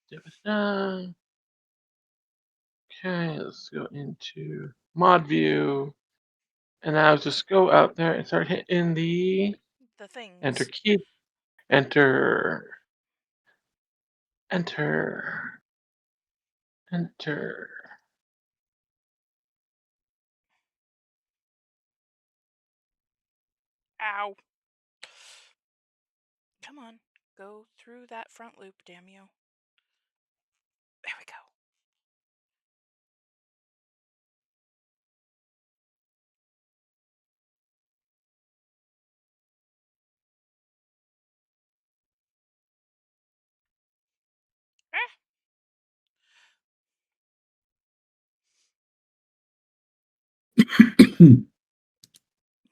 Okay, let's go into mod view. And now just go out there and start hitting the things. Enter key. Enter. Enter. Enter. Ow. Come on. Go through that front loop, damn you. There we go.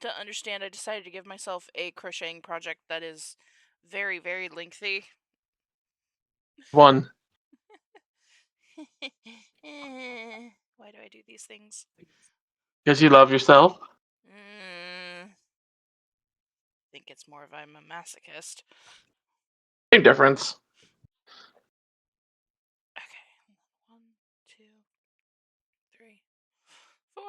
To understand, I decided to give myself a crocheting project that is very, very lengthy. One. Why do I do these things? Because you love yourself? I think it's more of I'm a masochist. Same difference. Okay. 1, 2, 3, 4.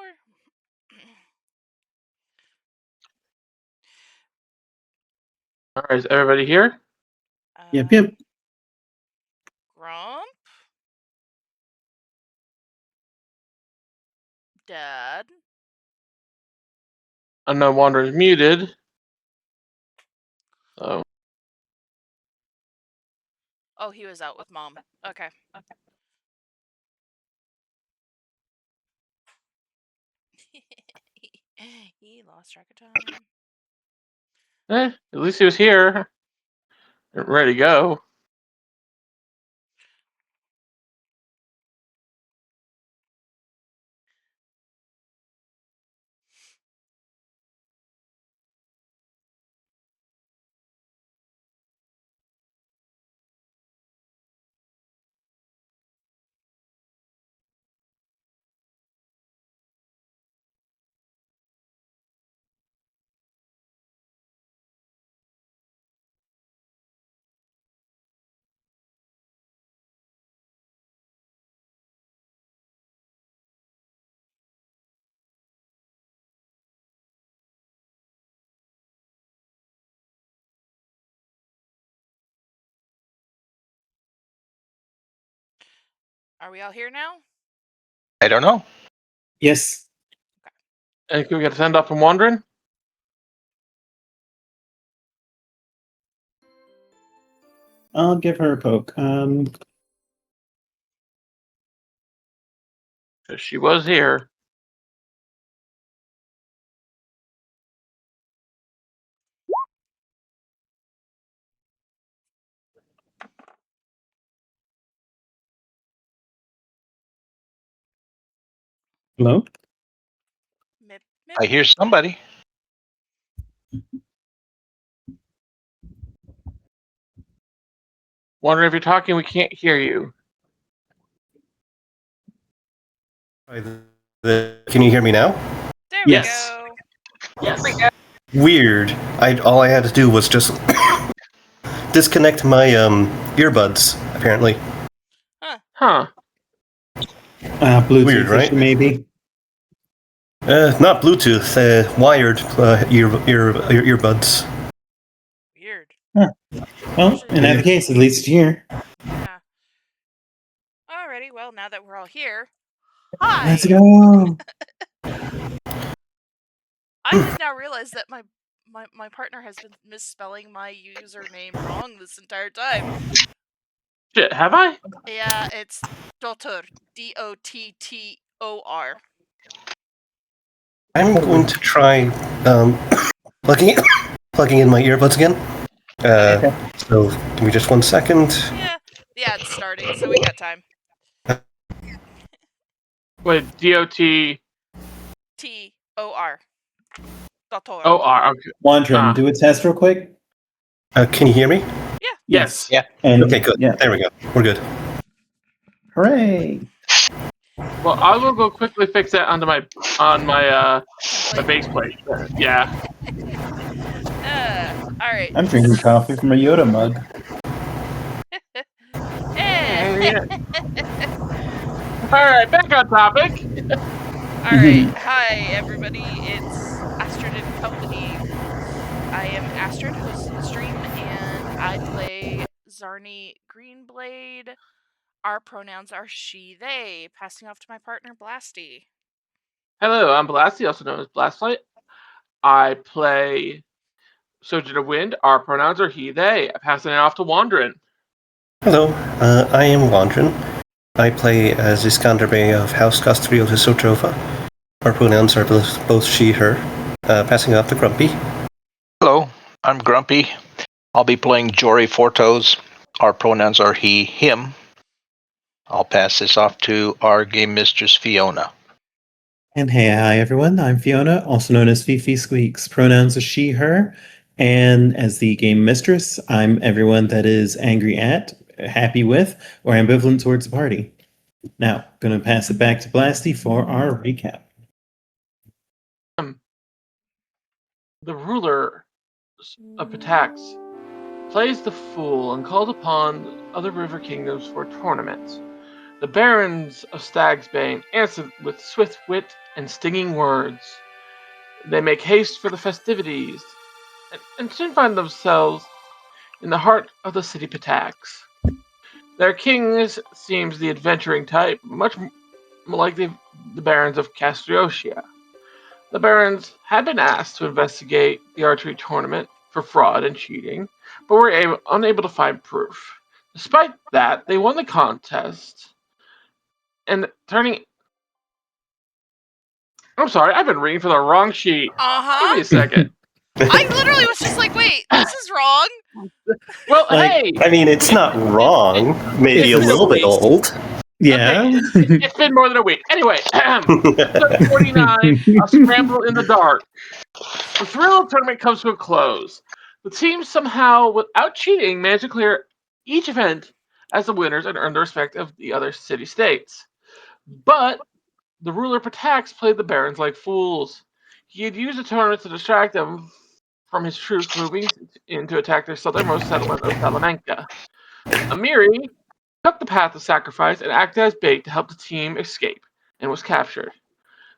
Alright, is everybody here? Yep. Grump? Dad? Unknown Wanderer is muted. So. Oh, he was out with Mom. Okay. He lost track of time. At least he was here. Ready to go. Are we all here now? I don't know. Yes. And can we get a send off from Wandering? I'll give her a poke. Because she was here. Hello? Mip. I hear somebody. Wandering, if you're talking, we can't hear you. Can you hear me now? There Yes. we go. Yes. Weird. All I had to do was just disconnect my earbuds, apparently. Huh. Bluetooth Weird, right? issue, maybe. Not Bluetooth, wired earbuds. Weird. Huh. Well, in that case, at least here. Yeah. Alrighty, well, now that we're all here, hi! Let's go! I just now realized that my partner has been misspelling my username wrong this entire time. Shit, have I? Yeah, it's Dottor. Dottor. I'm going to try plugging in my earbuds again. So give me just 1 second. Yeah, it's starting, so we got time. Wait, DOT. Tor. Dottor. OR, okay. Wandering, do a test real quick. Can you hear me? Yeah. Yes. Yeah. And, Okay, good. Yeah. There we go. We're good. Hooray! Well, I will go quickly fix that on my base plate. Yeah. Alright. I'm drinking coffee from a Yoda mug. And again. All right, back on topic. Alright, hi everybody, it's Astrid and Company. I am Astrid, hosting the stream, and I play Zarni Greenblade. Our pronouns are she, they, passing off to my partner Blasty. Hello, I'm Blasty, also known as Blastflight. I play Sojin of Wind. Our pronouns are he, they. Passing it off to Wandrin. Hello, I am Wandrin. I play as Iskander Bey of House Castriota Sotrova. Our pronouns are both she, her. Passing off to Grumpy. Hello, I'm Grumpy. I'll be playing Jory Fortos. Our pronouns are he, him. I'll pass this off to our game mistress, Fiona. And hey, hi everyone. I'm Fiona, also known as Fifi Squeaks. Pronouns are she, her. And as the game mistress, I'm everyone that is angry at, happy with, or ambivalent towards the party. Now, going to pass it back to Blasty for our recap. The ruler of Pitax plays the fool and called upon other river kingdoms for tournaments. The barons of Stag's Bane answered with swift wit and stinging words. They make haste for the festivities and soon find themselves in the heart of the city Pitax. Their king seems the adventuring type, much like the barons of Castriotia. The barons had been asked to investigate the archery tournament for fraud and cheating, but were unable to find proof. Despite that, they won the contest, and turning... I'm sorry, I've been reading for the wrong sheet. Give me a second. I literally was just like, wait, this is wrong. Well, Like, hey! I mean, it's not wrong. Maybe a little bit old. Yeah. It's been more than a week. Anyway, episode 49, a scramble in the dark. The thrill of the tournament comes to a close. The team somehow, without cheating, managed to clear each event as the winners and earn the respect of the other city-states. But the ruler Pitax played the barons like fools. He had used the tournament to distract them from his troops moving in to attack their southernmost settlement of Salamenka. Amiri took the path of sacrifice and acted as bait to help the team escape, and was captured.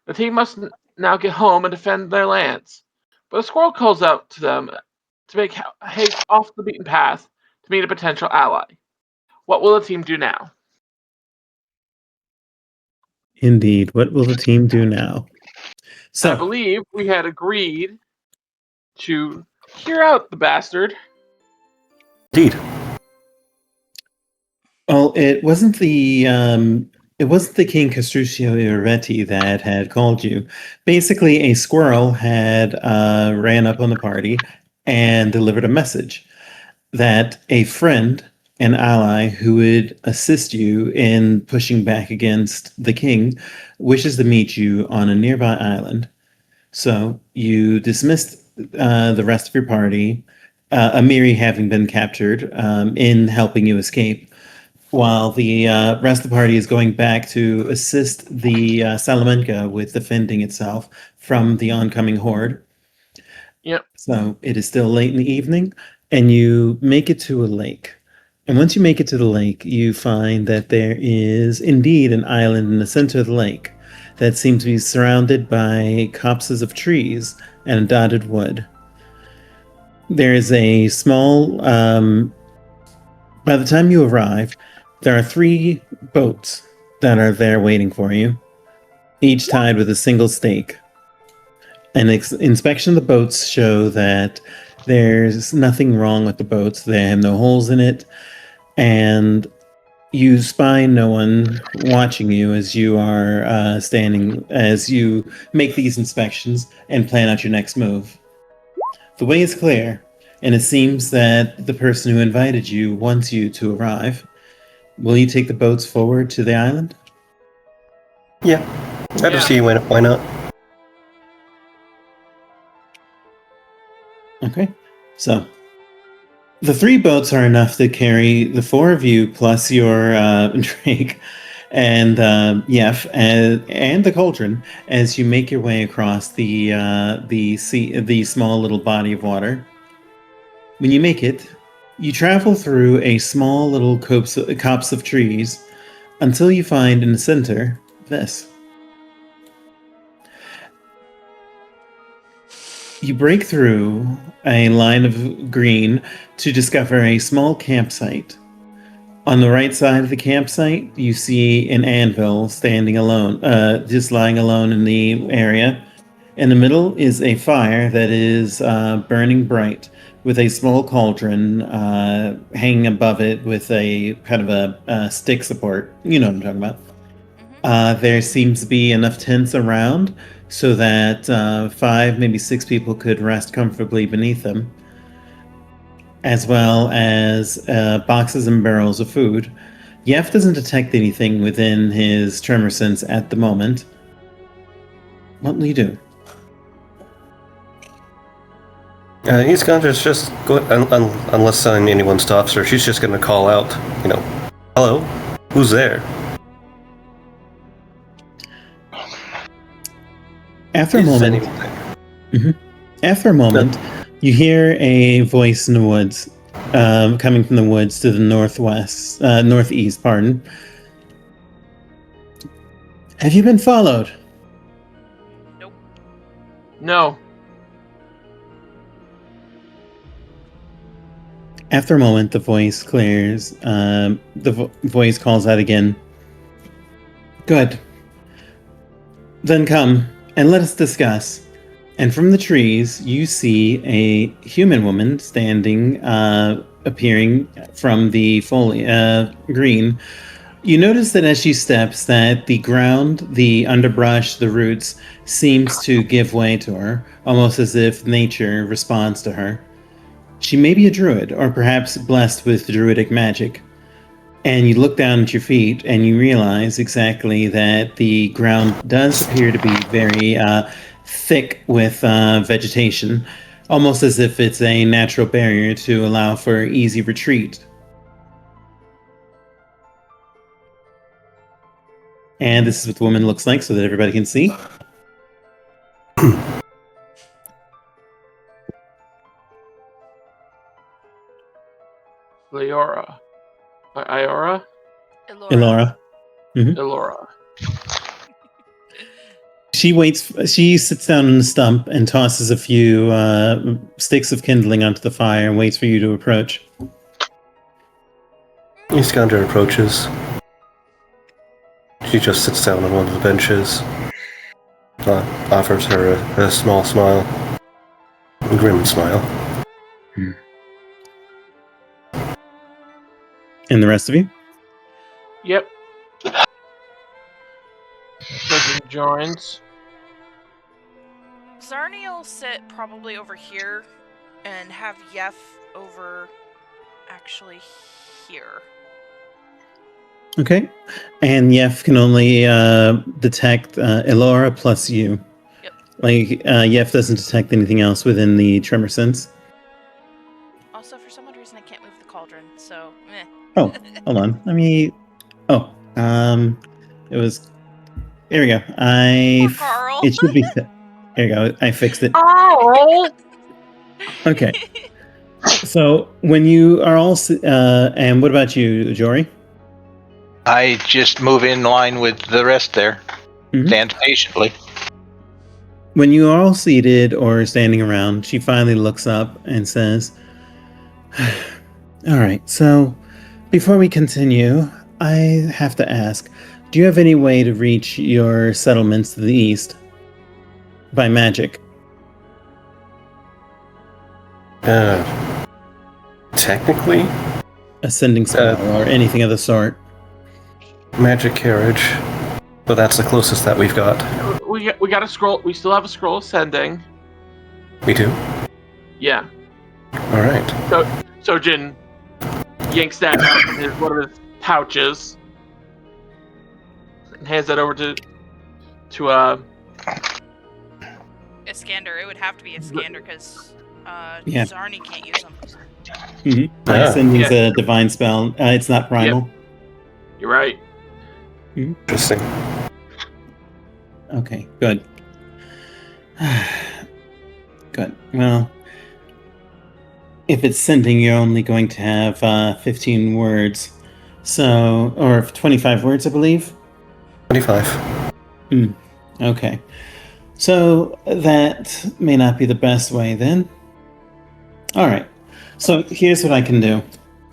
The team must now get home and defend their lands. But a squirrel calls out to them to make haste off the beaten path to meet a potential ally. What will the team do now? Indeed. What will the team do now? So, I believe we had agreed to hear out the bastard. Indeed. well, it wasn't the King Castruccio Iretti that had called you. Basically, a squirrel had ran up on the party and delivered a message that a friend, an ally who would assist you in pushing back against the king, wishes to meet you on a nearby island. So you dismissed the rest of your party, Amiri having been captured in helping you escape, while the rest of the party is going back to assist the Salamenka with defending itself from the oncoming horde. Yep. So it is still late in the evening, and you make it to a lake. And once you make it to the lake, you find that there is indeed an island in the center of the lake that seems to be surrounded by copses of trees and dotted wood. There is a small... by the time you arrive, there are 3 boats that are there waiting for you, each tied with a single stake. An inspection of the boats show that there's nothing wrong with the boats. They have no holes in it, and you spy no one watching you as you are standing, as you make these inspections and plan out your next move. The way is clear, and it seems that the person who invited you wants you to arrive. Will you take the boats forward to the island? Yeah. I don't see why not. Okay. So, the 3 boats are enough to carry the 4 of you plus your Drake and Yef and the Cauldron as you make your way across the small little body of water. When you make it, You travel through a small little copse of trees until you find in the center this. You break through a line of green to discover a small campsite. On the right side of the campsite, you see an anvil standing alone, just lying alone in the area. In the middle is a fire that is burning bright, with a small cauldron hanging above it with a kind of a stick support. You know what I'm talking about. There seems to be enough tents around so that 5, maybe 6 people could rest comfortably beneath them, as well as boxes and barrels of food. Yef doesn't detect anything within his tremor sense at the moment. What will you do? He's gonna just go, unless anyone stops her, she's just gonna call out, hello, who's there? After a moment, you hear a voice in the woods, coming from the woods to the northeast, pardon. Have you been followed? Nope. No. After a moment, the voice clears. The voice calls out again. Good. Then come, and let us discuss. And from the trees, you see a human woman standing, appearing from the green. You notice that as she steps, that the ground, the underbrush, the roots, seems to give way to her, almost as if nature responds to her. She may be a druid, or perhaps blessed with druidic magic. And you look down at your feet, and you realize exactly that the ground does appear to be very thick with vegetation, almost as if it's a natural barrier to allow for easy retreat. And this is what the woman looks like, so that everybody can see. Leora. Iora? Elora. Mm-hmm. Elora. She sits down on the stump and tosses a few sticks of kindling onto the fire and waits for you to approach. Iskander approaches. She just sits down on one of the benches, offers her a small smile, a grim smile. And the rest of you? Yep. Sojin joins. Zarni will sit probably over here and have Yef over actually here. Okay. And Yef can only detect Elora plus you. Yep. Yef doesn't detect anything else within the tremor sense. Also, for some odd reason, I can't move the cauldron, so meh. Oh, hold on. Let me... Oh, it was... There we go. Poor Carl. It should be... There you go. I fixed it. Oh! Okay. So, when you are all... and what about you, Jory? I just move in line with the rest there. Mm-hmm. Stand patiently. When you are all seated or standing around, she finally looks up and says, all right, so before we continue, I have to ask, do you have any way to reach your settlements to the east by magic? Technically? Ascending spell or anything of the sort? Magic carriage. But that's the closest that we've got. We got a scroll. We still have a scroll ascending. We do? Yeah. Alright. So Sojin yanks that out from one of his pouches and hands that over to Iskander. It would have to be Iskander because Yeah. Zarni can't use them. Mm-hmm. Yeah. Ascending's a divine spell. It's not primal. You're right. Interesting. Okay, good. Good. Well, if it's sending, you're only going to have 15 words. So, or 25 words, I believe. 25. Okay. So that may not be the best way then. All right. So here's what I can do.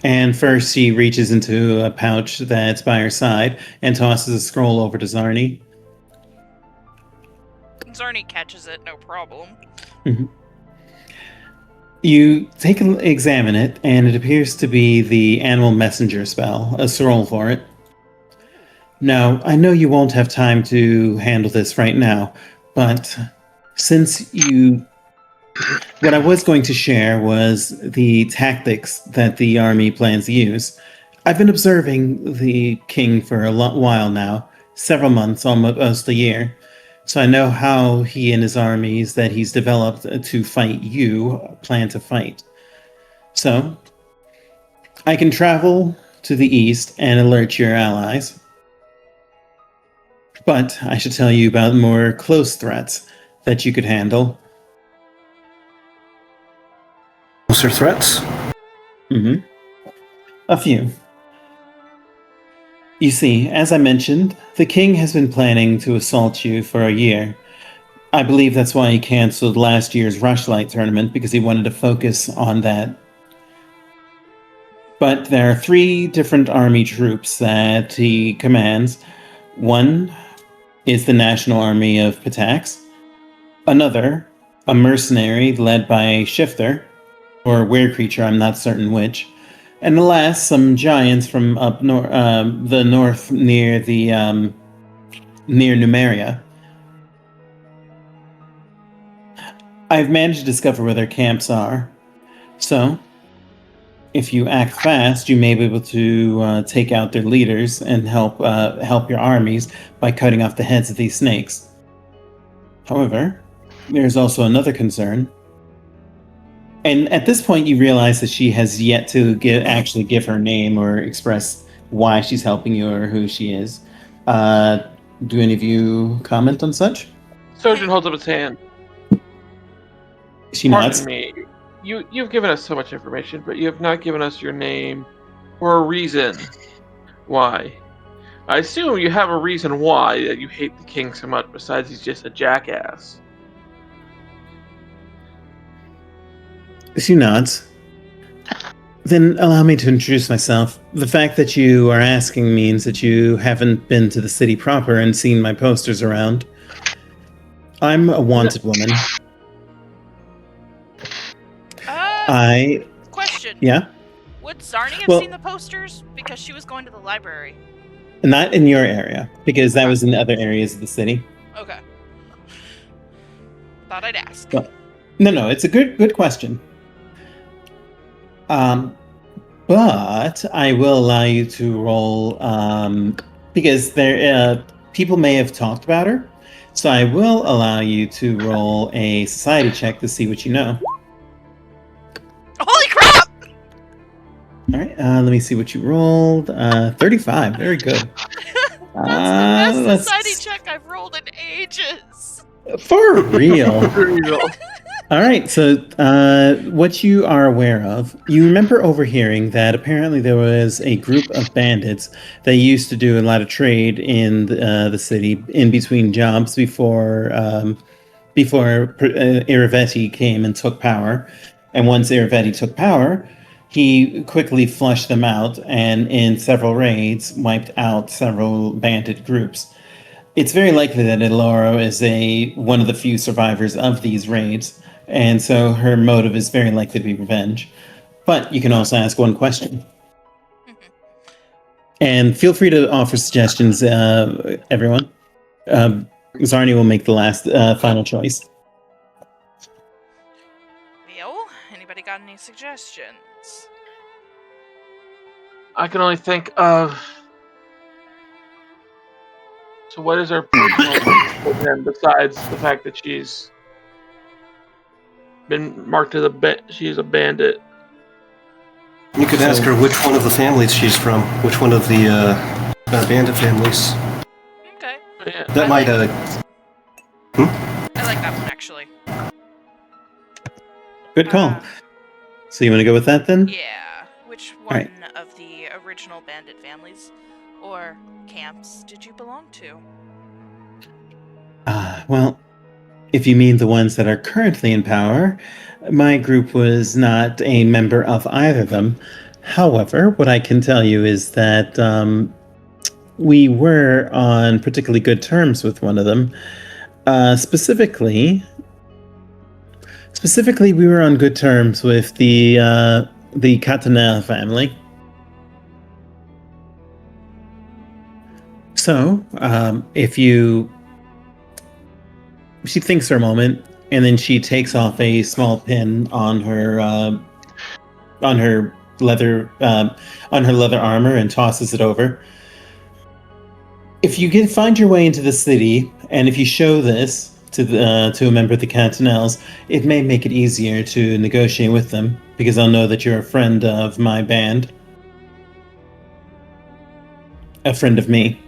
And first, she reaches into a pouch that's by her side and tosses a scroll over to Zarni. Zarni catches it, no problem. You examine it, and it appears to be the Animal Messenger spell, a scroll for it. Now, I know you won't have time to handle this right now, but since what I was going to share was the tactics that the army plans to use. I've been observing the king for a while now, several months, almost a year. So I know how he and his armies that he's developed to fight you plan to fight. So I can travel to the east and alert your allies. But I should tell you about more close threats that you could handle. Closer threats? A few. You see, as I mentioned, the king has been planning to assault you for a year. I believe that's why he canceled last year's Rushlight tournament, because he wanted to focus on that. But there are 3 different army troops that he commands. One is the National Army of Pitax. Another, a mercenary led by a shifter, or a weird creature, I'm not certain which. And the last, some giants from up the north near near Numeria. I've managed to discover where their camps are. So, if you act fast, you may be able to take out their leaders and help your armies by cutting off the heads of these snakes. However, there's also another concern. And at this point, you realize that she has yet to actually give her name or express why she's helping you or who she is. Do any of you comment on such? Sojin holds up his hand. She Pardon nods. me. You've given us so much information, but you have not given us your name or a reason why. I assume you have a reason why that you hate the king so much, besides he's just a jackass. She nods. Then allow me to introduce myself. The fact that you are asking means that you haven't been to the city proper and seen my posters around. I'm a wanted woman. Question. Yeah? Would Zarni have seen the posters? Because she was going to the library. Not in your area, because that was in other areas of the city. Okay. Thought I'd ask. Well, no, it's a good question. But I will allow you to roll, because people may have talked about her, so I will allow you to roll a society check to see what you know. Holy crap! All right, let me see what you rolled. 35, very good. That's the best society check I've rolled in ages. For real. All right, so what you are aware of, you remember overhearing that apparently there was a group of bandits that used to do a lot of trade in the city in between jobs before Iravetti came and took power. And once Iravetti took power, he quickly flushed them out and in several raids wiped out several bandit groups. It's very likely that Elora is one of the few survivors of these raids. And so her motive is very likely to be revenge. But you can also ask one question. And feel free to offer suggestions, everyone. Zarni will make the last final choice. Well, anybody got any suggestions? I can only think of... So what is her personal besides the fact that she's been marked as she's a bandit? You could ask her which one of the families she's from, which one of the bandit families. Okay. Yeah. That might I like that one, actually. Good call. So you want to go with that then? Yeah. Which one Alright. of the original bandit families or camps did you belong to? Well, if you mean the ones that are currently in power, my group was not a member of either of them. However, what I can tell you is that we were on particularly good terms with one of them. Specifically, we were on good terms with the Catanel family. So, she thinks for a moment, and then she takes off a small pin on her leather armor and tosses it over. If you find your way into the city, and if you show this to a member of the Cantonels, it may make it easier to negotiate with them, because I'll know that you're a friend of my band. A friend of me.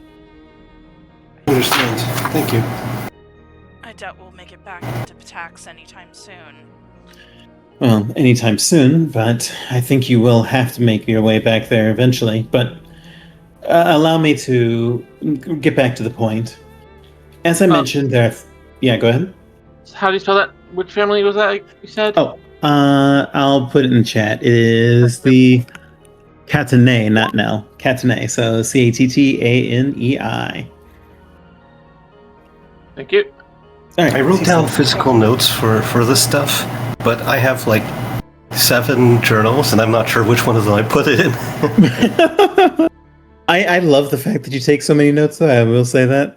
Understand. Thank you. I doubt we'll make it back into Pitax anytime soon. Well, anytime soon, but I think you will have to make your way back there eventually. But allow me to get back to the point. As I mentioned, yeah, go ahead. How do you spell that? Which family was that you said? Oh, I'll put it in chat. It is the Catanei, not Nell. Catanei, so Cattanei. Thank you. All right, I wrote down physical notes for this stuff, but I have like 7 journals, and I'm not sure which one of them I put it in. I love the fact that you take so many notes, though. I will say that.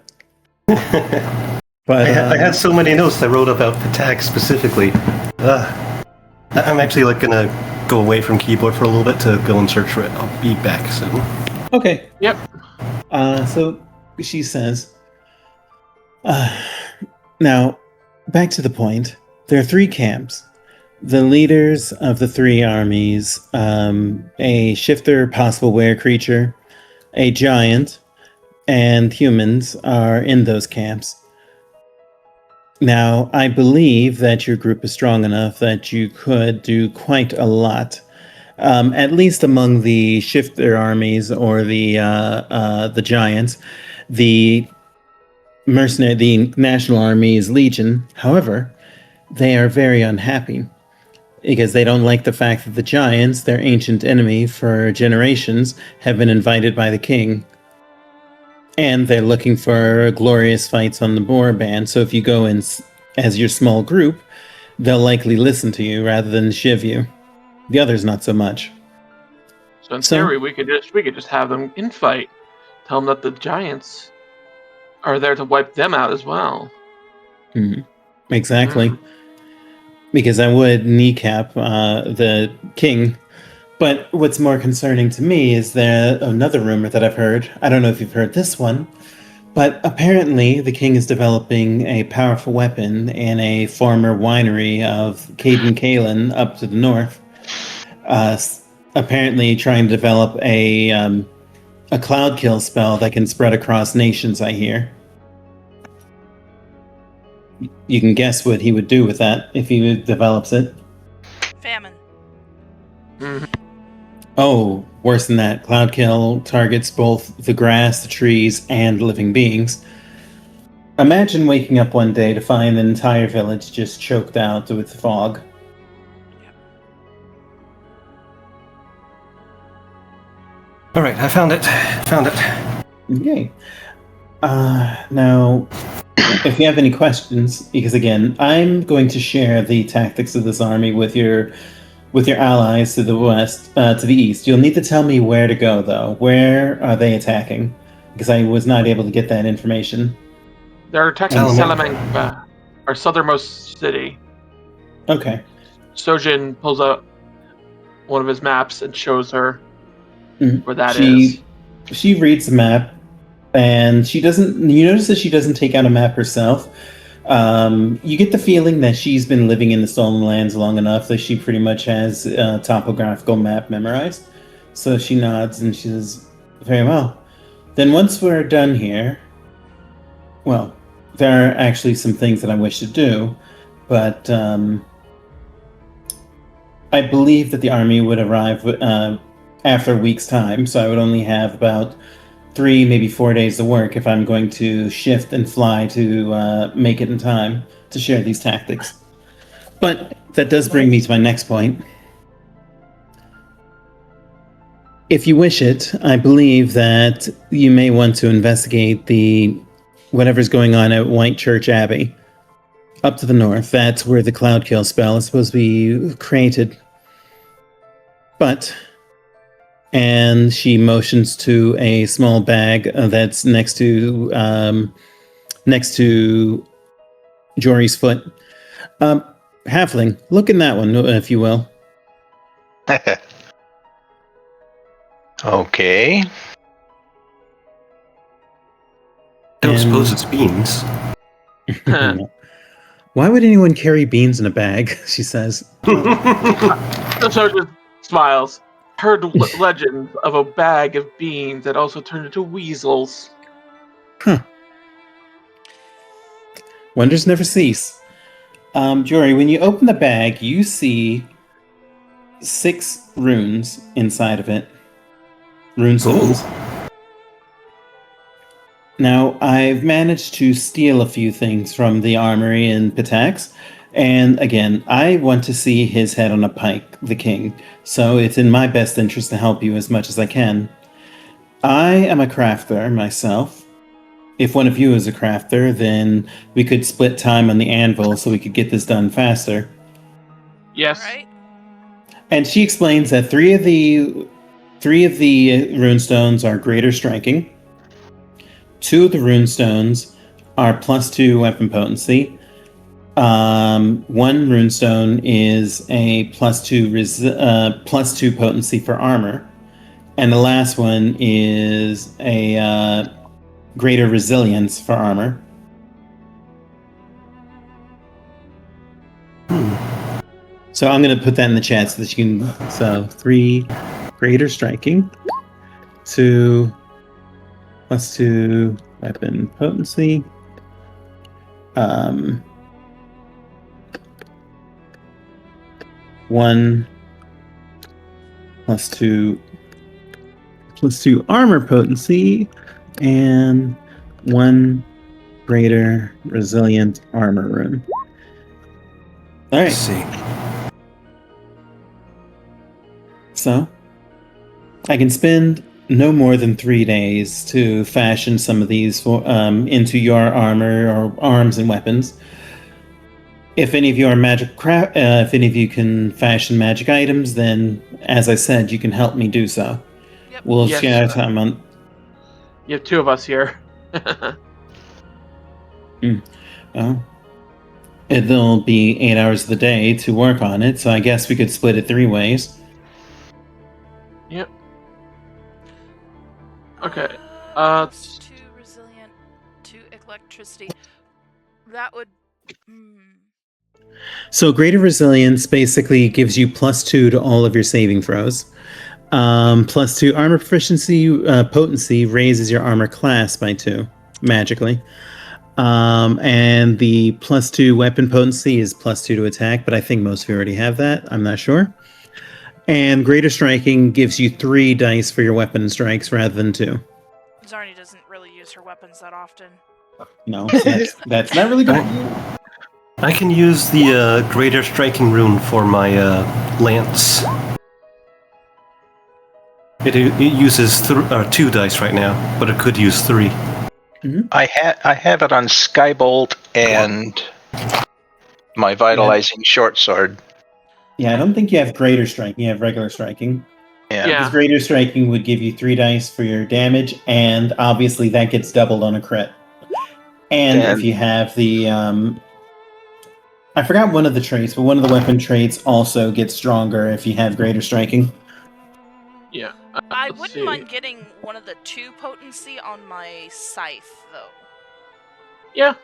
But I had so many notes I wrote about Pitax specifically. I'm actually like gonna go away from keyboard for a little bit to go and search for it. I'll be back soon. Okay. Yep. So she says, now, back to the point. There are 3 camps. The leaders of the 3 armies, a shifter, possible were creature, a giant, and humans are in those camps. Now, I believe that your group is strong enough that you could do quite a lot. At least among the shifter armies or the giants. The National Army's Legion, however, they are very unhappy because they don't like the fact that the giants, their ancient enemy for generations, have been invited by the king. And they're looking for glorious fights on the boar band, so if you go in as your small group, they'll likely listen to you rather than shiv you. The others not so much. So in theory, we could just have them infight. Tell them that the giants are there to wipe them out as well. Exactly. Because I would kneecap the king. But what's more concerning to me is another rumor that I've heard. I don't know if you've heard this one, but apparently the king is developing a powerful weapon in a former winery of Caden Kalen up to the north. Apparently trying to develop a cloud kill spell that can spread across nations, I hear. You can guess what he would do with that if he develops it. Famine. Oh, worse than that. Cloud kill targets both the grass, the trees, and living beings. Imagine waking up one day to find the entire village just choked out with fog. Alright, I found it. Okay. Now, if you have any questions, because again, I'm going to share the tactics of this army with your allies to the west, to the east. You'll need to tell me where to go, though. Where are they attacking? Because I was not able to get that information. They're attacking Salamenka, our southernmost city. Okay. Sojin pulls out one of his maps and shows her where that is. She reads the map, and she doesn't. You notice that she doesn't take out a map herself. You get the feeling that she's been living in the Stolen Lands long enough that she pretty much has a topographical map memorized. So she nods and she says, "Very well. Then once we're done here, well, there are actually some things that I wish to do, but I believe that the army would arrive after a week's time, so I would only have about 3, maybe 4 days of work if I'm going to shift and fly to make it in time to share these tactics. But that does bring me to my next point. If you wish it, I believe that you may want to investigate whatever's going on at White Church Abbey. Up to the north, that's where the Cloud Kill spell is supposed to be created. And she motions to a small bag that's next to Jory's foot. Halfling, look in that one, if you will. Okay. Don't suppose it's beans. Why would anyone carry beans in a bag? She says. The soldier smiles. Heard legends of a bag of beans that also turned into weasels. Huh. Wonders never cease. Jory, when you open the bag, you see 6 runes inside of it. Runestones. Now, I've managed to steal a few things from the armory in Pitax, and again, I want to see his head on a pike, the king, so it's in my best interest to help you as much as I can. I am a crafter myself. If one of you is a crafter, then we could split time on the anvil so we could get this done faster. Yes. Right. And she explains that 3 of the runestones are greater striking. 2 of the runestones are +2 weapon potency. 1 runestone is a +2 potency for armor, and the last one is a greater resilience for armor. So I'm going to put that in the chat so that you can. So 3 greater striking, 2 +2 weapon potency. 1 +2 armor potency, and 1 greater resilient armor rune. All right. Let's see. So I can spend no more than 3 days to fashion some of these into your armor or arms and weapons. If any of you are if any of you can fashion magic items, then, as I said, you can help me do so. Yep. We'll Yes, share time on. You have 2 of us here. Well, it'll be 8 hours of the day to work on it, so I guess we could split it 3 ways. Yep. Okay. +2 resilient, 2 electricity. That would. So greater resilience basically gives you +2 to all of your saving throws. +2 armor proficiency potency raises your armor class by 2 magically. And the +2 weapon potency is +2 to attack, but I think most of you already have that. I'm not sure. And greater striking gives you 3 dice for your weapon strikes rather than 2. Zarni doesn't really use her weapons that often. No, that's not really good. I can use the greater striking rune for my lance. It uses 2 dice right now, but it could use 3. Mm-hmm. I have it on Skybolt and my vitalizing short sword. Yeah, I don't think you have greater striking. You have regular striking. Yeah. Because greater striking would give you 3 dice for your damage, and obviously that gets doubled on a crit. And if you have the I forgot one of the traits, but one of the weapon traits also gets stronger if you have greater striking. Yeah. I let's wouldn't see. mind getting one of the 2 potency on my scythe, though. Yeah.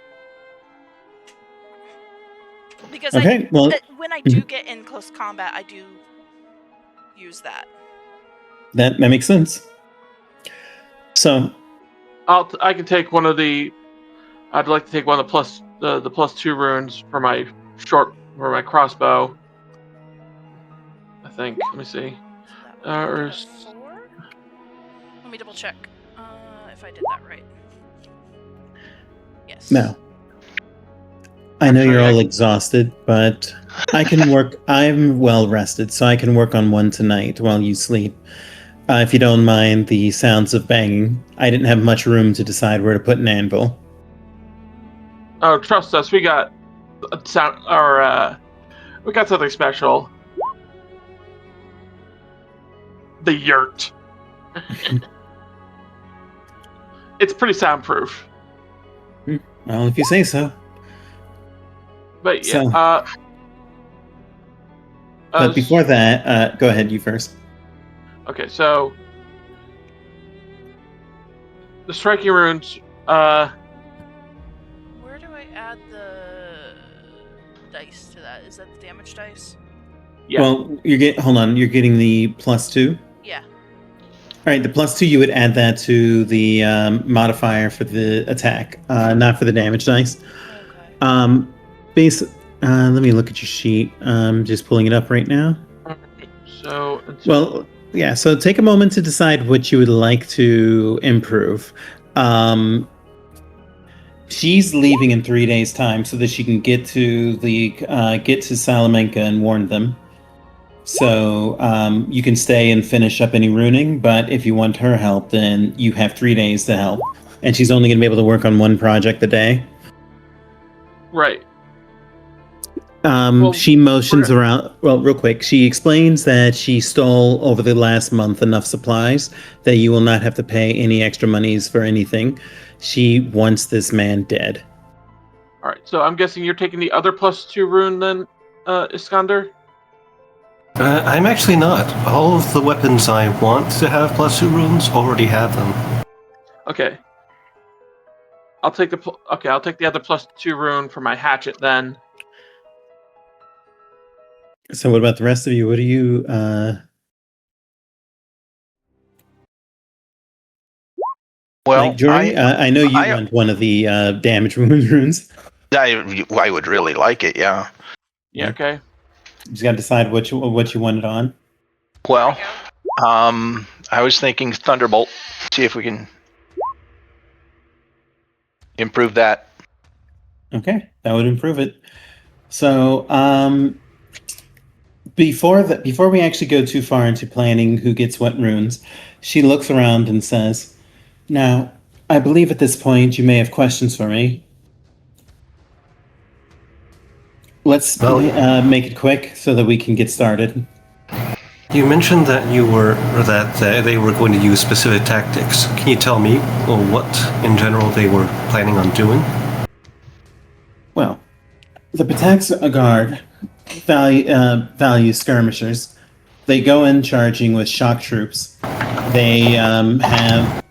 Because Okay, well, when I do get in close combat, I do use that. that makes sense. So, I can take one of the. I'd like to take one of the +2 runes for my crossbow. think. Let me see. So that would make Or it a 4? Let me double check if I did that right. Yes. No. I know you're Actually, all exhausted, but I can work. I'm well rested, so I can work on one tonight while you sleep. If you don't mind the sounds of banging, I didn't have much room to decide where to put an anvil. Oh, trust us, we got a sound, or we got something special. The yurt. It's pretty soundproof. Well, if you say so. But yeah. So, but before that, go ahead. You first. Okay, so the striking runes. Where do I add the dice to that? Is that the damage dice? Yeah. Well, hold on. You're getting the +2. Yeah. All right, the +2. You would add that to the modifier for the attack, not for the damage dice. Okay. Let me look at your sheet. I'm just pulling it up right now. So. Well, yeah. So take a moment to decide what you would like to improve. She's leaving in 3 days' time so that she can get to Salamenka and warn them. So you can stay and finish up any runing, but if you want her help, then you have 3 days to help, and she's only going to be able to work on one project a day. Right. She motions around. Well, real quick, she explains that she stole over the last month enough supplies that you will not have to pay any extra monies for anything. She wants this man dead. All right. So I'm guessing you're taking the other +2 rune then, Iskander? I'm actually not. All of the weapons I want to have +2 runes already have them. Okay. I'll take the other +2 rune for my hatchet then. So what about the rest of you? What do you Well, like, Jory? I know you want one of the damage wound runes. I would really like it, yeah. Yeah, okay. You just got to decide what you want it on. Well, I was thinking Thunderbolt. See if we can improve that. Okay, that would improve it. So, before we actually go too far into planning who gets what runes, she looks around and says, "Now, I believe at this point you may have questions for me. Let's make it quick so that we can get started." You mentioned that they were going to use specific tactics. Can you tell me what, in general, they were planning on doing? Well, the Pitax guard value skirmishers. They go in charging with shock troops. They have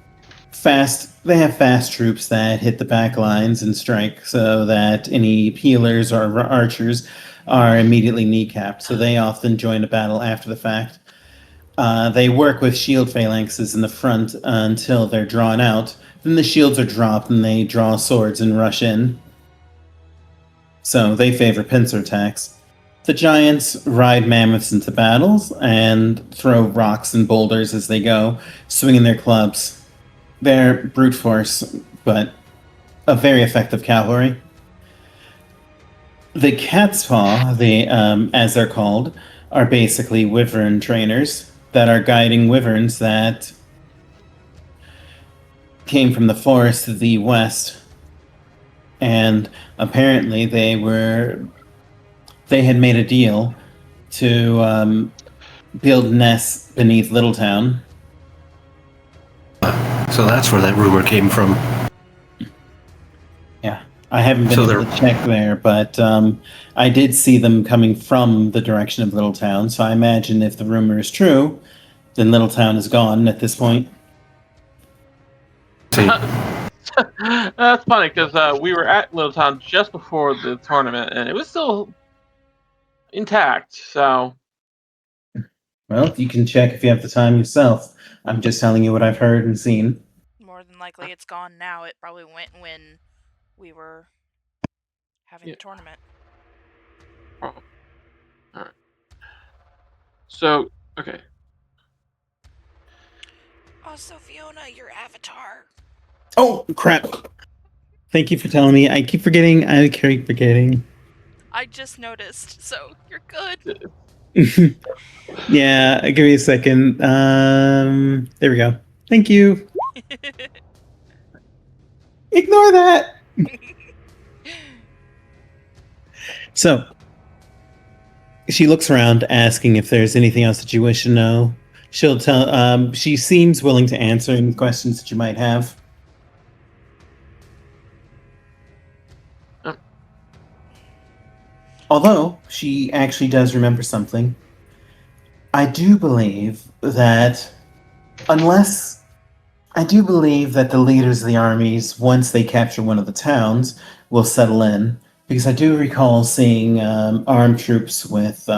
fast troops that hit the back lines and strike, so that any healers or archers are immediately kneecapped. So they often join a battle after the fact. They work with shield phalanxes in the front until they're drawn out. Then the shields are dropped and they draw swords and rush in. So they favor pincer attacks. The giants ride mammoths into battles and throw rocks and boulders as they go, swinging their clubs. They're brute force, but a very effective cavalry. The cat's paw, as they're called, are basically wyvern trainers that are guiding wyverns that came from the forest to the west. And apparently they had made a deal to build nests beneath Littletown. So that's where that rumor came from. Yeah, I haven't been able to check there, but I did see them coming from the direction of Littletown, so I imagine if the rumor is true, then Littletown is gone at this point. That's funny, because we were at Littletown just before the tournament, and it was still intact, so... Well, you can check if you have the time yourself. I'm just telling you what I've heard and seen. More than likely it's gone now. It probably went when we were having the tournament. Oh. Alright. So, okay. Also, Fiona, your avatar. Oh, crap. Thank you for telling me. I keep forgetting. I keep forgetting. I just noticed, so you're good. Yeah, give me a second. There we go. Thank you. Ignore that. So, she looks around, asking if there's anything else that you wish to know. She'll tell. She seems willing to answer any questions that you might have. Although she actually does remember something. I do believe that the leaders of the armies, once they capture one of the towns, will settle in. Because I do recall seeing armed troops with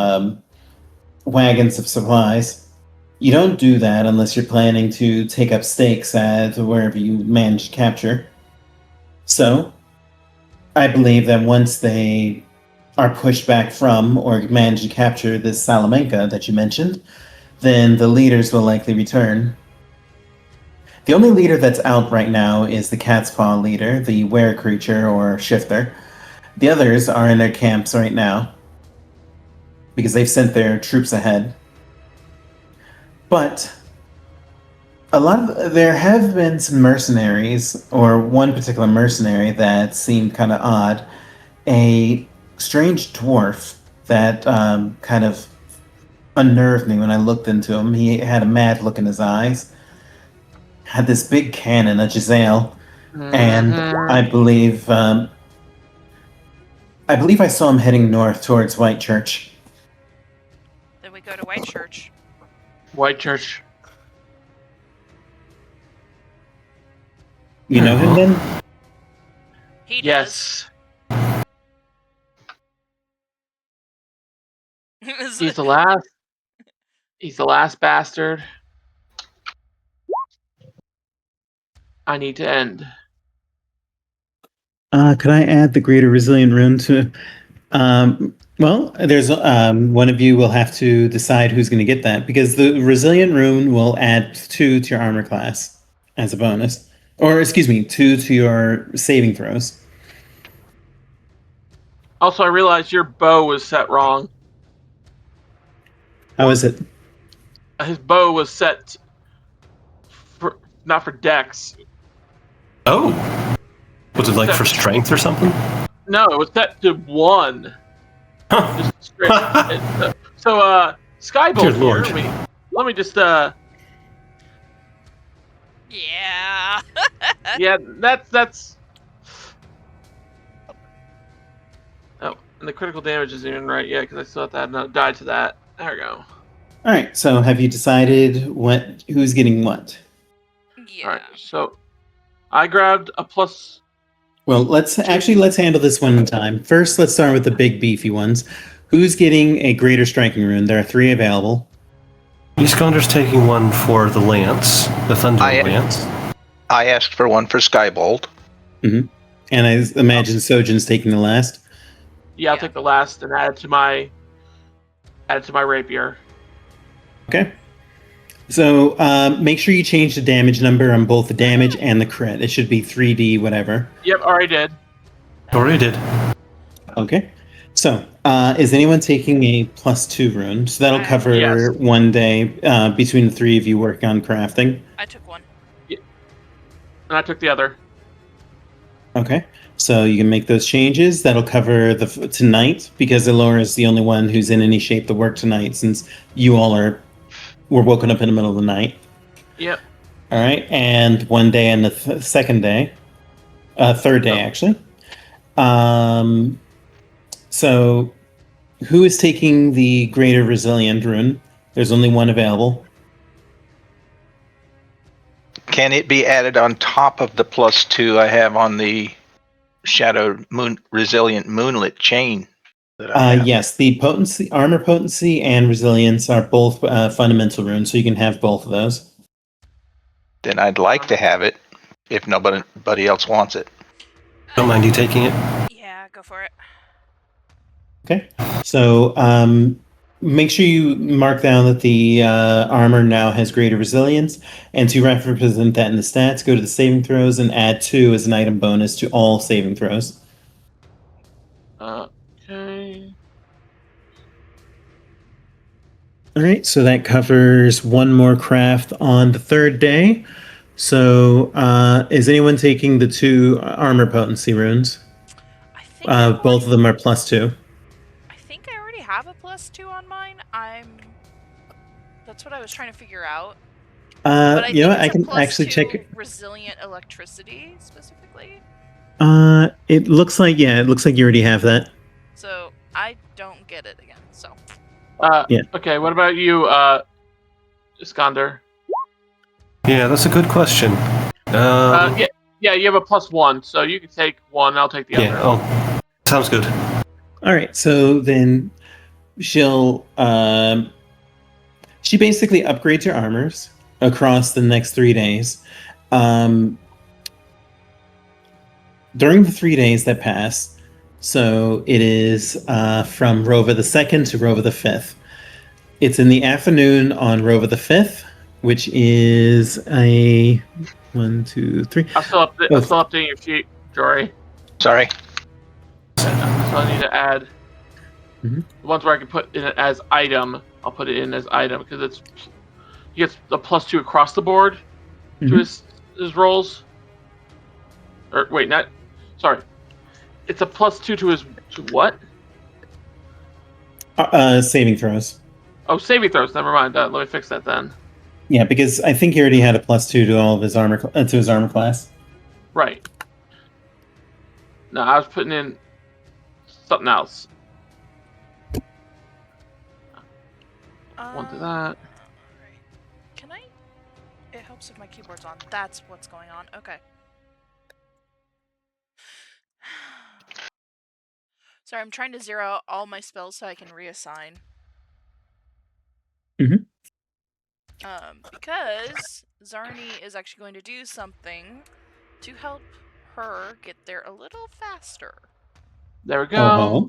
wagons of supplies. You don't do that unless you're planning to take up stakes at wherever you manage to capture. So, I believe that once they are pushed back from or manage to capture this Salamenka that you mentioned, then the leaders will likely return. The only leader that's out right now is the Cat's Paw leader, the were creature or shifter. The others are in their camps right now because they've sent their troops ahead. But there have been some mercenaries, or one particular mercenary that seemed kind of odd. A strange dwarf that kind of unnerved me when I looked into him. He had a mad look in his eyes, had this big cannon, a Giselle, and I believe I saw him heading north towards Whitechurch. Then we go to Whitechurch. Whitechurch. You know him then? He does. Yes. He's the last. He's the last bastard. I need to end. Could I add the Greater Resilient Rune to... well, there's one of you will have to decide who's going to get that, because the Resilient Rune will add 2 to your armor class as a bonus. Or, excuse me, 2 to your saving throws. Also, I realized your bow was set wrong. How is it? His bow was set for not for dex. Oh, was it like for strength or something? No, it was set to 1. Huh. Just straight. Skybolt Dear here. Lord. Let me just Yeah. Yeah, that's. Oh, and the critical damage isn't even right yet because I still have to add another die to that. There we go. All right, so have you decided who's getting what? Yeah. All right, so I grabbed a plus. Well, let's handle this one in time. First, let's start with the big beefy ones. Who's getting a Greater Striking Rune? There are 3 available. Iskander's taking one for the lance, the Thunder Lance. I asked for one for Skybolt. Mm-hmm. And I imagine Sojin's taking the last. Yeah, I'll take the last and add it to my rapier. Okay. So make sure you change the damage number on both the damage and the crit. It should be 3D whatever. Yep, already did. Already did. Okay. So is anyone taking a +2 rune? So that'll cover Yes. one day between the 3 of you working on crafting. I took one. And I took the other. Okay. So you can make those changes. That'll cover tonight, because Elora is the only one who's in any shape to work tonight, since you all were woken up in the middle of the night. Yep. All right. And one day and the third day, actually. So who is taking the Greater Resilient Rune? There's only one available. Can it be added on top of the +2 I have on the Shadow Resilient Moonlit chain? Yes, the potency, armor potency, and resilience are both fundamental runes, so you can have both of those. Then I'd like to have it if nobody else wants it. Don't mind you taking it. Yeah, go for it. Okay. So make sure you mark down that the armor now has greater resilience, and to represent that in the stats, go to the saving throws and add 2 as an item bonus to all saving throws. Okay. All right, so that covers one more craft on the third day. So, is anyone taking the 2 armor potency runes? I think Both of them are +2. I think I already have a +2 on mine. That's what I was trying to figure out. But I think it's I can a actually +2 check. resilient electricity specifically. It looks like you already have that. So I don't get it again. So. Yeah. Okay, what about you, Iskander? Yeah, that's a good question. Yeah, you have a +1, so you can take one. I'll take the other. Yeah. Oh, sounds good. All right, so then she'll she basically upgrades your armors across the next 3 days. During the 3 days that pass, so it is from Rova the 2nd to Rova the 5th. It's in the afternoon on Rova the 5th, which is a 1, 2, 3. I'm still updating your sheet, Jory. Sorry. So I need to add Mhm. the ones where I can put in it as item. I'll put it in as item because he gets a +2 across the board to Mhm. his rolls. Or wait, not sorry. It's a +2 to what? Saving throws. Oh, saving throws. Never mind. Let me fix that then. Yeah, because I think he already had a +2 to all of his armor to his armor class. Right. No, I was putting in something else. One to that. Alright. Can I? It helps if my keyboard's on. That's what's going on. Okay. Sorry, I'm trying to zero out all my spells so I can reassign. Mhm. Because Zarni is actually going to do something to help her get there a little faster. There we go. Uh-huh.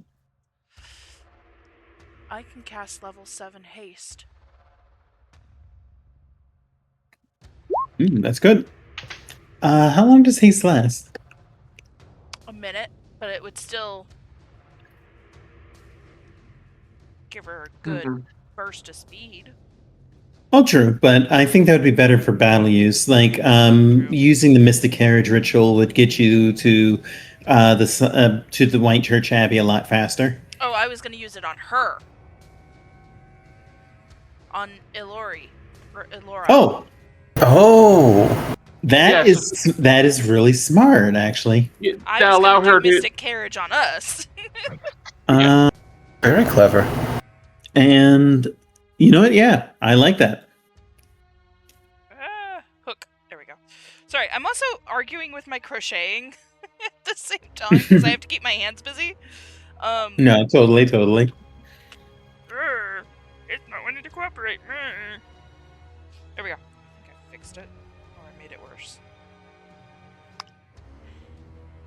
I can cast level 7 haste. That's good. How long does haste last? A minute, but it would still give her a good burst of speed. Oh, true, but I think that would be better for battle use. Like, using the Mystic Carriage ritual would get you to the White Church Abbey a lot faster. Oh, I was going to use it on her. On Ilori. Or Ilora. Oh, that is really smart, actually. I was allow going to her do Mystic Carriage on us. Very clever. And you know what? Yeah, I like that. Hook. There we go. Sorry, I'm also arguing with my crocheting at the same time because I have to keep my hands busy. No, totally. It's not wanting to cooperate. There we go. I think I fixed it. Or I made it worse.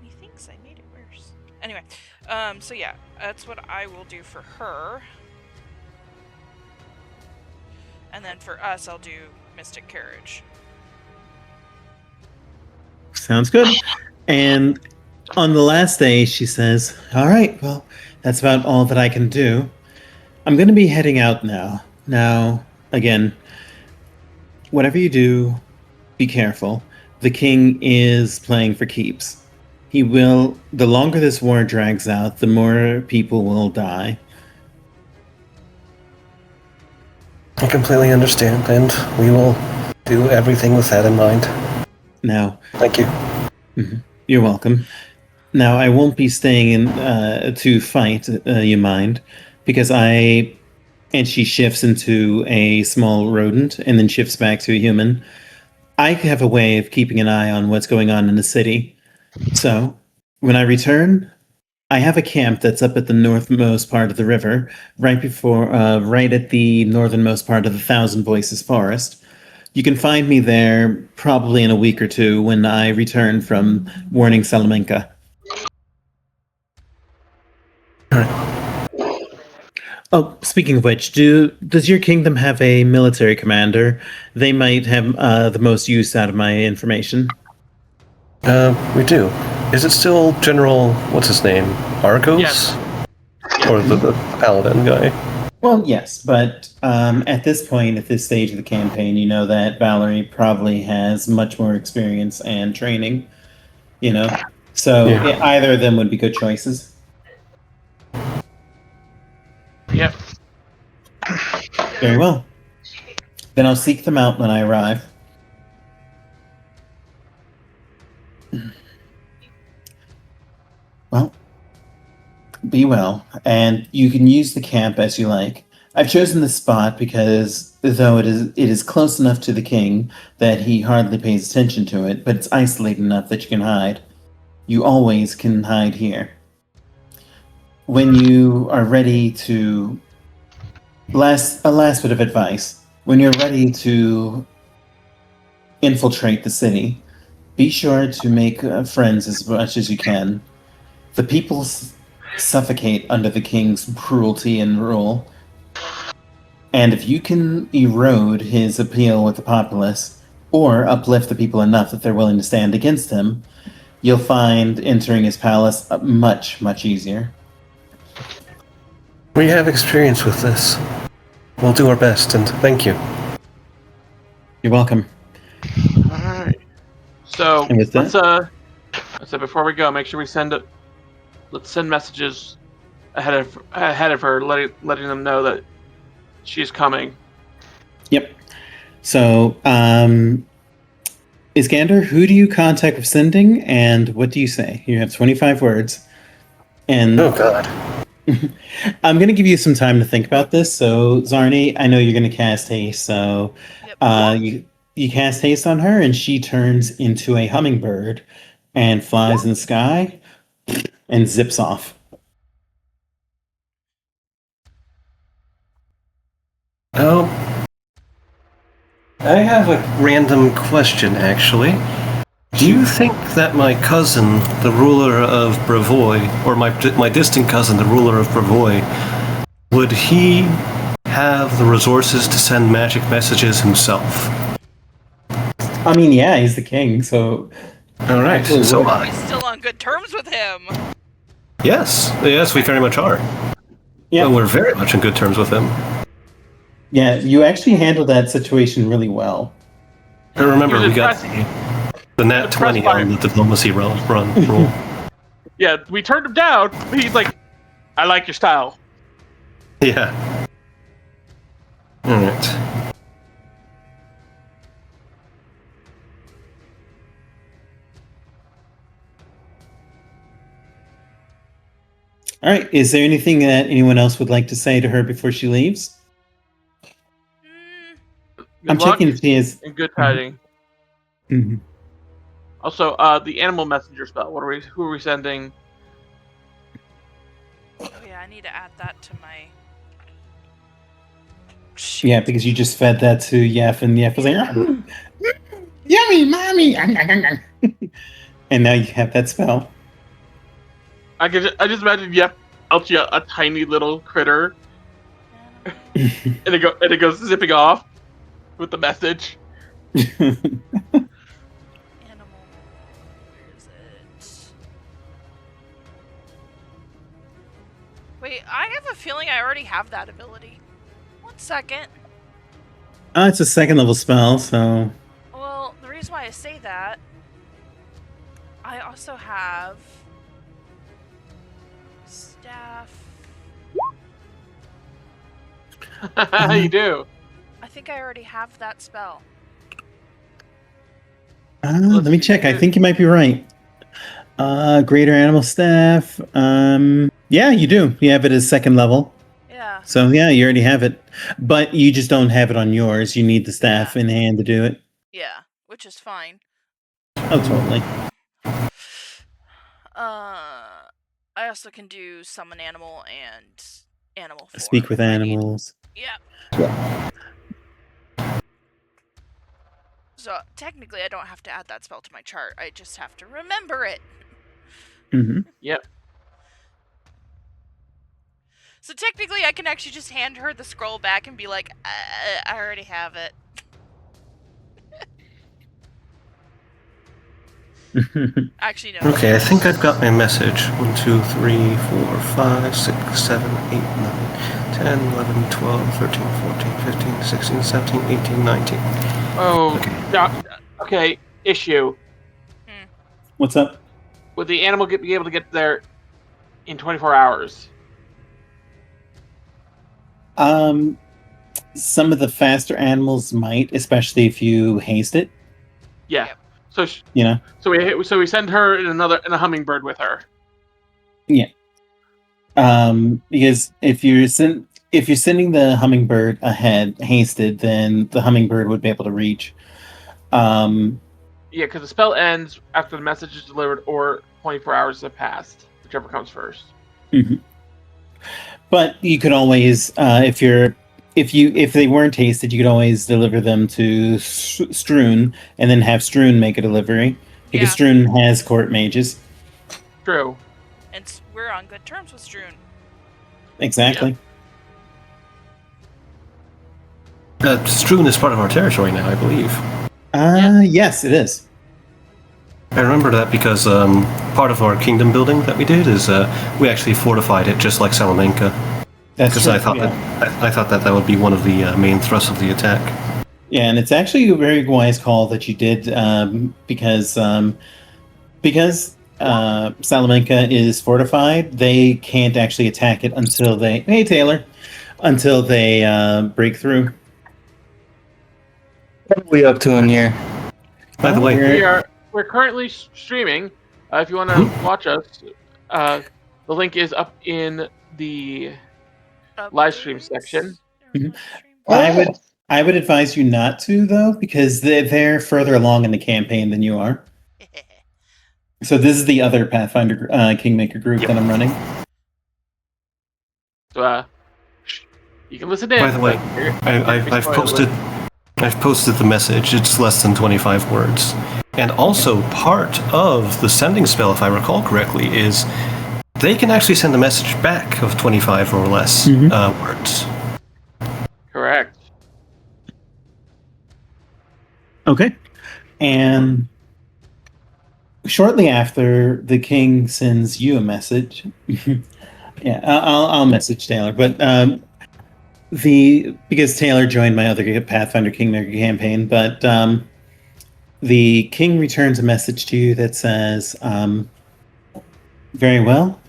Methinks I made it worse. Anyway, so yeah, that's what I will do for her. And then for us, I'll do Mystic Carriage. Sounds good. And on the last day, she says, "All right, well, that's about all that I can do. I'm going to be heading out now. Now, again, whatever you do, be careful. The king is playing for keeps. The longer this war drags out, the more people will die." I completely understand, and we will do everything with that in mind. Now, Thank you. You're welcome. Now, I won't be staying in to fight, you mind, because and she shifts into a small rodent and then shifts back to a human. I have a way of keeping an eye on what's going on in the city. So, when I return, I have a camp that's up at the northmost part of the river, right at the northernmost part of the Thousand Voices Forest. You can find me there probably in a week or two when I return from warning Salamenka. Oh, speaking of which, does your kingdom have a military commander? They might have the most use out of my information. We do. Is it still General, what's his name? Argos? Yes. Or the paladin guy? Well, yes, but at this point, at this stage of the campaign, you know that Valerie probably has much more experience and training, So Yeah. either of them would be good choices. Yep. Very well. Then I'll seek them out when I arrive. Well, be well, and you can use the camp as you like. I've chosen this spot because, though it is close enough to the king that he hardly pays attention to it, but it's isolated enough that you can hide. You always can hide here. When you are ready to... a last bit of advice. When you're ready to infiltrate the city, be sure to make friends as much as you can. The people suffocate under the king's cruelty and rule. And if you can erode his appeal with the populace, or uplift the people enough that they're willing to stand against him, you'll find entering his palace much, much easier. We have experience with this. We'll do our best, and thank you. You're welcome. All right. So And with that- let's before we go, make sure we let's send messages ahead of her, letting them know that she's coming. Yep. So, Iskander, who do you contact with sending, and what do you say? You have 25 words. And Oh, God. I'm going to give you some time to think about this. So, Zarni, I know you're going to cast haste. So, Yep. you cast haste on her, and she turns into a hummingbird and flies in the sky and zips off. Oh. I have a random question, actually. Do you think that my cousin, the ruler of Brevoy, or my distant cousin, the ruler of Brevoy, would he have the resources to send magic messages himself? I mean, yeah, he's the king, so... Alright, Absolutely so would. He's still on good terms with him. Yes, we very much are. Yeah. Well, we're very much in good terms with him. Yeah, you actually handled that situation really well. I remember He was we got the nat 20 on the diplomacy rule. Yeah, we turned him down, but he's like, I like your style. Yeah. Alright. All right, is there anything that anyone else would like to say to her before she leaves? Good I'm luck checking if she is... and good tiding. Mhm. Also, the animal messenger spell. Who are we sending? Oh yeah, I need to add that to my... Yeah, because you just fed that to Yef, and Yef was like, yummy, mommy! And now you have that spell. I just imagine out you a tiny little critter, and it goes zipping off with the message. Animal. Where is it? Wait, I have a feeling I already have that ability. 1 second. It's a second level spell, so... Well, the reason why I say that, I also have staff. You do. I think I already have that spell. let me check. I think you might be right. Greater animal staff. Yeah, you do. You have it as second level. Yeah. So yeah, you already have it. But you just don't have it on yours. You need the staff in hand to do it. Yeah, which is fine. Oh, totally. I also can do summon animal and animal form. Speak with if I need. animals. Yeah. So technically I don't have to add that spell to my chart. I just have to remember it. Mm-hmm. Yep. So technically, I can actually just hand her the scroll back and be like, I already have it. Actually, no. Okay, I think I've got my message. 1, 2, 3, 4, 5, 6, 7, 8, 9, 10, 11, 12, 13, 14, 15, 16, 17, 18, 19. Oh, Okay. okay. Issue. What's up? Would the animal be able to get there in 24 hours? Some of the faster animals might, especially if you haste it. Yeah. Yep. So we send her in a hummingbird with her. Yeah. Because if you're sending the hummingbird ahead, hasted, then the hummingbird would be able to reach. Yeah, because the spell ends after the message is delivered or 24 hours have passed, whichever comes first. Mm-hmm. But you could always, if they weren't hasted, you could always deliver them to Strewn and then have Strewn make a delivery because Strewn has court mages. True. And we're on good terms with Strewn. Exactly. Strewn is part of our territory now, I believe. Yes, it is. I remember that because part of our kingdom building that we did is we actually fortified it just like Salamenka. Because I thought that would be one of the main thrusts of the attack. Yeah, and it's actually a very wise call that you did because Salamenka is fortified. They can't actually attack it until they break through. What are we up to in here? By the way, we're currently streaming. If you want to watch us, the link is up in the live stream section. Mm-hmm. I would advise you not to, though, because they're further along in the campaign than you are. So this is the other Pathfinder Kingmaker group that I'm running. So you can listen in. By the way, I've posted the message. It's less than 25 words. And also part of the sending spell, if I recall correctly, is they can actually send a message back of 25 or less words. Correct. Okay. And shortly after, the king sends you a message. Yeah, I'll message Taylor, but because Taylor joined my other Pathfinder Kingmaker campaign, but the king returns a message to you that says, very well,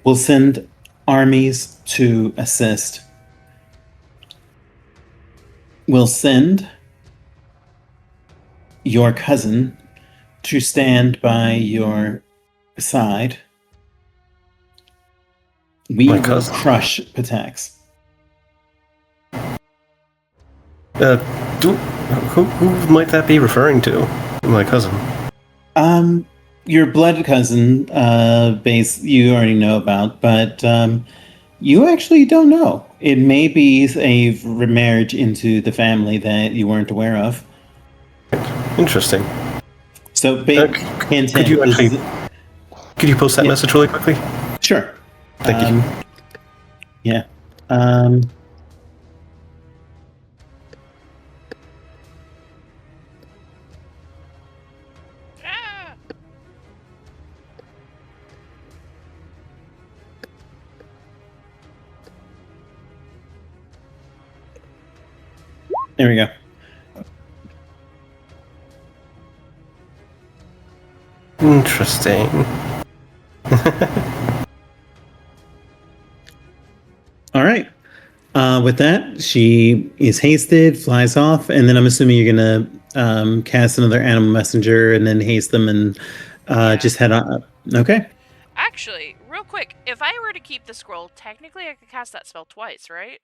we'll send armies to assist. We'll send your cousin to stand by your side. We will crush Pitax. Who might that be referring to? My cousin. Your blood cousin, you already know about, but you actually don't know. It may be a remarriage into the family that you weren't aware of. Interesting. So, could you post that message really quickly? Sure. Thank you. Yeah. There we go. Interesting. All right. With that, she is hasted, flies off, and then I'm assuming you're gonna cast another animal messenger and then haste them and just head on. Okay. Actually, real quick, if I were to keep the scroll, technically I could cast that spell twice, right?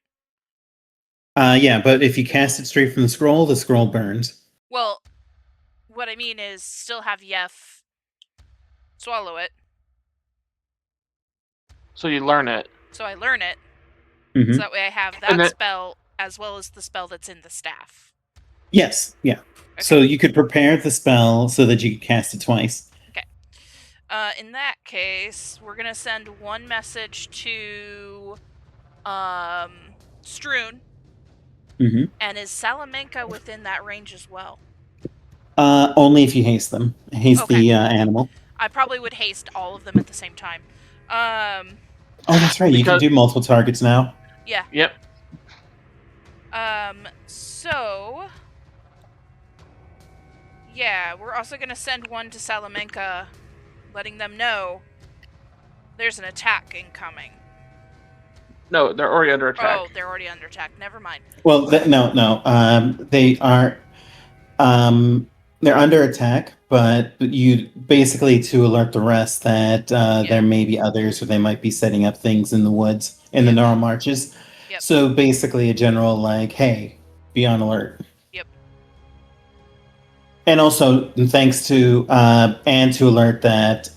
Yeah, but if you cast it straight from the scroll burns. Well, what I mean is still have Yef swallow it. So you learn it. So I learn it. Mm-hmm. So that way I have that spell as well as the spell that's in the staff. Yes, yeah. Okay. So you could prepare the spell so that you could cast it twice. Okay. In that case, we're going to send one message to strewn. Mm-hmm. And is Salamenka within that range as well? Only if you haste them. Haste Okay. the animal. I probably would haste all of them at the same time. Oh, that's right. You can Because- do multiple targets now. Yeah. Yep. So... Yeah, we're also going to send one to Salamenka, letting them know there's an attack incoming. No, they're already under attack. Oh, they're already under attack. Never mind. Well, no. They are. They're under attack, but you basically to alert the rest that there may be others, or they might be setting up things in the woods in the narrow marches. Yep. So basically, a general like, "Hey, be on alert." Yep. And also, thanks to and to alert that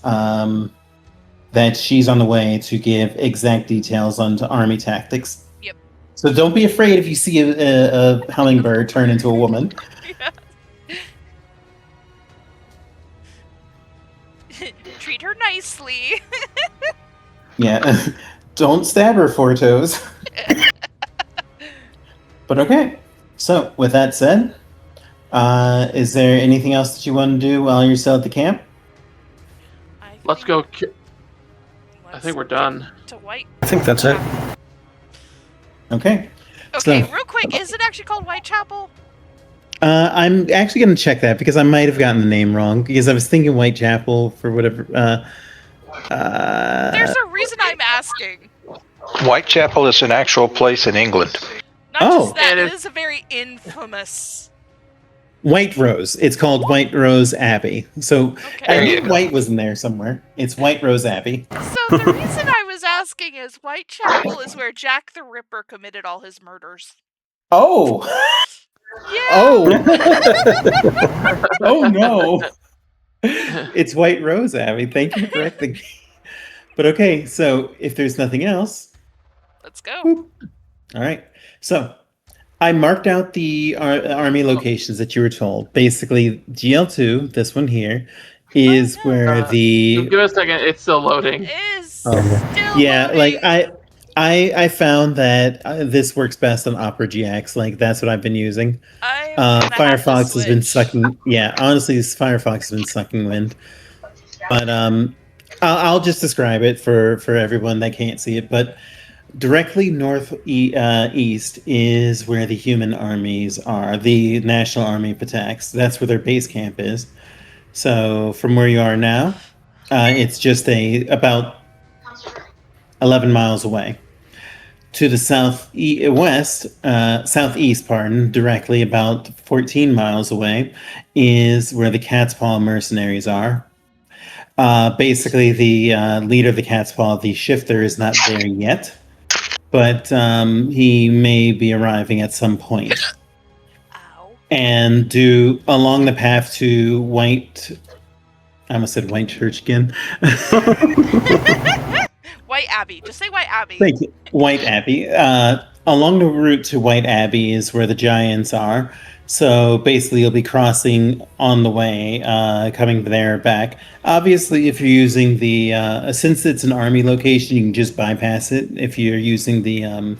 that she's on the way to give exact details on army tactics. Yep. So don't be afraid if you see a hummingbird turn into a woman. Treat her nicely. Yeah, don't stab her, Fortos. But okay. So with that said, is there anything else that you want to do while you're still at the camp? Let's go. I think we're done. To White. I think that's it. Okay. Okay, So- real quick, is it actually called Whitechapel? I'm actually going to check that because I might have gotten the name wrong because I was thinking Whitechapel for whatever. There's a reason I'm asking. Whitechapel is an actual place in England. Not just that, it is a very infamous. White Rose. It's called White Rose Abbey. So I knew White was in there somewhere. It's White Rose Abbey. So the reason I was asking is Whitechapel is where Jack the Ripper committed all his murders. Oh. Yeah. Oh. Oh no. It's White Rose Abbey. Thank you for correcting me. But okay, so if there's nothing else, let's go. Whoop. All right. So I marked out the army locations that you were told. Basically, GL2, this one here, is where the. Give us a second. It's still loading. It is still loading. Like I found that this works best on Opera GX. Like that's what I've been using. Firefox has been sucking. Yeah, honestly, Firefox has been sucking wind. But I'll just describe it for everyone that can't see it. But directly northeast is where the human armies are. The National Army Pitax. That's where their base camp is. So from where you are now, it's just about 11 miles away. To the southeast, directly about 14 miles away, is where the Cat's Paw mercenaries are. Basically, the leader of the Cat's Paw, the Shifter, is not there yet, but he may be arriving at some point. And along the path to White... I almost said White Church again. White Abbey. Just say White Abbey. Thank you. White Abbey. Along the route to White Abbey is where the giants are. So basically, you'll be crossing on the way, coming there back. Obviously, if you're using the... since it's an army location, you can just bypass it if you're using the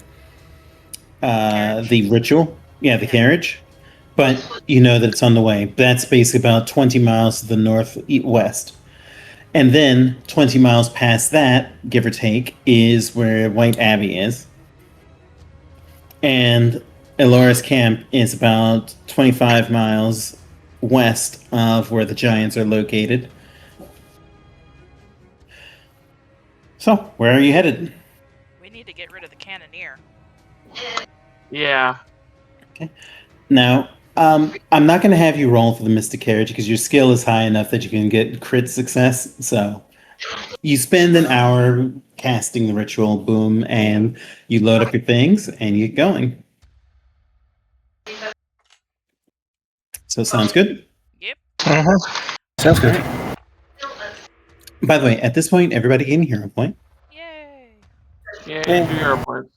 ritual. Yeah, the carriage. But you know that it's on the way. That's basically about 20 miles to the northwest. And then 20 miles past that, give or take, is where White Abbey is. And Elora's camp is about 25 miles west of where the giants are located. So, where are you headed? We need to get rid of the cannoneer. Yeah. Okay. Now, I'm not going to have you roll for the Mystic Carriage because your skill is high enough that you can get crit success. So you spend an hour casting the ritual, boom, and you load up your things and you get going. So sounds good? Yep. Sounds good. By the way, at this point, everybody gain a hero point. Yay. Yeah, do hero points.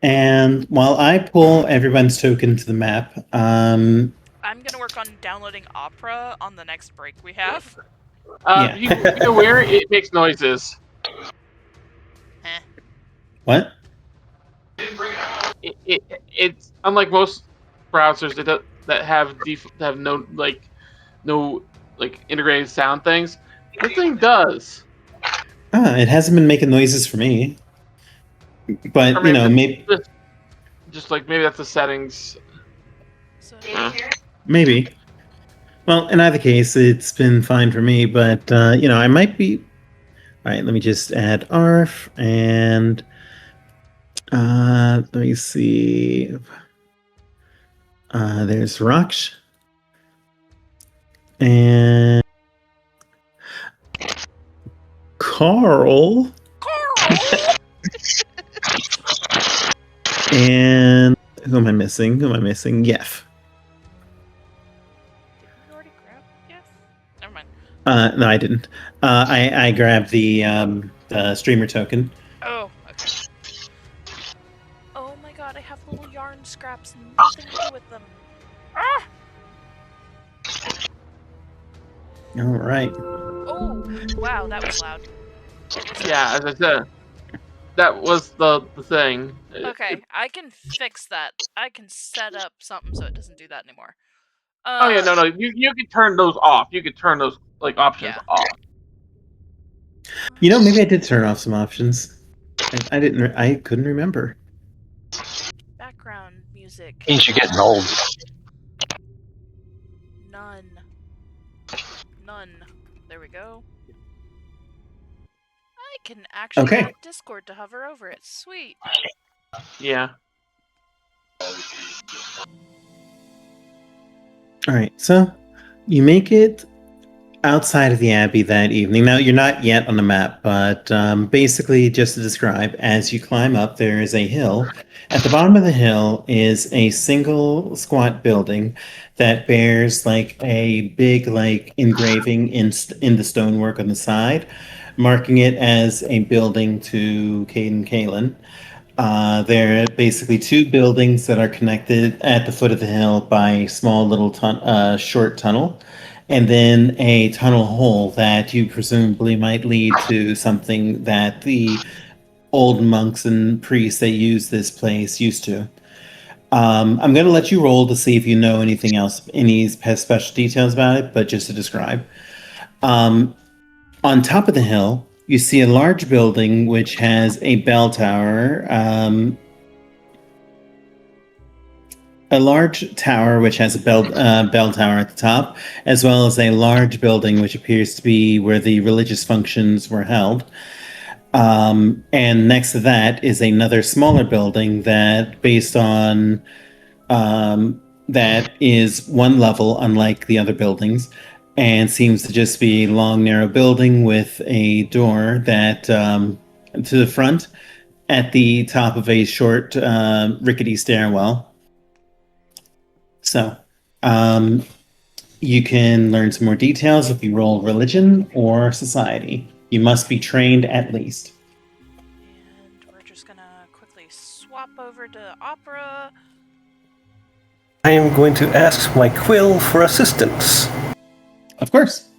And while I pull everyone's token to the map, I'm gonna work on downloading Opera on the next break we have. You be aware it makes noises. What? It's unlike most browsers that have no integrated sound things. This thing does. It hasn't been making noises for me. But Or maybe maybe just like maybe that's the settings. So, maybe. Well, in either case, it's been fine for me. But I might be. All right, let me just add ARF and let me see. There's Raksh and Carl. And who am I missing? Yef. did you already grab? Yes. Never mind. No, I didn't. I grabbed the streamer token. Oh. Okay. Oh my god! I have little yarn scraps. Nothing to do with them. Ah! All right. Oh! Wow, that was loud. Yeah, as I said, that was the thing. Okay, I can fix that. I can set up something so it doesn't do that anymore. Oh yeah, no, you can turn those off. You can turn those options Yeah. off. Maybe I did turn off some options. I didn't. I couldn't remember. Background music. Means you're getting old. None. There we go. I can actually Okay. add Discord to hover over it. Sweet. Yeah. All right. So you make it outside of the Abbey that evening. Now, you're not yet on the map, but basically, just to describe, as you climb up, there is a hill. At the bottom of the hill is a single squat building that bears a big engraving in the stonework on the side, marking it as a building to Caden Kalen. There are basically two buildings that are connected at the foot of the hill by a small little short tunnel, and then a tunnel hole that you presumably might lead to something that the old monks and priests that use this place used to. I'm going to let you roll to see if you know anything else, any special details about it, but just to describe. On top of the hill, you see a large building which has a bell tower. A large tower which has a bell tower at the top, as well as a large building which appears to be where the religious functions were held. And next to that is another smaller building that, based on that is one level, unlike the other buildings, and seems to just be a long, narrow building with a door that to the front at the top of a short, rickety stairwell. So, you can learn some more details if you roll religion or society. You must be trained at least. And we're just gonna quickly swap over to opera. I am going to ask my quill for assistance. Of course.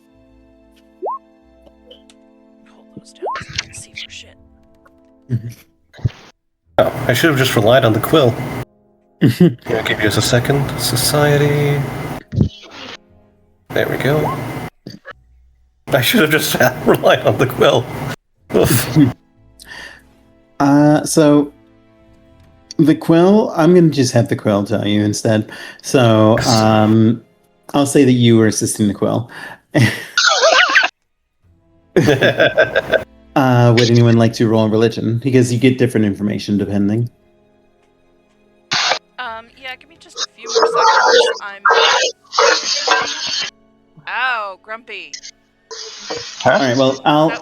Hold those down so I can't see for shit. Oh, I should have just relied on the quill. I'll give you just a second. Society. There we go. I should have just relied on the quill. So the quill, I'm going to just have the quill tell you instead. So I'll say that you were assisting the quill. Would anyone like to roll religion? Because you get different information depending. Yeah, give me just a few more seconds. Ow, grumpy. Huh? All right. Well, That was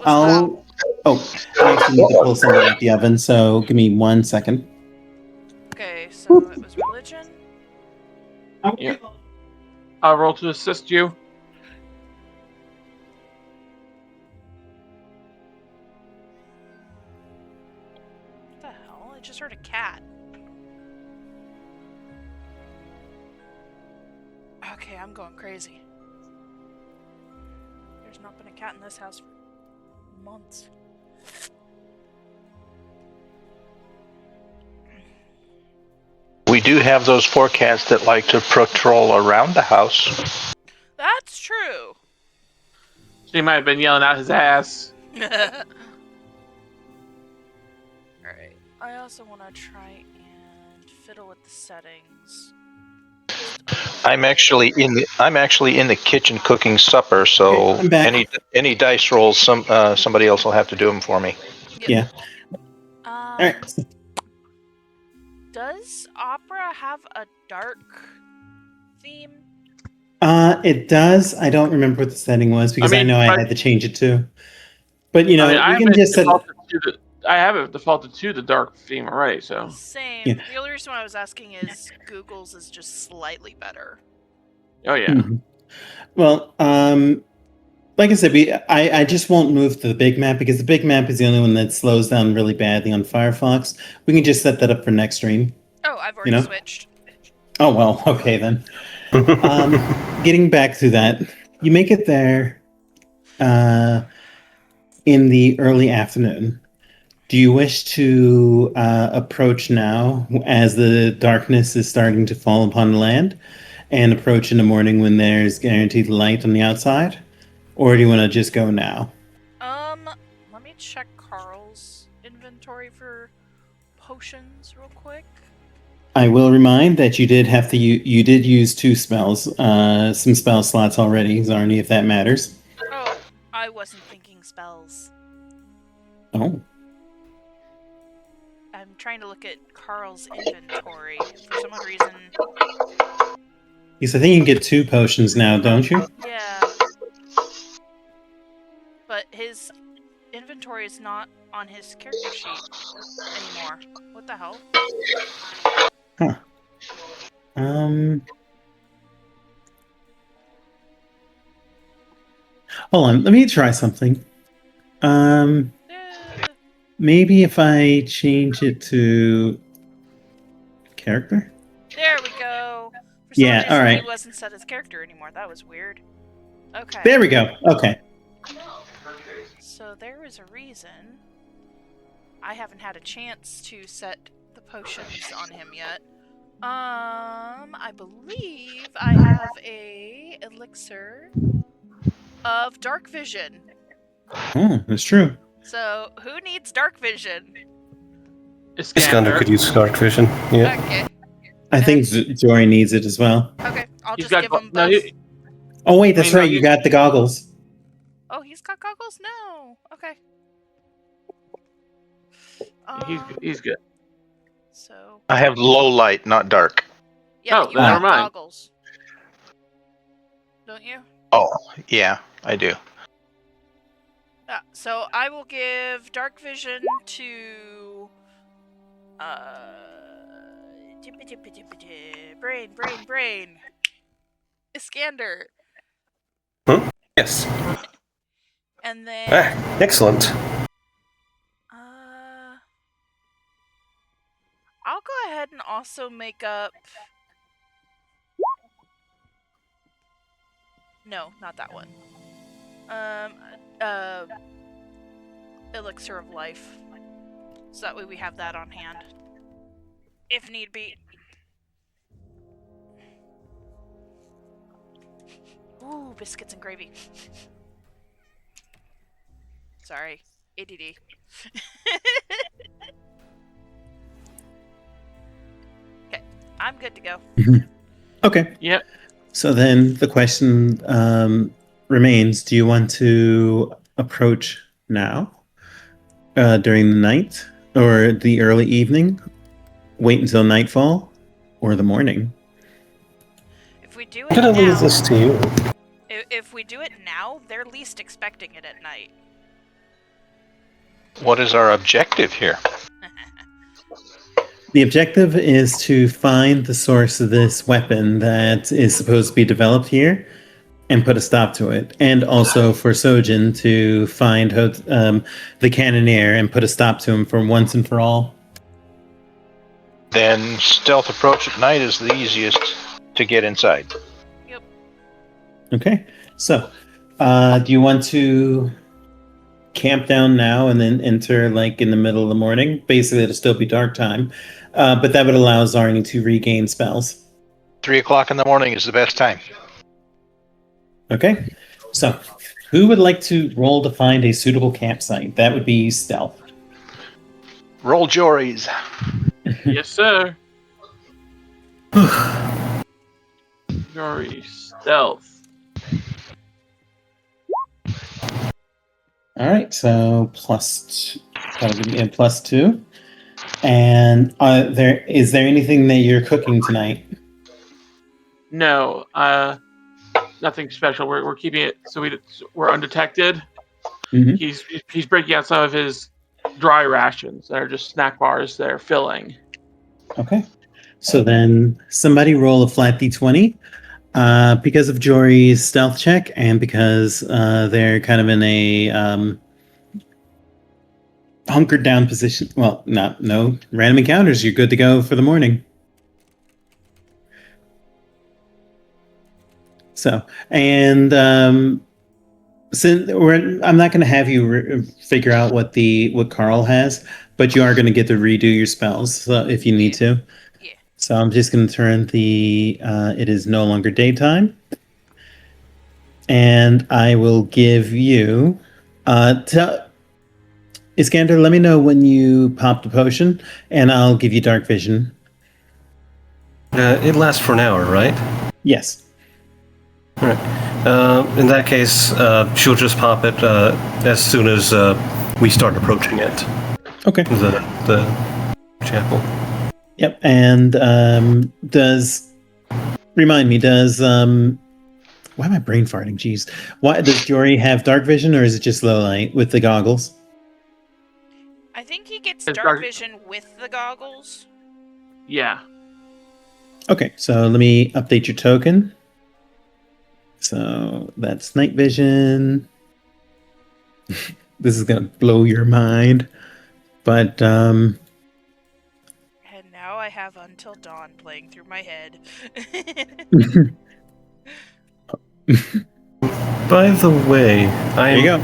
loud. I actually need to pull something out the oven. So give me 1 second. Okay, so it was religion. Yeah. I'll roll to assist you. What the hell? I just heard a cat. Okay, I'm going crazy. There's not been a cat in this house for months. do have those 4 cats that like to patrol around the house. That's true. He might have been yelling out his ass. Alright. I also want to try and fiddle with the settings. I'm actually in the kitchen cooking supper, so Okay, I'm back. any dice rolls, somebody else will have to do them for me. Yep. Yeah. All right. Does opera have a dark theme? It does. I don't remember what the setting was because I mean, know I but- had to change it too. But you know, I you have can it just set. defaulted to the. I have it defaulted to the dark theme already. So Same. Yeah. The only reason why I was asking is Google's is just slightly better. oh yeah. Mhm. Well, like I said, I just won't move to the big map because the big map is the only one that slows down really badly on Firefox. We can just set that up for next stream. Oh, I've already know? switched. Oh well, okay then. Getting back to that, you make it there in the early afternoon. Do you wish to approach now as the darkness is starting to fall upon the land and approach in the morning when there's guaranteed light on the outside? Or do you want to just go now? Let me check Carl's inventory for potions real quick. I will remind that you did have to you did use 2 spells, some spell slots already, Zarni, if that matters. Oh, I wasn't thinking spells. Oh. I'm trying to look at Carl's inventory. For some odd reason, Because I think you can get 2 potions now, don't you? yeah. But his inventory is not on his character sheet anymore. What the hell? Huh. Hold on, let me try something. Maybe if I change it to character? There we go. For some Yeah, reason, alright. he wasn't set as character anymore. That was weird. Okay. There we go. Okay. So there is a reason. I haven't had a chance to set the potions on him yet. I believe I have a elixir of dark vision. Oh, that's true. So who needs dark vision? Iskander could use dark vision. Yeah. Okay. I think Jory needs it as well. Okay. I'll He's just give him no, both. Oh wait, that's I mean, no, right. You got the goggles. Oh, he's got goggles? No. Okay. he's good. So. I have low light, not dark. Yeah, Oh, but you never have mind. goggles. Don't you? Oh, yeah, I do. Yeah, so I will give dark vision to brain Iskander. Yes. And then Ah, excellent. I'll go ahead and also make up. No, not that one. Elixir of Life. So that way we have that on hand. If need be. Ooh, biscuits and gravy. Sorry, ADD. Okay, I'm good to go. Okay. Yep. So then the question remains: do you want to approach now, during the night, or the early evening? Wait until nightfall, or the morning? If we do I'm it gonna leave now, this to you. if we do it now, they're least expecting it at night. What is our objective here? The objective is to find the source of this weapon that is supposed to be developed here and put a stop to it. And also for Sojin to find the cannoneer and put a stop to him for once and for all. Then stealth approach at night is the easiest to get inside. Okay. So, do you want to camp down now and then enter like in the middle of the morning. Basically, it'll still be dark time, but that would allow Zarni to regain spells. 3 o'clock in the morning is the best time. Okay, so who would like to roll to find a suitable campsite? That would be stealth. Roll Jories. Yes, sir. Yuri, stealth. All right, so that'll give me a +2. And is there anything that you're cooking tonight? No, nothing special. We're keeping it so we're undetected. Mhm. He's breaking out some of his dry rations that are just snack bars that are filling. Okay, so then somebody roll a flat d20. Because of Jory's stealth check and because they're kind of in a hunkered down position. Well, no random encounters. You're good to go for the morning. So, and since I'm not going to have you figure out what Carl has, but you are going to get to redo your spells if you need to. Yeah. So I'm just going to turn it is no longer daytime. And I will give you, Iskander, let me know when you pop the potion, and I'll give you dark vision. It lasts for an hour, right? Yes. All right. In that case, she'll just pop it as soon as we start approaching it. Okay. The chapel. Yep. And remind me, why am I brain farting? Jeez. Why does Jory have dark vision, or is it just low light with the goggles? I think he gets It's dark dark- vision with the goggles. Yeah. Okay, so let me update your token. So that's night vision. This is gonna blow your mind, but And now I have Until Dawn playing through my head. By the way, There you go.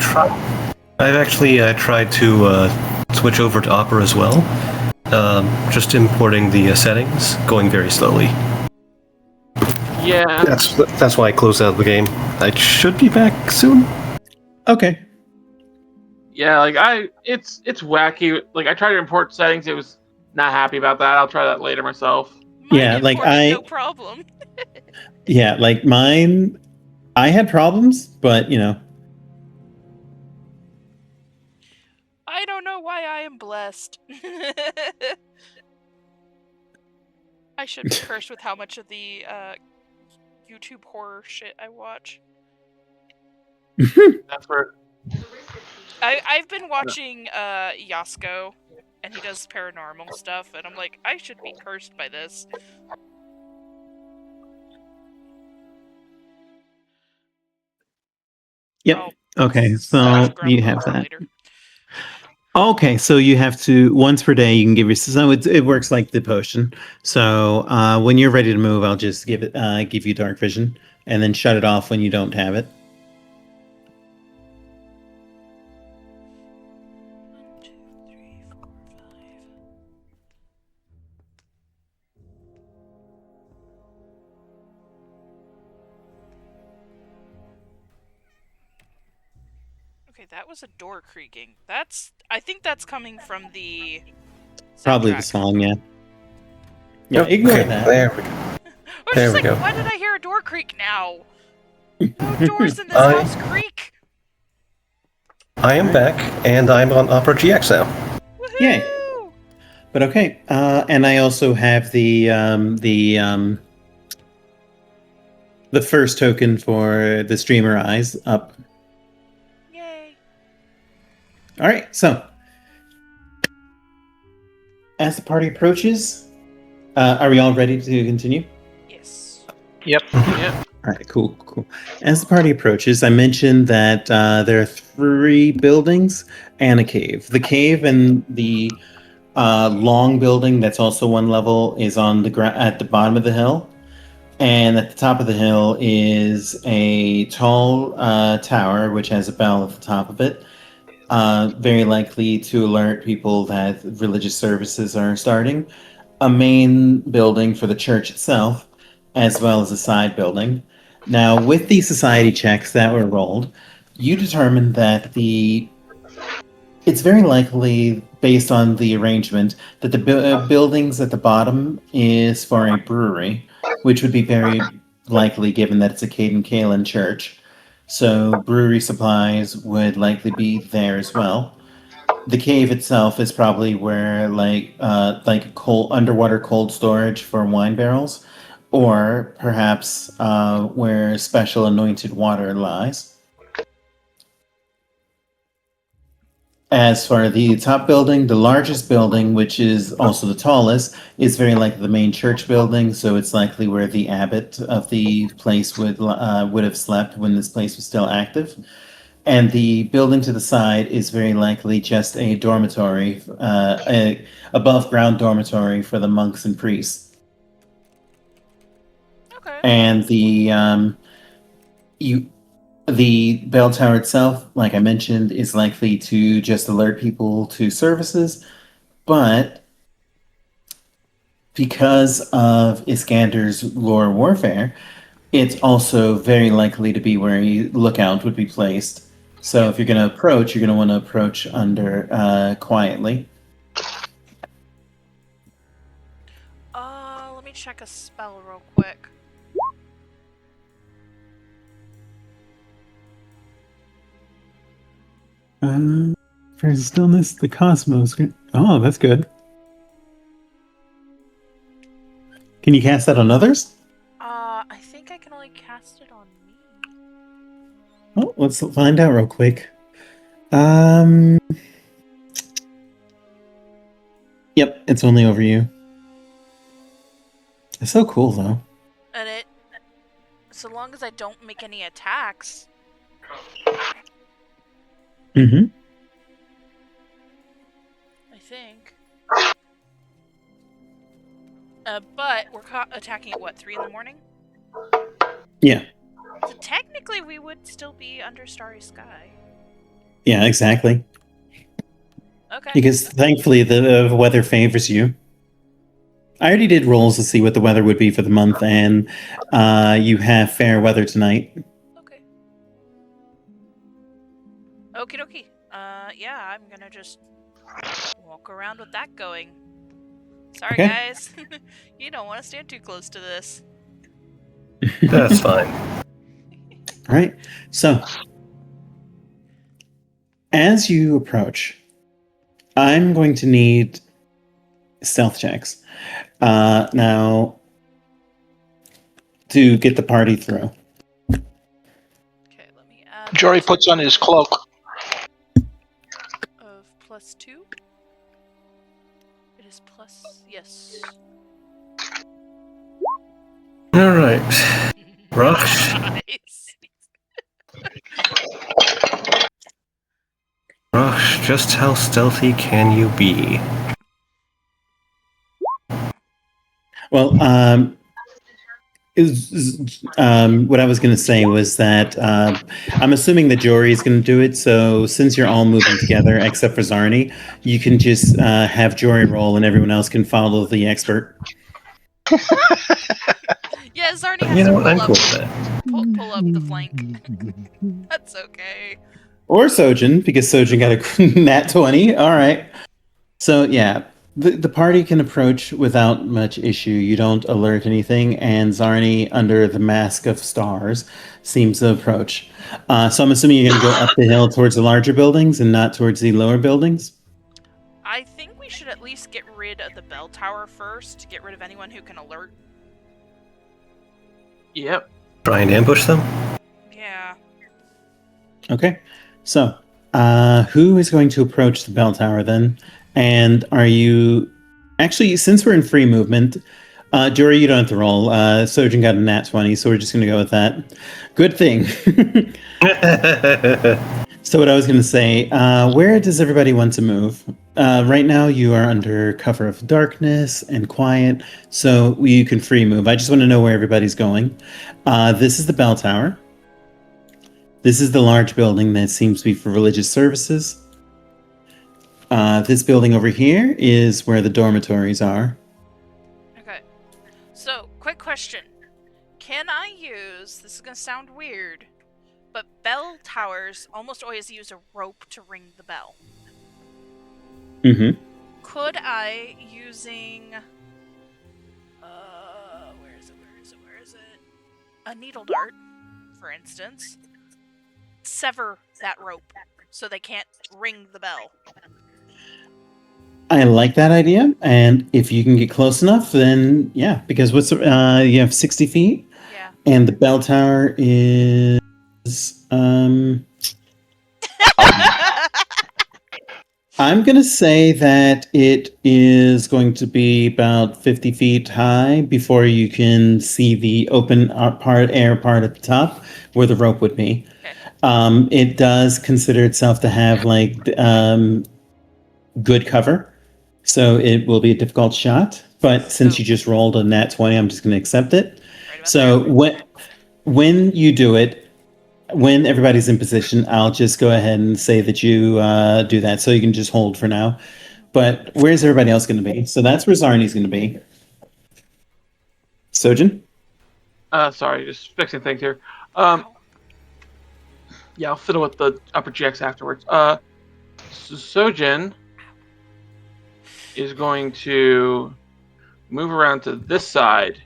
I've actually tried to switch over to Opera as well. Just importing the settings, going very slowly. Yeah. That's why I closed out the game. I should be back soon. Okay. Yeah, like it's wacky. Like I tried to import settings, it was not happy about that. I'll try that later myself. Yeah, like no problem. Yeah, like mine, I had problems, but I don't know why I am blessed. I should be cursed with how much of the YouTube horror shit I watch. That's where I've been watching Yasko, and he does paranormal stuff, and I'm like, I should be cursed by this. Yep. Oh, Okay, so slash grumble you have that. later. Okay, so you have to once per day. You can give your so it works like the potion. So when you're ready to move, I'll just give you dark vision, and then shut it off when you don't have it. 1, 2, 3, 4, 5. Okay, that was a door creaking. I think that's coming from the Probably the soundtrack. song, yeah. Yeah, ignore that. There we go. I was There just we like, go. why did I hear a door creak now? No doors in this house creak. I am back, and I'm on Opera GX now. Woohoo! Yay. But okay, and I also have the first token for the streamer eyes up. Yay! All right, so as the party approaches, are we all ready to continue? Yes. Yep. yeah. All right, cool. As the party approaches, I mentioned that there are 3 buildings and a cave. The cave and the long building that's also one level is on the at the bottom of the hill, and at the top of the hill is a tall tower which has a bell at the top of it. very likely to alert people that religious services are starting. A main building for the church itself, as well as a side building. Now, with the society checks that were rolled, you determined that it's very likely, based on the arrangement, that the buildings at the bottom is for a brewery, which would be very likely given that it's a Caden Kalen church. So brewery supplies would likely be there as well. The cave itself is probably where like underwater cold storage for wine barrels, or perhaps where special anointed water lies. As for the top building, the largest building, which is also the tallest, is very likely the main church building. So it's likely where the abbot of the place would have slept when this place was still active. And the building to the side is very likely just a dormitory, a above-ground dormitory for the monks and priests. Okay. And the bell tower itself, like I mentioned, is likely to just alert people to services, but because of Iskander's lore warfare, it's also very likely to be where a lookout would be placed. So if you're going to approach, you're going to want to approach under quietly. Let me check a spell real quick. For stillness, the cosmos. Oh, that's good. Can you cast that on others? I think I can only cast it on me. Oh, let's find out real quick. Yep, it's only over you. It's so cool, though. And so long as I don't make any attacks. Mm-hmm. I think. But we're attacking at what, 3 in the morning? Yeah. So technically we would still be under starry sky. Yeah, exactly. Okay. Because thankfully the weather favors you. I already did rolls to see what the weather would be for the month, and you have fair weather tonight. Okay. Okie dokie. Yeah, I'm gonna just walk around with that going. Sorry, Okay. guys. You don't want to stand too close to this. That's fine. All right. So, as you approach, I'm going to need stealth checks now to get the party through. Okay, let me add. Jory puts on his cloak. Of +2. It is plus. Yes. All right. Rush. Nice. Rush, just how stealthy can you be? Well, what I was going to say was that I'm assuming that Jory is going to do it. So since you're all moving together, except for Zarni, you can just have Jory roll, and everyone else can follow the expert. Yeah, Zarni has You to know pull what? I'm up, cool with that. pull up the flank. That's okay. Or Sojin, because Sojin got a nat 20. All right. So yeah, the party can approach without much issue. You don't alert anything, and Zarni, under the mask of stars, seems to approach. So I'm assuming you're going to go up the hill towards the larger buildings and not towards the lower buildings? I think we should at least get rid of the bell tower first, to get rid of anyone who can alert. Yep. Try and ambush them? Yeah. Okay. So, who is going to approach the bell tower then? And are you... Actually, since we're in free movement, Jory, you don't have to roll. Sojin got a nat 20, so we're just going to go with that. Good thing. So what I was going to say, where does everybody want to move? Right now, you are under cover of darkness and quiet, so you can free move. I just want to know where everybody's going. This is the bell tower. This is the large building that seems to be for religious services. This building over here is where the dormitories are. Okay. So, quick question. Can I use, this is going to sound weird, but bell towers almost always use a rope to ring the bell. Mm-hmm. Could I, using, where is it? A needle dart, for instance, sever that rope so they can't ring the bell? I like that idea, and if you can get close enough, then yeah, because you have 60 feet, Yeah. and the bell tower is I'm gonna say that it is going to be about 50 feet high before you can see the open air part at the top where the rope would be. Okay. It does consider itself to have good cover. So it will be a difficult shot, but since you just rolled a nat 20, I'm just going to accept it. Right So when you do it, when everybody's in position, I'll just go ahead and say that you do that. So you can just hold for now. But where's everybody else going to be? So that's where Zarni's going to be. Sojin? Sorry, just fixing things here. Yeah, I'll fiddle with the upper GX afterwards. Sojin is going to move around to this side.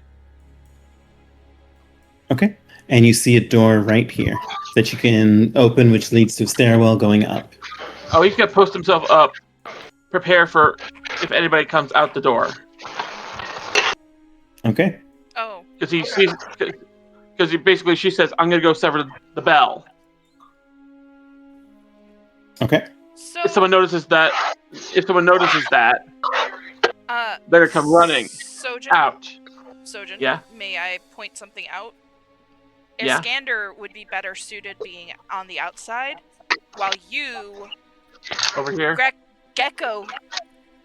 Okay. And you see a door right here that you can open, which leads to a stairwell going up. Oh, he's going to post himself up. Prepare for if anybody comes out the door. Okay. Oh. Because she says, I'm going to go sever the bell. Okay. So, If someone notices that, they're going to come running out. Sojin, Yeah. may I point something out? Yeah. Iskander would be better suited being on the outside, while you Over here. gecko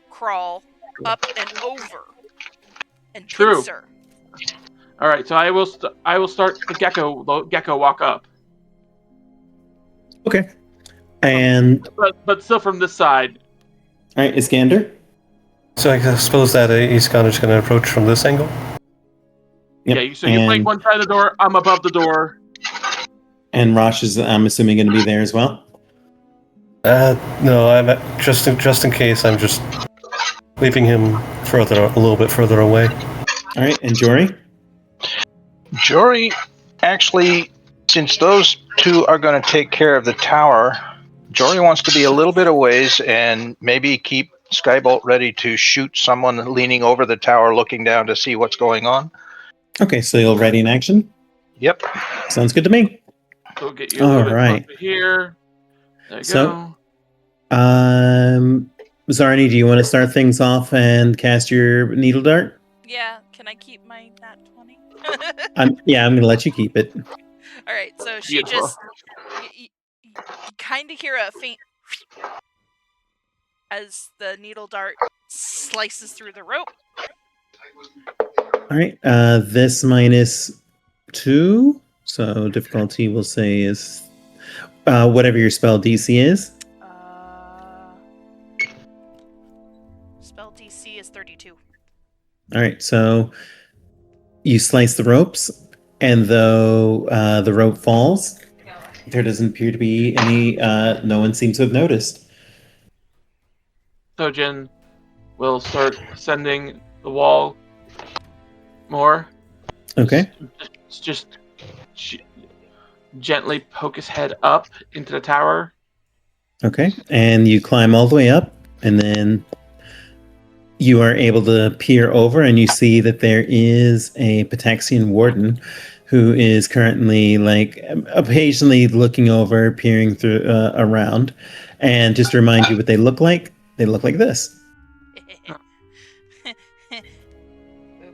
crawl up and over and True. pincer. All right, so I will start the gecko walk up. Okay. And But still from this side. all right, Iskander? So I suppose that Iskander's going to approach from this angle? Yep. Yeah, so you're playing one side of the door, I'm above the door. And Rosh is, I'm assuming, going to be there as well? No, I'm just in case, I'm just leaving him a little bit further away. All right, and Jory? Jory, actually, since those two are going to take care of the tower, Jory wants to be a little bit a ways and maybe keep Skybolt ready to shoot someone leaning over the tower looking down to see what's going on. Okay, so you're ready in action? Yep. Sounds good to me. So we'll get you a little bit right. closer here. There you So, go. Zarni, do you want to start things off and cast your needle dart? Yeah, can I keep my nat 20? I'm going to let you keep it. All right, so she Beautiful. just you kind of hear a faint as the needle dart slices through the rope. All right, this -2, so difficulty we'll say is whatever your spell DC is. Spell DC is 32. All right, so you slice the ropes, and though the rope falls, there doesn't appear to be any, no one seems to have noticed. Sojin will start ascending the wall more. Okay. Just gently poke his head up into the tower. Okay, and you climb all the way up, and then you are able to peer over, and you see that there is a Pitaxian warden who is currently, occasionally looking over, peering through around. And just to remind you what they look like this.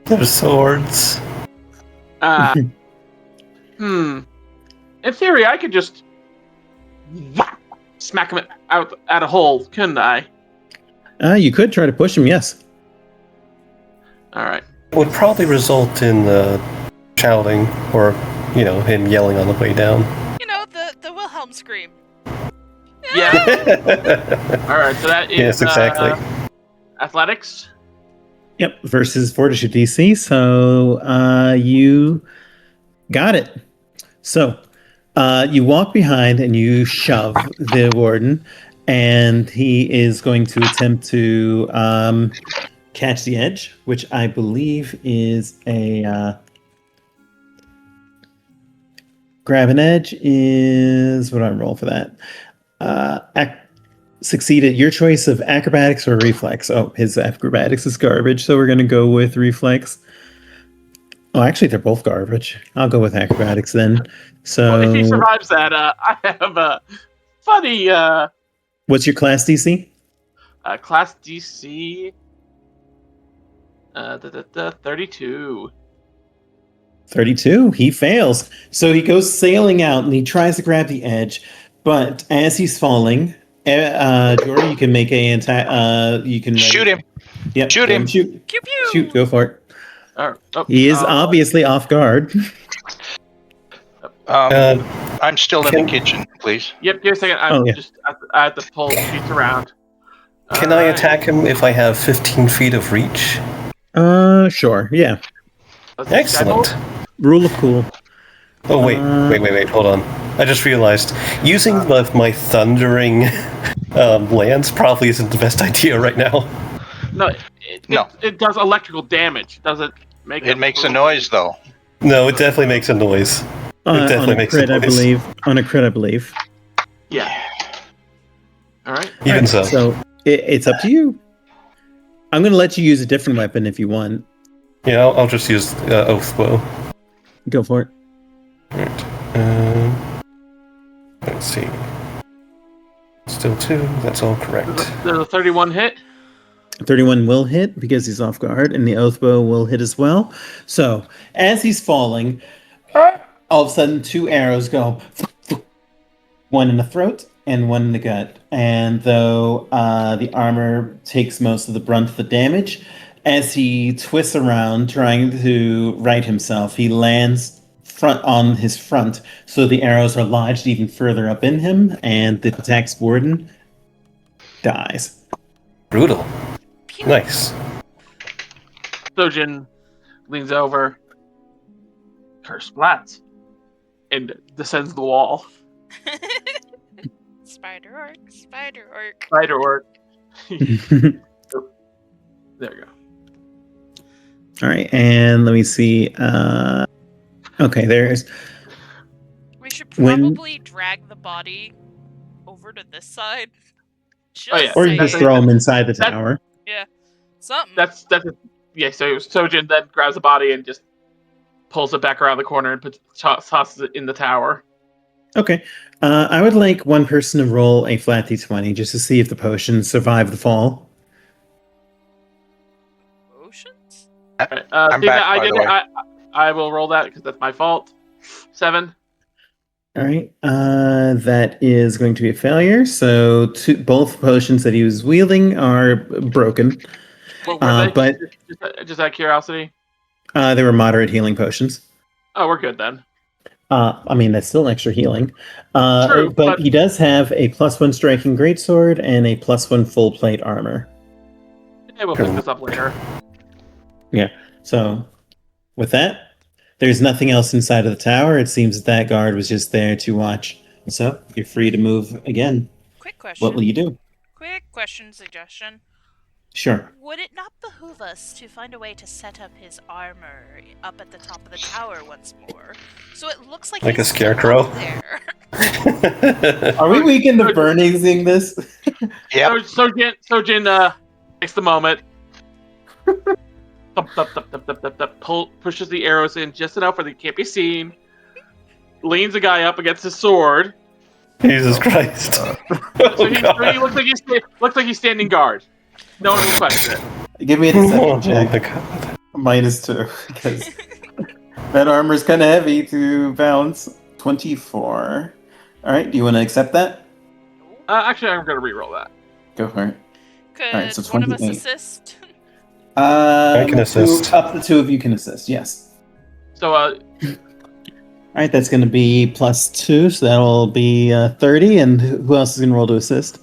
They're swords. In theory, I could just smack him out at a hole, couldn't I? You could try to push him, yes. All right. It would probably result in shouting or, him yelling on the way down. The Wilhelm scream. Yeah. All right. So that is Yes, exactly. Athletics. Yep, versus Fortitude DC. So you got it. So you walk behind and you shove the warden, and he is going to attempt to catch the edge, which I believe is a grab an edge is what do I roll for that? Succeeded. Your choice of acrobatics or reflex. Oh, his acrobatics is garbage, so we're going to go with reflex. Oh, actually, they're both garbage. I'll go with acrobatics then. So, Well, if he survives that, I have a funny what's your class DC? class DC. 32. 32. He fails. So he goes sailing out and he tries to grab the edge, but as he's falling, Jory, you can make a you can Shoot him. Yep, Shoot him. Shoot. Pew pew. Shoot. Go for it. Oh, He is obviously off guard. I'm still in the kitchen, please. Yep, give me a second. I have to pull sheets around. Can I attack him if I have 15 feet of reach? Sure. Yeah. Excellent. Rule of cool. Oh, wait, hold on. I just realized, using my thundering lance probably isn't the best idea right now. No, it does electrical damage. Does it make It makes a noise, though. No, it definitely makes a noise. It definitely makes a noise. On a crit, I believe. Yeah. All right. Even so. So it's up to you. I'm going to let you use a different weapon if you want. Yeah, I'll just use Oath Bow. Go for it. Alright. Let's see. Still 2. That's all correct. There's a 31 hit. 31 will hit because he's off guard, and the Oath Bow will hit as well. So, as he's falling, all of a sudden 2 arrows go. One in the throat and one in the gut. And though the armor takes most of the brunt of the damage, as he twists around trying to right himself, he lands on his front, so the arrows are lodged even further up in him, and the Pitax warden dies. Brutal. Nice. Sojin leans over, curse splats, and descends the wall. Spider orc. Spider orc. There you go. All right, and let me see. Okay, there's. We should probably drag the body over to this side. Or you just throw him inside the tower. Yeah, something. Yeah. So Sojin then grabs the body and just pulls it back around the corner and tosses it in the tower. Okay. I would like one person to roll a flat d20 just to see if the potions survive the fall. Potions? I'm back, by the way. I will roll that because that's my fault. 7. All right. That is going to be a failure. So both potions that he was wielding are broken. What were they? But just out of curiosity. They were moderate healing potions. Oh, we're good then. I mean, that's still extra healing. True, but he does have a +1 striking greatsword and a +1 full plate armor. Yeah, we'll pick this up later. Yeah. So, with that, there's nothing else inside of the tower. It seems that guard was just there to watch. So, you're free to move again. Quick question. What will you do? Quick question suggestion. Sure. Would it not behoove us to find a way to set up his armor up at the top of the tower once more, so it looks like a he's scarecrow? there? Are we weak into burning this? Yep. Sojin takes the moment. Pushes the arrows in just enough where they can't be seen. Leans the guy up against his sword. Jesus Christ! So he looks like he's standing guard. No one will question it. Give me a second check. my God. -2, because that armor is kind of heavy to balance. 24. All right, do you want to accept that? Actually, I'm going to re-roll that. Go for it. Could Alright, so one of us 28. assist? I can assist. Up to 2 of you can assist, yes. So, right, that's going to be +2, so that'll be 30. And who else is going to roll to assist?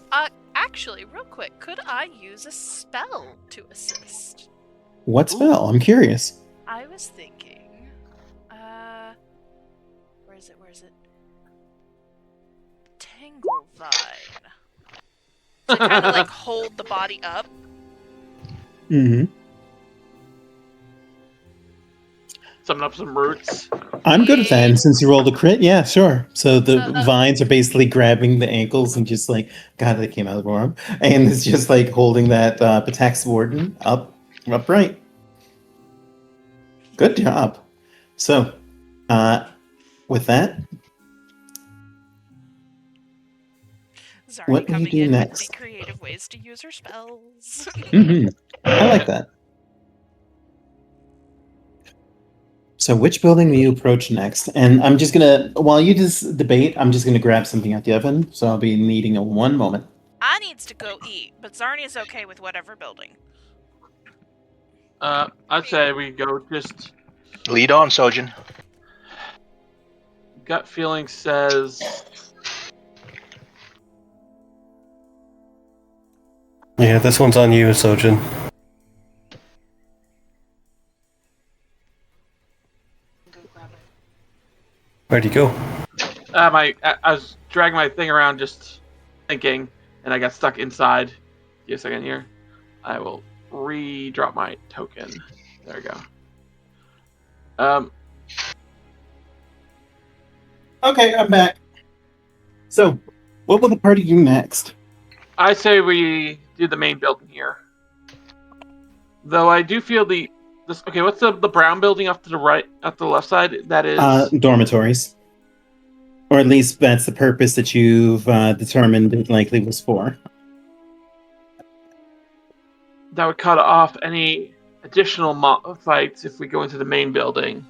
Actually, real quick, could I use a spell to assist? What spell? I'm curious. I was thinking, where is it? Tangle Vine. To kind of like hold the body up. Mm-hmm. Summon up some roots. I'm good at that, and since you rolled a crit, yeah, sure. So the So, vines are basically grabbing the ankles and just like, God, they came out of the arm, and it's just like holding that Pitax warden upright. Good job. So, with that, Zarni what do you coming do in next? with the creative ways to use her spells. I like that. So which building do you approach next? And I'm just gonna, while you just debate, I'm just gonna grab something out the oven. So I'll be needing a 1 moment. I needs to go eat, but Zarni is okay with whatever building. I'd say we go just Lead on, Sojin. gut feeling says Yeah, this one's on you, Sojin. Where'd you go? I was dragging my thing around just thinking, and I got stuck inside. Give me a second here. I will re-drop my token. There we go. Okay, I'm back. So, what will the party do next? I say we do the main building here. Though I do feel okay, what's the brown building off to the right, off to the left side? That is Dormitories. Or at least that's the purpose that you've determined it likely was for. that would cut off any additional fights if we go into the main building.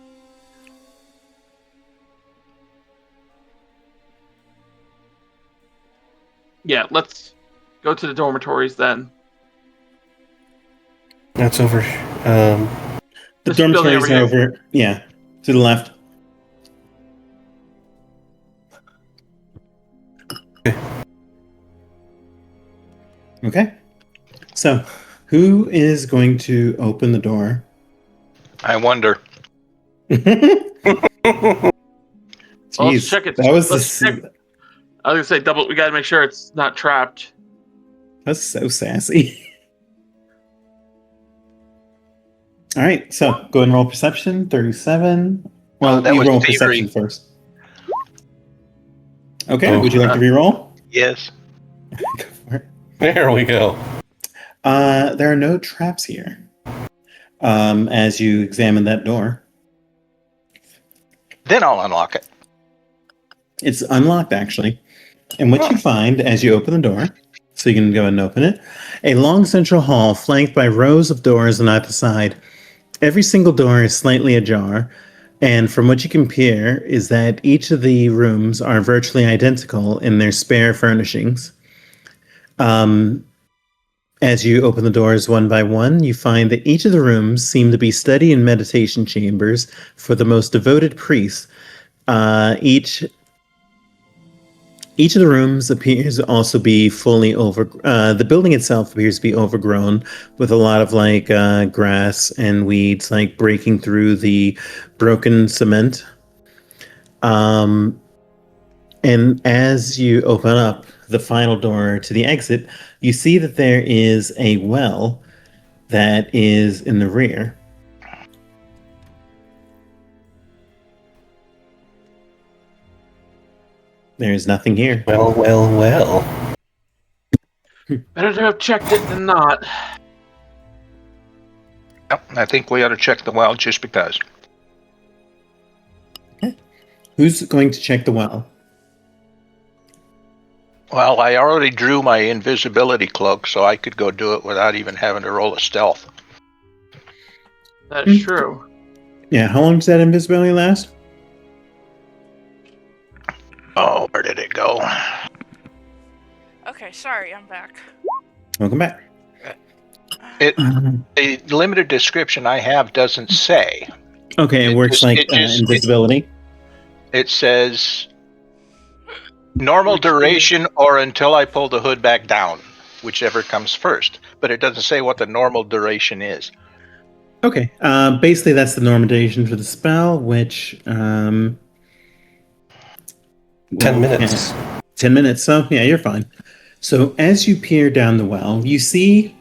Yeah, let's go to the dormitories then. That's over. The This building dormitories are over, yeah, to the left. Okay. So, who is going to open the door? I wonder. Well, let's Jeez, check it. that was Let's check. I was gonna say double. We gotta make sure it's not trapped. That's so sassy. All right, so go ahead and roll perception. 37. Well, that you was roll thievery. perception first. Okay, Oh. would you like to re-roll? Yes. Go for it. There we go. There are no traps here. As you examine that door, Then I'll unlock it. it's unlocked actually. And what you find as you open the door, so you can go ahead and open it, a long central hall flanked by rows of doors on either side. Every single door is slightly ajar, and from what you can peer is that each of the rooms are virtually identical in their spare furnishings. As you open the doors one by one, you find that each of the rooms seem to be study and meditation chambers for the most devoted priests. Each of the rooms appears to also be fully the building itself appears to be overgrown with a lot of grass and weeds breaking through the broken cement. And as you open up the final door to the exit, you see that there is a well that is in the rear. There's nothing here. Well, well, well. Better to have checked it than not. Yep, I think we ought to check the well just because. Who's going to check the well? Well, I already drew my invisibility cloak, so I could go do it without even having to roll a stealth. That is true. Yeah, how long does that invisibility last? Oh, where did it go? Okay, sorry, I'm back. Welcome back. The limited description I have doesn't say. Okay, it works just- like it just- invisibility. it says normal Which duration or until I pull the hood back down, whichever comes first. But it doesn't say what the normal duration is. Okay. Basically, that's the normal duration for the spell, which 10 well, minutes. 10 minutes. So yeah, you're fine. So as you peer down the well, you see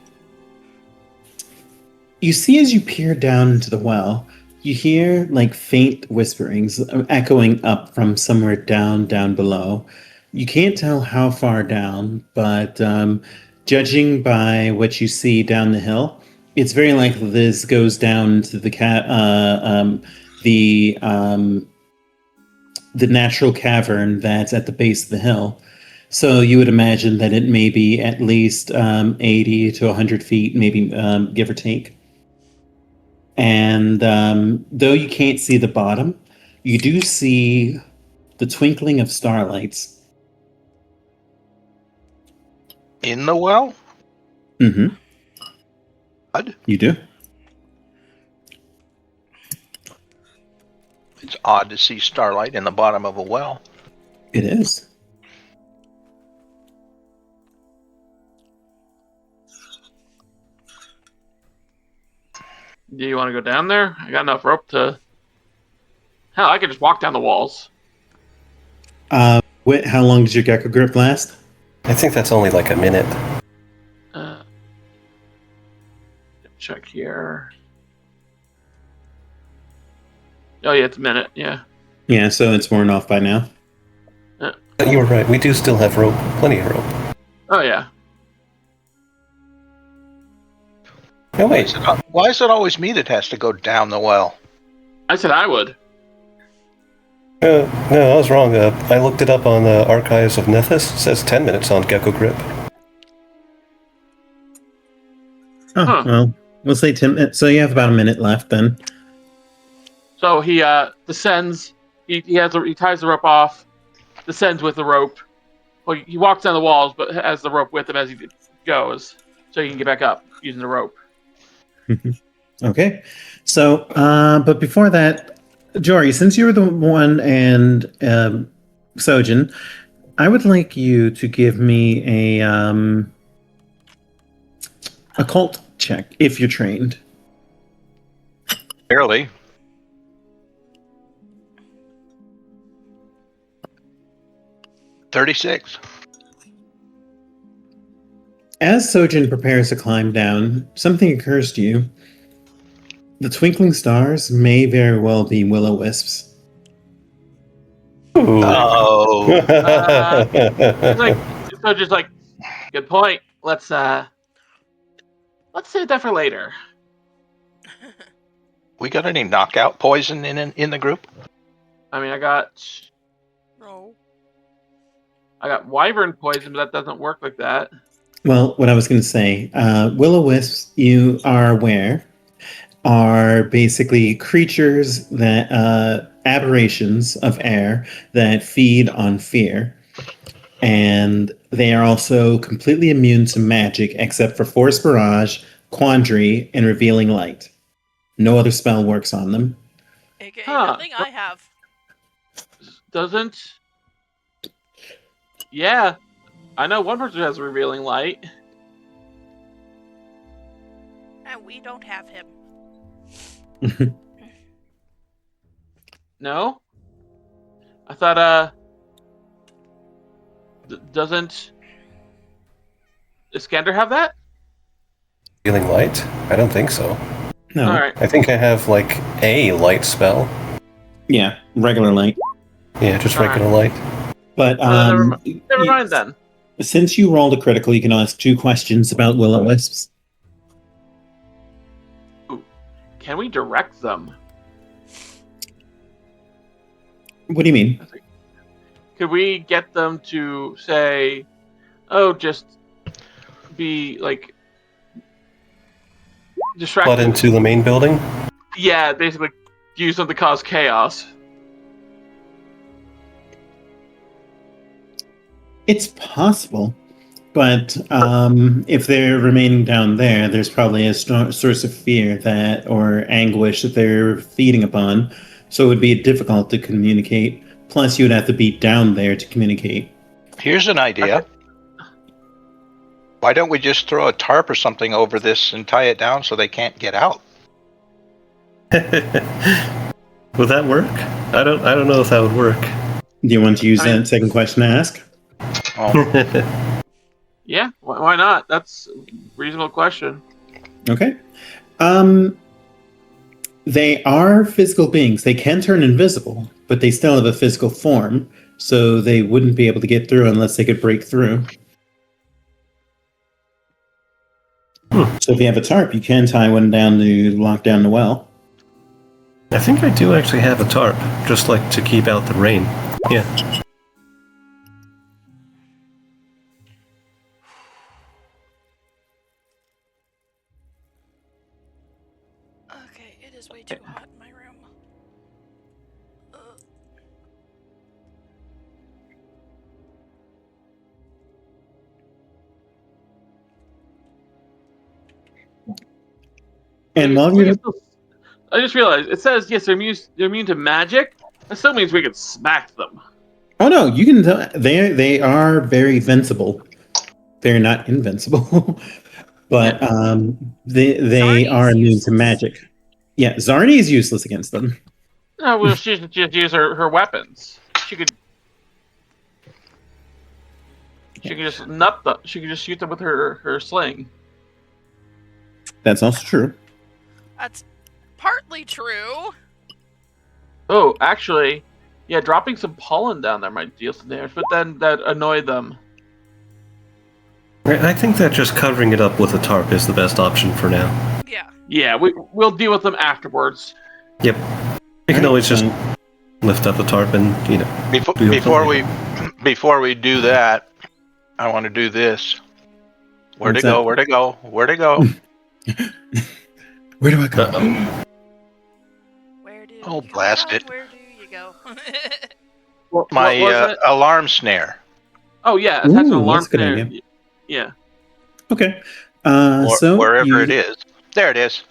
as you peer down into the well, you hear like faint whisperings echoing up from somewhere down below. You can't tell how far down, but judging by what you see down the hill, it's very likely this goes down to the natural cavern that's at the base of the hill. So you would imagine that it may be at least 80 to 100 feet, maybe give or take. And though you can't see the bottom, you do see the twinkling of starlights. In the well? Mm-hmm. Odd. You do? It's odd to see starlight in the bottom of a well. It is. Do you want to go down there? I got enough rope to... Hell, I could just walk down the walls. How long does your gecko grip last? I think that's only like a minute. Check here. Oh yeah, it's a minute, yeah. Yeah, so it's worn off by now. You were right. We do still have rope. Plenty of rope. Oh yeah. Oh, wait. Why is it always me that has to go down the well? I said I would. No, I was wrong. I looked it up on the Archives of Nethys. It says 10 minutes on Gecko Grip. Oh, Huh. well, we'll say 10 minutes. So you have about a minute left then. So he descends. He ties the rope off. Descends with the rope. Well, he walks down the walls, but has the rope with him as he goes, so he can get back up using the rope. Okay. So, but before that, Jory, since you were the one and Sojin, I would like you to give me a occult check if you're trained. Barely. $36. As Sojin prepares to climb down, something occurs to you. The twinkling stars may very well be will-o-wisps. Ooh. Oh. It's like, so just like, good point. Let's save that for later. We got any knockout poison in the group? I mean, I got No. wyvern poison, but that doesn't work like that. Well, what I was going to say, will-o-wisps, you are aware, are basically creatures that, aberrations of air that feed on fear. And they are also completely immune to magic except for Force Barrage, Quandary, and Revealing Light. No other spell works on them. AKA Huh. nothing I have. Doesn't? Yeah, I know one person who has revealing light. And we don't have him. No, I thought doesn't Iskander have that? Healing light? I don't think so. No. All right. I think I have like a light spell. Yeah, regular light. Yeah, just Alright. regular light. But Never mind then. Since you rolled a critical, you can ask 2 questions about will-o-wisps. Can we direct them? What do you mean? Could we get them to say, "Oh, just be like distracted"? Flood into the main building? Yeah, basically use them to cause chaos. It's possible, but if they're remaining down there, there's probably a source of fear or anguish that they're feeding upon, so it would be difficult to communicate. Plus, you would have to be down there to communicate. Here's an idea. Okay. Why don't we just throw a tarp or something over this and tie it down so they can't get out? Would that work? I don't know if that would work. Do you want to use that second question to ask? Oh, Yeah, why not? That's a reasonable question. Okay. They are physical beings. They can turn invisible, but they still have a physical form, so they wouldn't be able to get through unless they could break through. So if you have a tarp, you can tie one down to lock down the well. I think I do actually have a tarp, just like to keep out the rain. Yeah. Okay, it is way too hot in my room. And while you're... I just realized it says yes, they're immune to magic. That still means we can smack them. Oh no, you can tell they are very invincible. They're not invincible, but they Zarni's are immune useless. to magic. Yeah, Zarni is useless against them. No, well, she should just use her weapons. She could just nut them. She could just shoot them with her sling. That's also true. That's partly true. Oh, actually, yeah, dropping some pollen down there might deal some damage, but then that annoyed them. I think that just covering it up with a tarp is the best option for now. Yeah. Yeah, we'll deal with them afterwards. Yep. You can always just lift up the tarp and, you know. Before we do that, I want to do this. Where'd it go? Where'd it go? Where'd it go? Where do I go? Uh-oh. Where do Oh, you blast go? it. Where do you go? What was My it? alarm snare. Oh yeah, it has an Ooh, alarm that's a good there. idea. Yeah. Okay. Or So wherever it is. There it is.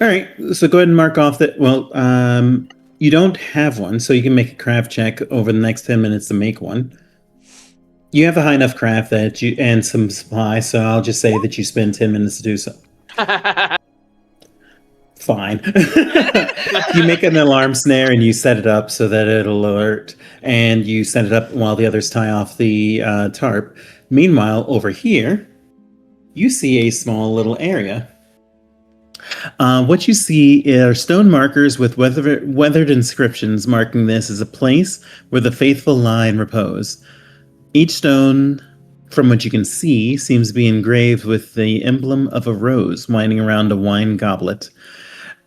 All right. So go ahead and mark off that. Well, you don't have one, so you can make a craft check over the next 10 minutes to make one. You have a high enough craft that you and some supply, so I'll just say that you spend 10 minutes to do so. Fine. You make an alarm snare and you set it up so that it'll alert, and you set it up while the others tie off the tarp. Meanwhile, over here, you see a small little area. What you see are stone markers with weathered inscriptions marking this as a place where the faithful lie and repose. Each stone, from what you can see, seems to be engraved with the emblem of a rose winding around a wine goblet.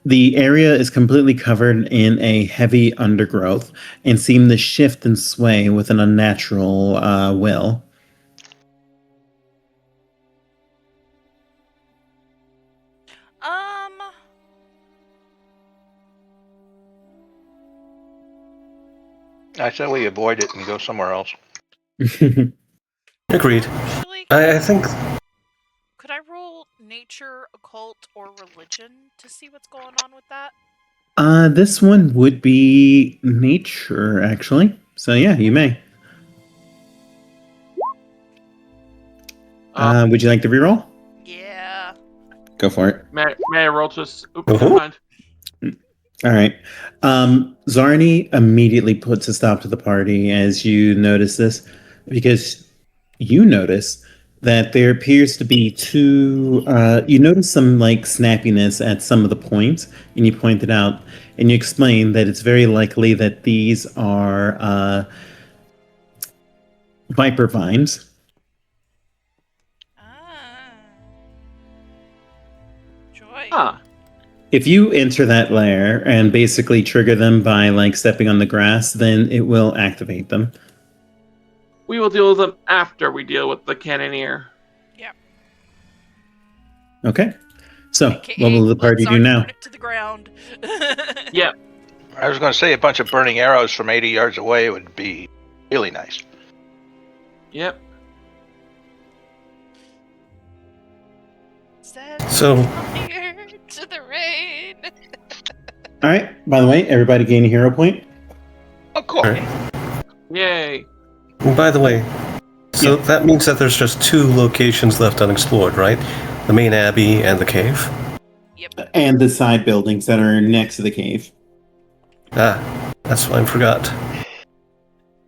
The area is completely covered in a heavy undergrowth and seems to shift and sway with an unnatural will. I say we avoid it and go somewhere else. Agreed. Actually, I think... could I roll nature, occult, or religion to see what's going on with that? This one would be nature, actually. So yeah, you may. Would you like to reroll? Yeah. Go for it. May I roll just? Oops, Uh-huh. never mind. All right. Zarni immediately puts a stop to the party as you notice this, because you notice that there appears to be two... you notice some like snappiness at some of the points, and you point it out, and you explain that it's very likely that these are viper vines. Joy. Huh. If you enter that lair and basically trigger them by like stepping on the grass, then it will activate them. We will deal with them after we deal with the cannoneer. Yep. Okay. So, AKA, what will the party let's do now? burn it to the ground. Yep. I was going to say a bunch of burning arrows from 80 yards away would be really nice. Yep. Send So- fire to the rain. All right. By the way, everybody gain a hero point. Oh, cool. Alright. Yay. And by the way, so that means that there's just 2 locations left unexplored, right? The main abbey and the cave. Yep. And the side buildings that are next to the cave. Ah, that's what I forgot. So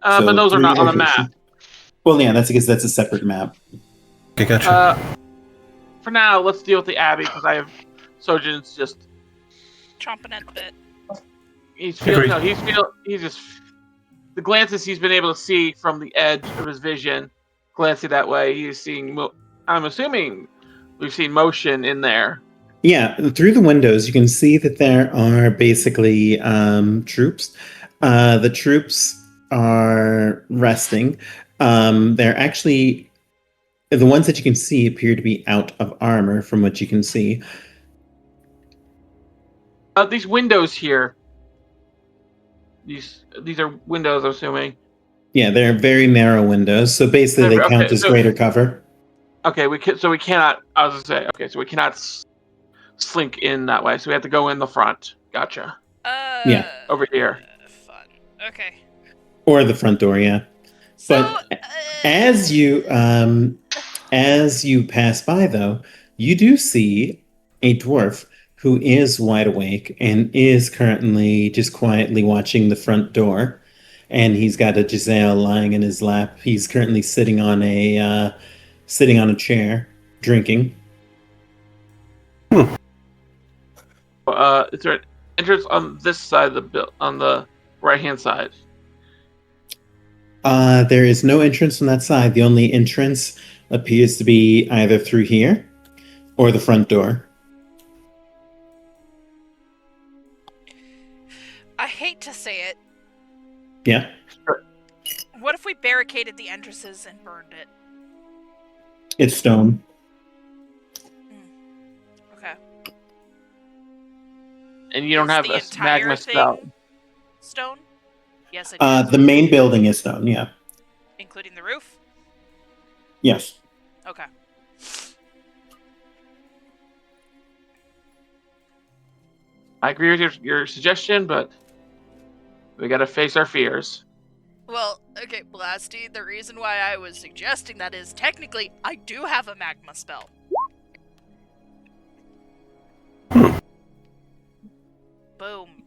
But those are 3 not on the locations. map. Well, yeah, that's because that's a separate map. Okay, gotcha. For now, let's deal with the Abbey because I have Sojin's just. Chomping at the bit. He's Agreed. just the glances he's been able to see from the edge of his vision, glancing that way. He's seeing. I'm assuming we've seen motion in there. Yeah, through the windows, you can see that there are basically troops. The troops are resting. They're actually the ones that you can see appear to be out of armor, from what you can see. These windows here. These are windows, I'm assuming. Yeah, they're very narrow windows, so basically they count as greater cover. Okay, we cannot. I was gonna say, okay, so we cannot slink in that way. So we have to go in the front. Gotcha. Yeah. Over here. Fun. Okay. Or the front door, yeah. So, But as you pass by, though, you do see a dwarf who is wide awake and is currently just quietly watching the front door. And he's got a Giselle lying in his lap. He's currently sitting on a chair, drinking. Is there an entrance on this side of the on the right-hand side? There is no entrance on that side. The only entrance appears to be either through here or the front door. I hate to say it. Yeah. What if we barricaded the entrances and burned it? It's stone. Okay. And you don't Is have the a entire magma thing spout. Stone? Yes, it is. The main building is stone, yeah. Including the roof? Yes. Okay. I agree with your suggestion, but we gotta face our fears. Well, okay, Blasty, the reason why I was suggesting that is technically I do have a magma spell. Boom.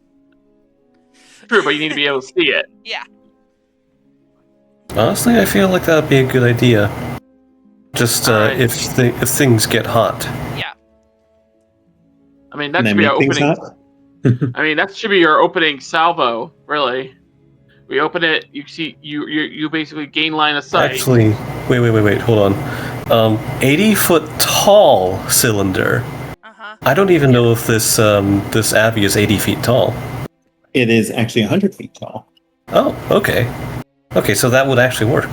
True, but you need to be able to see it. Yeah. Honestly, I feel like that'd be a good idea. Just Alright. if things get hot. Yeah. I mean, that And should then be our make things opening. hot. I mean, that should be your opening salvo, really. We open it, you see, you basically gain line of sight. Actually, wait, hold on. 80-foot tall cylinder. Uh-huh. I don't even know if this abbey is 80 feet tall. It is actually 100 feet tall. Oh, okay. Okay, so that would actually work.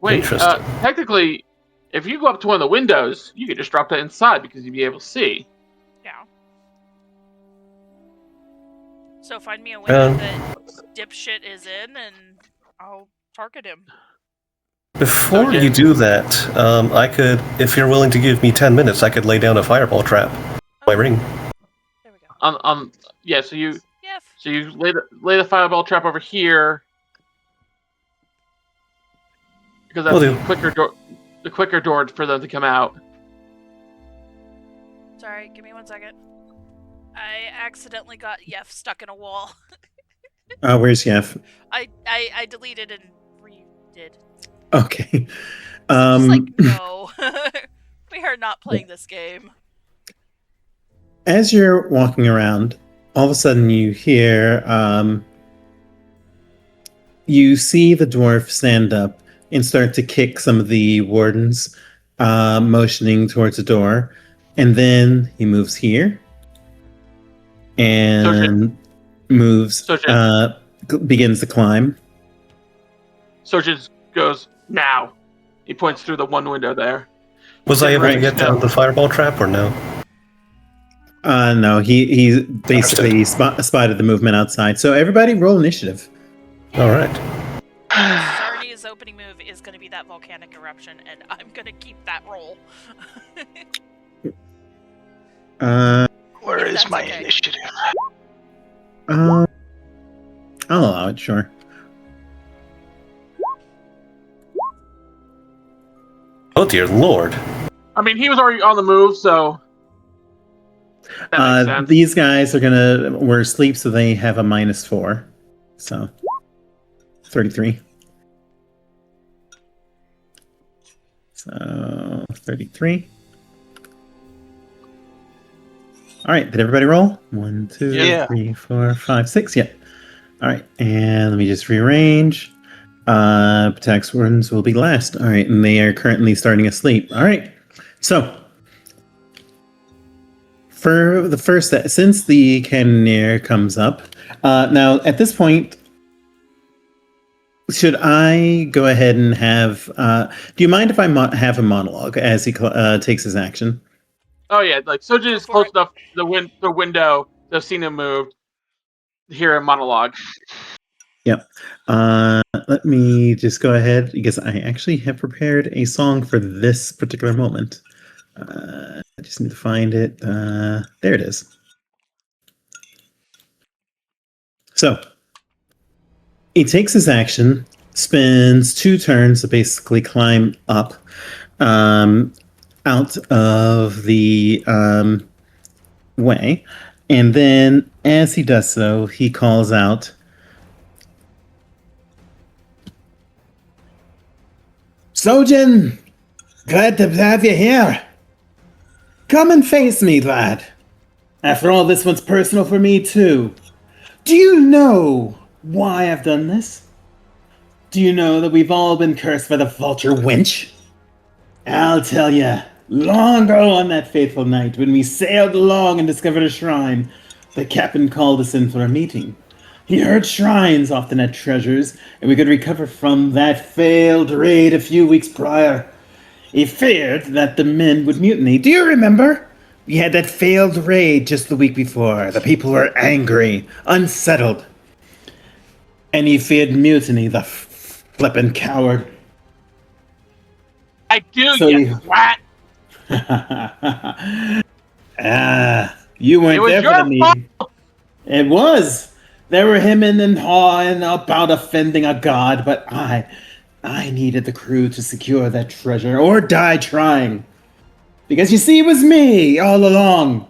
Wait, Interesting. technically, if you go up to one of the windows, you could just drop that inside because you'd be able to see. Yeah. So find me a window Um, that dipshit is in, and I'll target him. Before Okay. you do that, I could, if you're willing to give me 10 minutes, I could lay down a fireball trap. My ring. There we go. Yeah. So you Yeah. lay the fireball trap over here because that's Will the do. quicker door for them to come out. Sorry, give me 1 second. I accidentally got Yef stuck in a wall. Where's Yef? I deleted and redid. Okay. Just like, no. We are not playing this game. As you're walking around, all of a sudden you hear, you see the dwarf stand up and start to kick some of the wardens, motioning towards the door. And then he moves here and begins to climb. Sojin goes now. He points through the one window there. Was I able to Right, get down no. the fireball trap or no? No, he basically spotted the movement outside. So everybody roll initiative. Alright. Zarni's opening move is going to be that volcanic eruption, and I'm going to keep that roll. Where If is that's my okay. initiative? I'll allow it, sure. Oh dear lord. I mean, he was already on the move, so that makes sense. These guys were asleep, so they have a -4. So 33. So 33. All right, did everybody roll? 1, 2, Yeah. 3, 4, 5, 6. Yeah. All right, and let me just rearrange. Pitax ones will be last. All right, and they are currently starting asleep. All right, so for the first, since the cannoneer comes up, now at this point, should I go ahead and have? Do you mind if I have a monologue as he takes his action? Oh yeah, like Sojin is Go for close it. enough to the window to have seen him move to hear a monologue. Yep. Let me just go ahead because I actually have prepared a song for this particular moment. I just need to find it. There it is. So he takes his action, spends 2 turns to basically climb up out of the way. And then as he does so, he calls out, Sojin, glad to have you here. Come and face me, lad. After all, this one's personal for me, too. Do you know why I've done this? Do you know that we've all been cursed by the vulture wench? I'll tell you, long ago on that fateful night, when we sailed along and discovered a shrine, the captain called us in for a meeting. He heard shrines often had treasures, and we could recover from that failed raid a few weeks prior. He feared that the men would mutiny. Do you remember? We had that failed raid just the week before. The people were angry, unsettled. And he feared mutiny, the flippin' coward. I do, So you you- twat. You weren't It was there for your the meeting. It was. There were him and hawing about offending a god, but I needed the crew to secure that treasure or die trying. Because you see, it was me all along.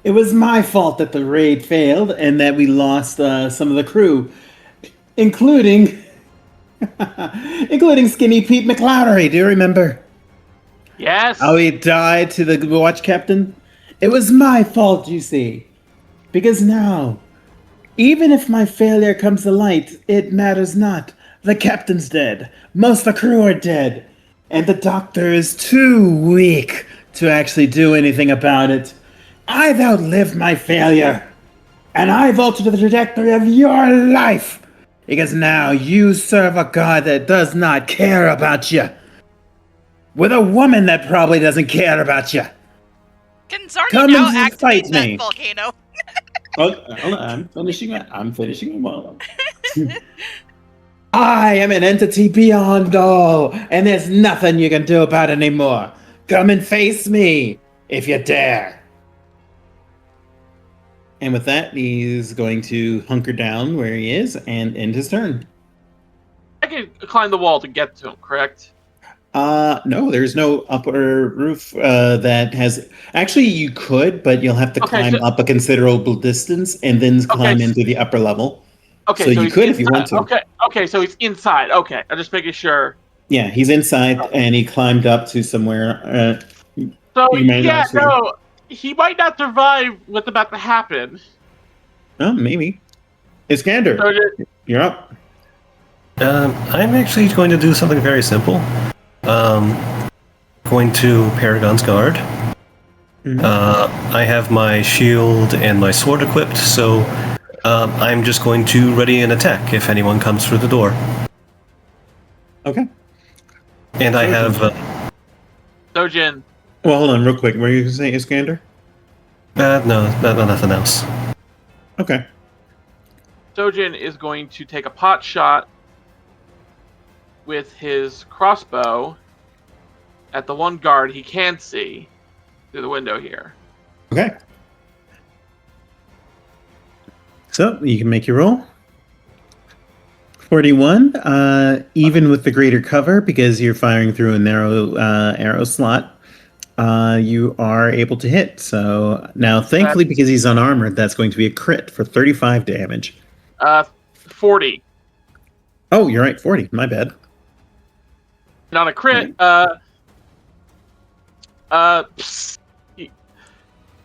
It was my fault that the raid failed and that we lost some of the crew, including Skinny Pete McLowry. Do you remember? Yes. How he died to the watch captain? It was my fault, you see. Because now, even if my failure comes to light, it matters not. The captain's dead. Most of the crew are dead. And the doctor is too weak to actually do anything about it. I've outlived my failure. And I've altered the trajectory of your life. Because now you serve a god that does not care about you. With a woman that probably doesn't care about you. Can Zarni Come now and activate fight that me. volcano? Hold on, I'm finishing it. I am an entity beyond all, and there's nothing you can do about it anymore. Come and face me, if you dare. And with that, he's going to hunker down where he is and end his turn. I can climb the wall to get to him, correct? No, there's no upper roof that has... Actually, you could, but you'll have to climb up a considerable distance and then climb into the upper level. Okay, So you he's could inside. if you want to. Okay, so he's inside. Okay, I'm just making sure. Yeah, he's inside, and he climbed up to somewhere. So you may yeah, not see. no, he might not survive what's about to happen. Oh, maybe. Iskander, So you're up. I'm actually going to do something very simple. Going to Paragon's Guard. Mhm. I have my shield and my sword equipped, so I'm just going to ready an attack if anyone comes through the door. Okay. And I have... Sojin, Well, hold on real quick. Were you going to say Iskander? no, nothing else. Okay. Sojin is going to take a pot shot with his crossbow at the one guard he can see through the window here. Okay. So, you can make your roll. 41, even with the greater cover, because you're firing through a narrow arrow slot, you are able to hit. So now, thankfully, because he's unarmored, that's going to be a crit for 35 damage. 40. Oh, you're right, 40. My bad. And on a crit,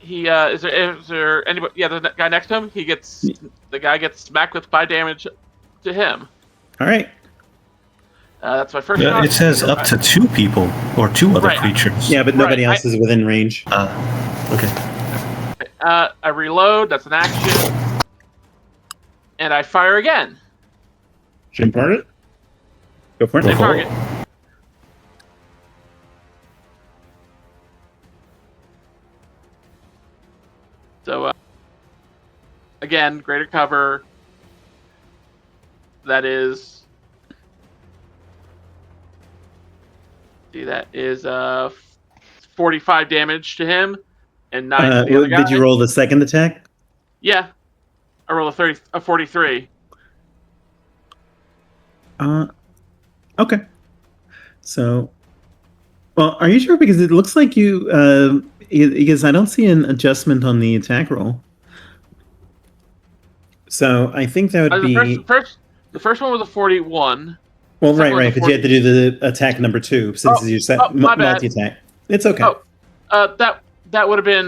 is there anybody? Yeah, the guy next to him. The guy gets smacked with 5 damage to him. All right. That's my first. Yeah, it says up to 2 people or 2 other creatures. Yeah, but nobody else is within range. Okay. I reload. That's an action, and I fire again. Should impart it? Go for it. Same target. So, again, greater cover. That is... See, that is 45 damage to him, and 9 to the other guy. Did you roll the second attack? Yeah. I rolled a 43. Okay. So, well, are you sure? Because it looks like you... because I don't see an adjustment on the attack roll. So I think that would be... The first one was a 41. Well, right, because you had to do the attack number 2, since you set multi-attack. It's okay. That would have been,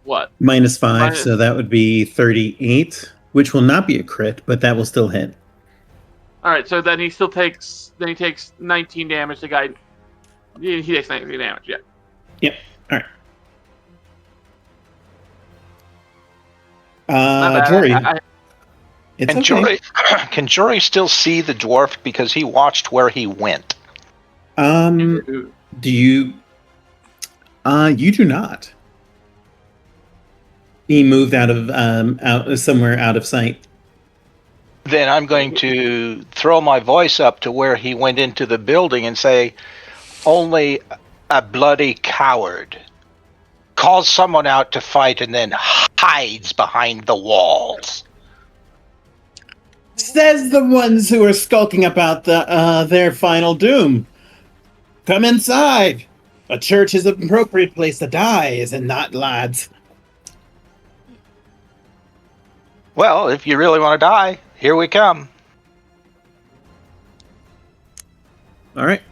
what? -5, so that would be 38, which will not be a crit, but that will still hit. Alright, so then he takes 19 damage. The guy... He takes 19 damage, yeah. Yep, alright. Jory. Can Jory still see the dwarf because he watched where he went? Do you? You do not. He moved out somewhere out of sight. Then I'm going to throw my voice up to where he went into the building and say, "Only a bloody coward calls someone out to fight and then hides behind the walls." Says the ones who are skulking about their final doom. Come inside. A church is an appropriate place to die, is it not, lads? Well, if you really want to die, here we come. All right.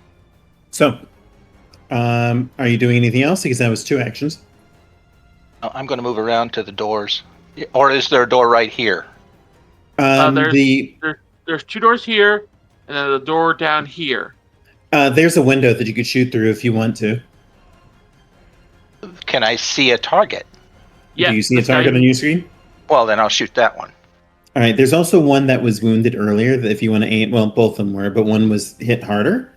So, are you doing anything else? Because that was 2 actions. I'm going to move around to the doors. Or is there a door right here? There's 2 doors here, and then a door down here. There's a window that you could shoot through if you want to. Can I see a target? Yeah. Do you see a target on your screen? Well, then I'll shoot that one. All right. There's also one that was wounded earlier. That if you want to aim, well, both of them were, but one was hit harder.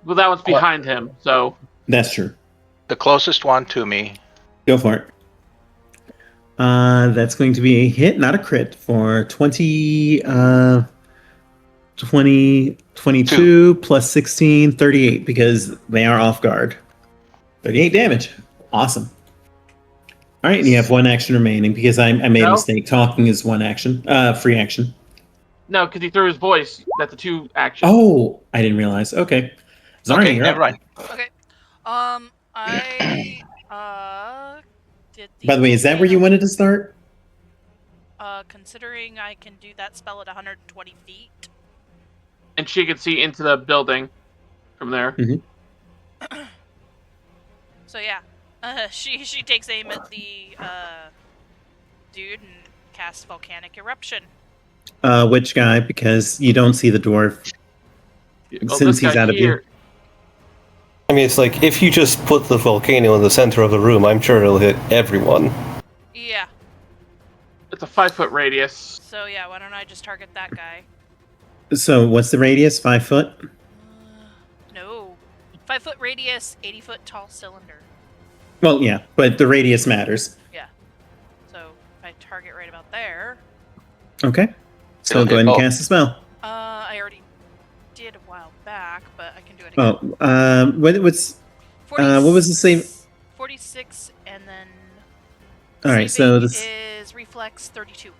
Well, that one's behind him, so... That's true. The closest one to me. Go for it. That's going to be a hit, not a crit, for 22 plus 16, 38, because they are off guard. 38 damage. Awesome. All right, and you have 1 action remaining, because I made a mistake. Talking is 1 action. Free action. No, because he threw his voice. That's a 2 action. Oh, I didn't realize. Okay. Zarni, never mind. Okay. I did the... By the way, is that where you wanted to start? Considering I can do that spell at 120 feet. And she can see into the building from there. Mm-hmm. So yeah, she takes aim at the dude and casts volcanic eruption. Which guy? Because you don't see the dwarf since he's out of view. I mean, it's like, if you just put the volcano in the center of the room, I'm sure it'll hit everyone. Yeah. It's a 5-foot radius. So yeah, why don't I just target that guy? So what's the radius? 5 foot? No. 5-foot radius, 80-foot tall cylinder. Well, yeah, but the radius matters. Yeah. So if I target right about there... Okay. So go ahead and cast a spell. I already did a while back, but I can do it again. What was the same? 46, and then... All right, so this is reflex 32.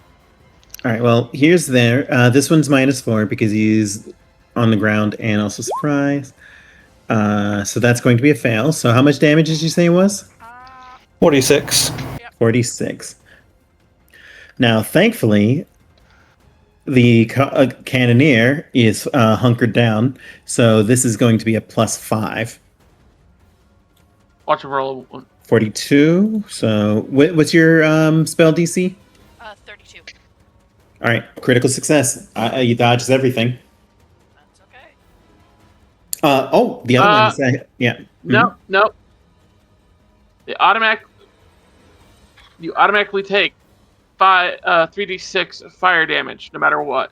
All right. Well, here's there. This one's -4 because he's on the ground and also surprise. So that's going to be a fail. So how much damage did you say it was? 46. 46. Now, thankfully, the cannoneer is hunkered down, so this is going to be a +5. Watch a roll. 42. So what's your spell DC? 32. All right, critical success. You dodges everything. That's okay. The other one's yeah. No. You automatically take 3d6 fire damage, no matter what.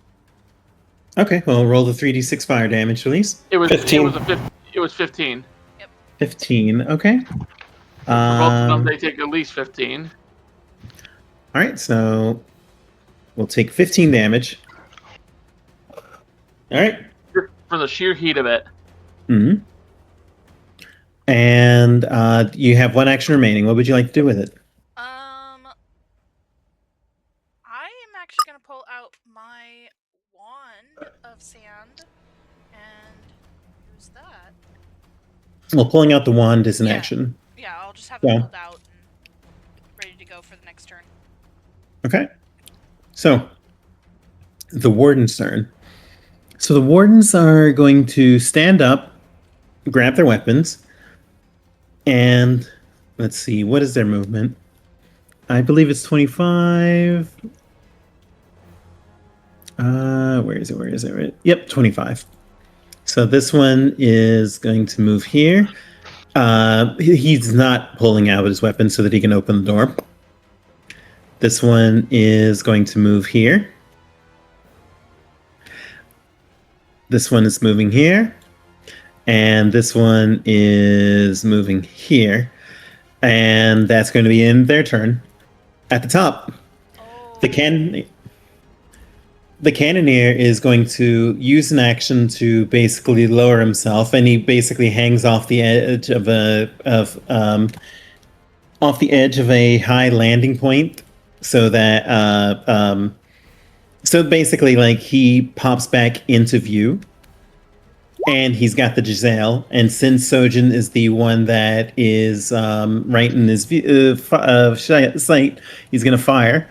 Okay, well, roll the 3d6 fire damage, please. It was 15. It was 15. 15. Okay. For both of them, they take at least 15. All right, so we'll take 15 damage. All right. For the sheer heat of it. Mm-hmm. And you have one action remaining. What would you like to do with it? I am actually going to pull out my wand of sand and use that. Well, pulling out the wand is an Yeah. action. Yeah, I'll just have it pulled out and ready to go for the next turn. Okay. So, the warden's turn. So the wardens are going to stand up, grab their weapons, and let's see, what is their movement? I believe it's 25. Where is it? Yep, 25. So this one is going to move here. He's not pulling out his weapon so that he can open the door. This one is going to move here. This one is moving here. And this one is moving here. And that's going to be in their turn. At the top, the cannoneer is going to use an action to basically lower himself, and he basically hangs off the edge of a high landing point, so that so basically, like, he pops back into view. And he's got the Giselle, and since Sojin is the one that is right in his sight, he's going to fire.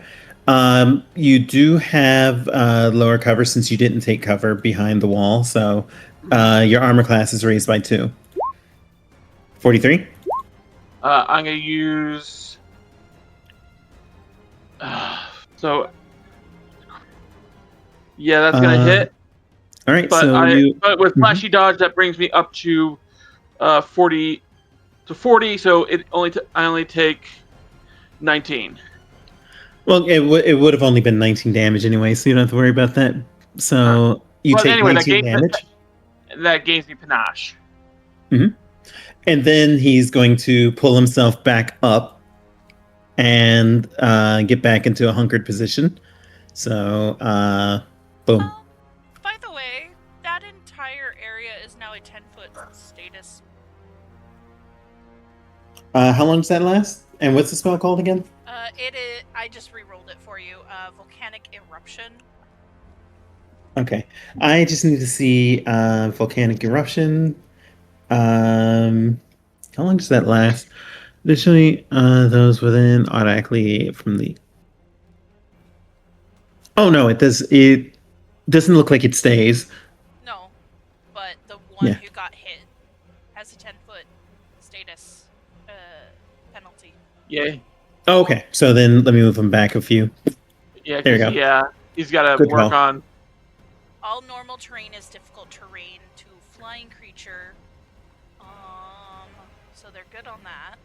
You do have lower cover since you didn't take cover behind the wall, so your armor class is raised by 2. 43? I'm going to use... so... Yeah, that's going to hit. All right, But, but with flashy dodge, that brings me up to 40 to 40. So I only take 19. Well, it would have only been 19 damage anyway, so you don't have to worry about that. So you take 19 damage. That gains me panache. Mm-hmm. And then he's going to pull himself back up and get back into a hunkered position. So, boom. By the way, that entire area is now a 10-foot status. How long does that last? And what's the spell called again? It is. I just re-rolled it for you. Volcanic eruption. Okay, I just need to see volcanic eruption. How long does that last? Additionally, those within automatically from the. Oh no, it does. It doesn't look like it stays. No, but the one who got hit has a 10-foot status penalty. Yeah. Oh, okay, so then let me move him back a few. Yeah. There you go. Yeah, he's got to work on. All normal terrain is difficult terrain to flying creature. So they're good on that.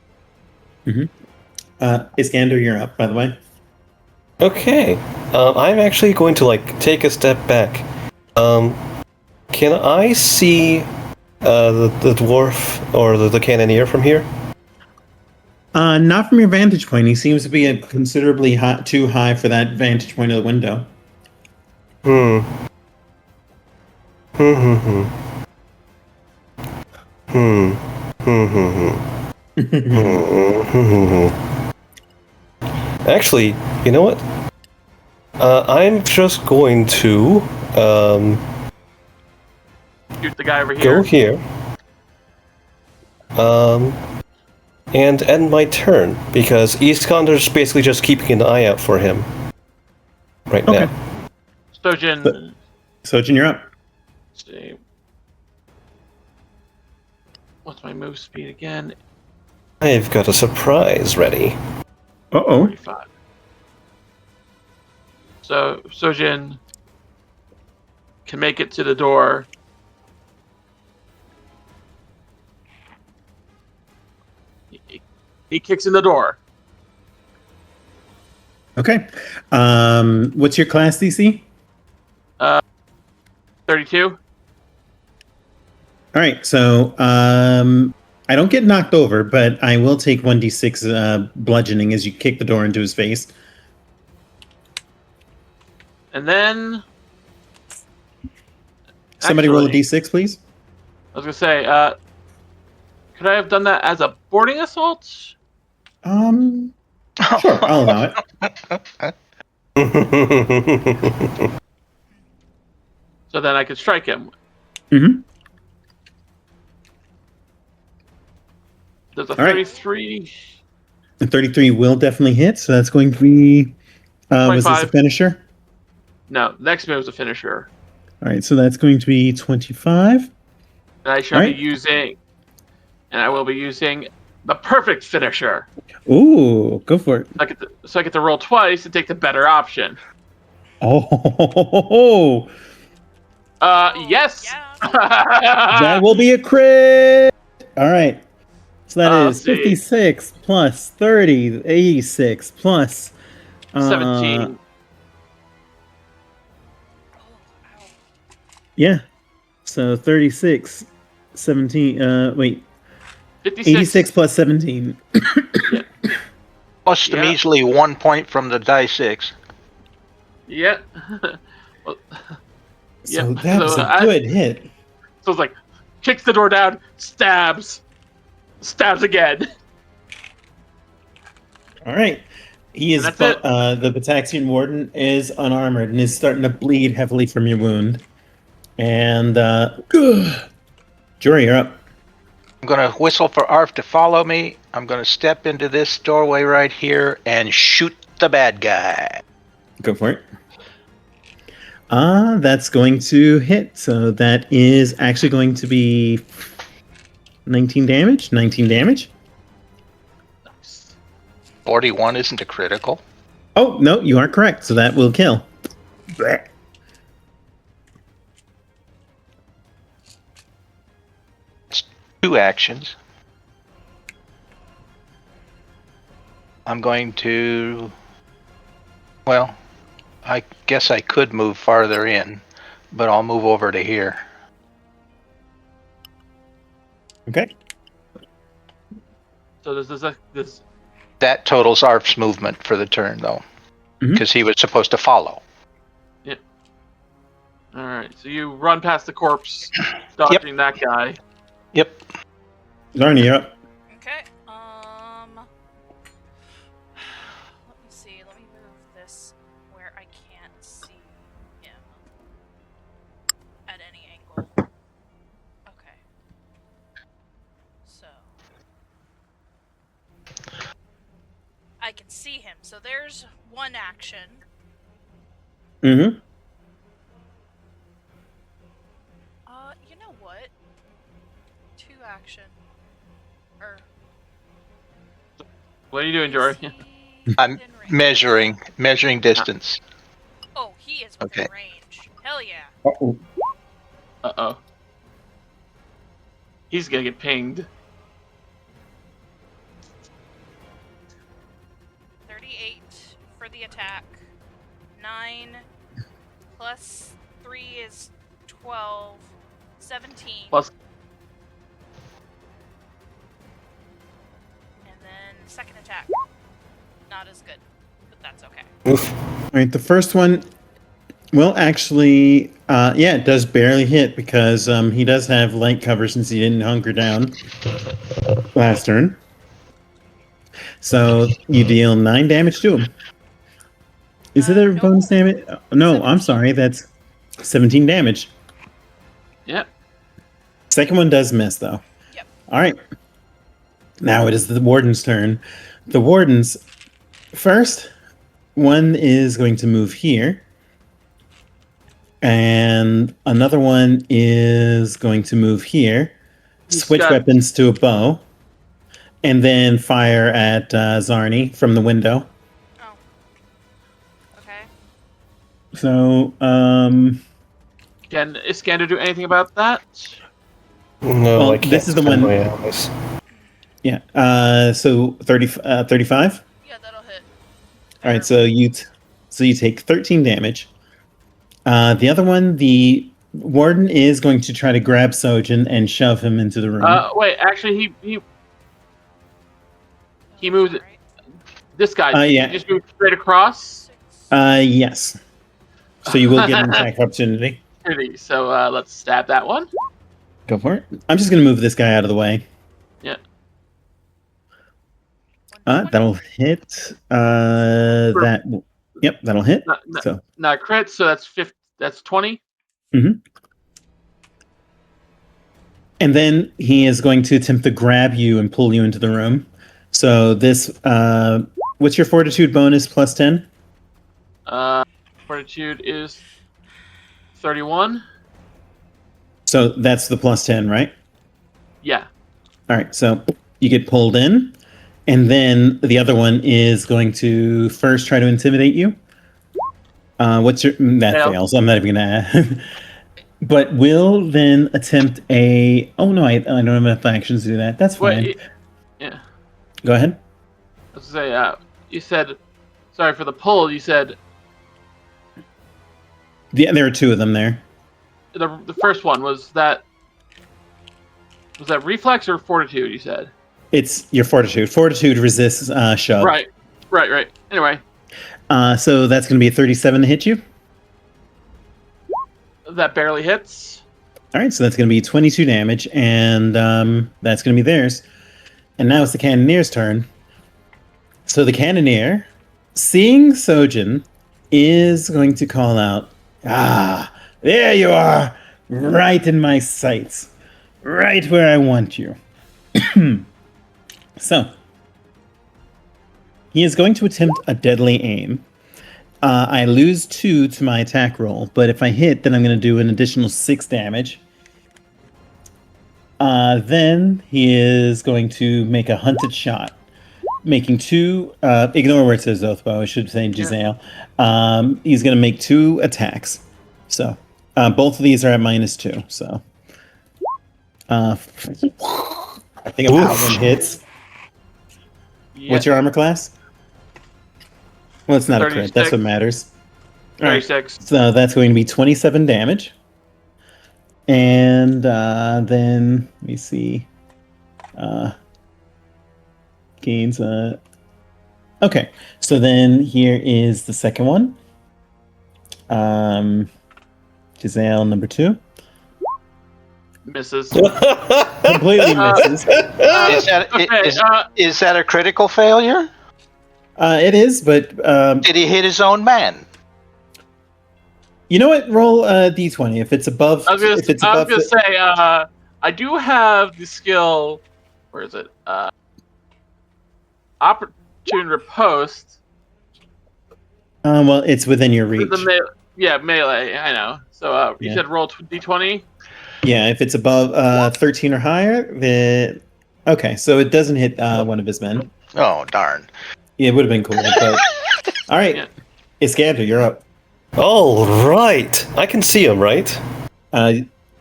Mm-hmm. Iskander, you're up, by the way. Okay. I'm actually going to take a step back. Can I see the dwarf or the cannoneer from here? Not from your vantage point. He seems to be considerably too high for that vantage point of the window. Actually, you know what? I'm just going to Shoot the guy over here. go here. And end my turn, because Iskander's basically just keeping an eye out for him right Okay. now. Sojin. Sojin, you're up. Let's see. What's my move speed again? I've got a surprise ready. Uh-oh. 45. So Sojin can make it to the door. He kicks in the door. Okay. What's your class DC? 32. All right, so I don't get knocked over, but I will take 1d6 bludgeoning as you kick the door into his face. And then Somebody roll a actually, d6, please. I was gonna say, could I have done that as a boarding assault? Sure, I'll allow it. So then I could strike him. Mm-hmm. There's a All right. 33. The 33 will definitely hit, so that's going to be... was this a 25. finisher? No, next move is a finisher. All right, so that's going to be 25. And I shall All be right. using... And I will be using the perfect finisher. Ooh, go for it. So I get to roll twice and take the better option. Oh, Yes! Yeah. that will be a crit! All right. So that Let's is see. 56 plus 30, 86 plus... 17. Oh, ow. Yeah. So 36, 17, wait, 56. 86 plus 17. Plus the Yeah. measly 1 point from the die 6. Yeah. Well, So yeah, that was so a good hit. So it's like, kicks the door down, stabs again. All right. He is And that's it. the Pitaxian Warden is unarmored and is starting to bleed heavily from your wound. And Jory, you're up. I'm going to whistle for Arf to follow me. I'm going to step into this doorway right here and shoot the bad guy. Go for it. That's going to hit. So that is actually going to be 19 damage. 19 damage. 41 isn't a critical. Oh, no, you are correct. So that will kill. Blech. It's 2 actions. I'm going to... Well, I guess I could move farther in, but I'll move over to here. Okay. So this That totals Arf's movement for the turn, though, Mhm. because he was supposed to follow. all right. So you run past the corpse, dodging that guy. Yep. Zarni, you're up. Okay. Let me see. Let me move this where I can't see him at any angle. Okay. So I can see him. So there's one action. Mm-hmm. You know what? 2 action. What are you doing, Jory? I'm Within range. measuring distance. Oh, he is within Okay. range. Hell yeah. Uh-oh. Uh-oh. He's gonna get pinged. 38 for the attack. 9 plus 3 is 12. 17. Plus- And then second attack. Not as good, but that's okay. Oof. All right, the first one, well, actually, yeah, it does barely hit because he does have light cover since he didn't hunker down last turn. So you deal 9 damage to him. Is it a No. bonus damage? No, I'm 17. sorry. That's 17 damage. Yep. Second one does miss, though. Yep. All right. Now it is the warden's turn. The wardens, first, one is going to move here. And another one is going to move here. He's Switch got- weapons to a bow. And then fire at Zarni from the window. Oh. Okay. So, Can Iskander do anything about that? No, Well, I can't. this is the spend one- my allies. yeah. So 35? Yeah, that'll hit. All right, so you take 13 damage. The other one, the warden is going to try to grab Sojin and shove him into the room. Wait, actually, he moved. Right. This guy. Yeah. He just moved straight across. 6. Yes. So you will get an attack opportunity. So let's stab that one. Go for it. I'm just going to move this guy out of the way. Yeah. That'll hit. Yep, that'll hit. So Not crit, so that's 50. That's 20. And then he is going to attempt to grab you and pull you into the room. So this, what's your fortitude bonus plus 10? Fortitude is 31. So that's the plus 10, right? Yeah. All right, so you get pulled in. And then the other one is going to first try to intimidate you. That Fail. fails. I'm not even going to But will then attempt a... Oh, no, I don't have enough actions to do that. That's fine. Wait, yeah. Go ahead. I was gonna say, you said, sorry for the pull. You said There are two of them there. the first one was that reflex or fortitude? You said. It's your fortitude. Fortitude resists shove. Right. Anyway, so that's going to be a 37 to hit you. that barely hits. All right, so that's going to be 22 damage, and that's going to be theirs. And now it's the Cannoneer's turn. So the Cannoneer, seeing Sojin, is going to call out, "Ah, there you are, right in my sights, right where I want you." So, he is going to attempt a deadly aim. I lose 2 to my attack roll, but if I hit, then I'm going to do an additional 6 damage. Then he is going to make a hunted shot, making 2. Ignore where it says Oathbow. I should say Giselle. He's going to make 2 attacks. So both of these are at -2. So I think about one hits. Yeah. What's your armor class? Well, it's not a crit. That's 36. what matters. All right. 36. So that's going to be 27 damage. And then, let me see. Gains. Okay. So then here is the second one. Giselle, number 2. Misses. Completely misses. Is that a critical failure? It is, but Did he hit his own man? you know what? Roll a d20 if it's above. I was gonna the- say, I do have the skill. Where is it? Opportune riposte. Well, it's within your reach. Melee. I know. So you Yeah. said roll d20. Yeah, if it's above 13 or higher, then okay. So it doesn't hit one of his men. Oh, darn. Yeah, it would have been cool. But all right, Yeah. Iskander, you're up. All right. I can see him, right?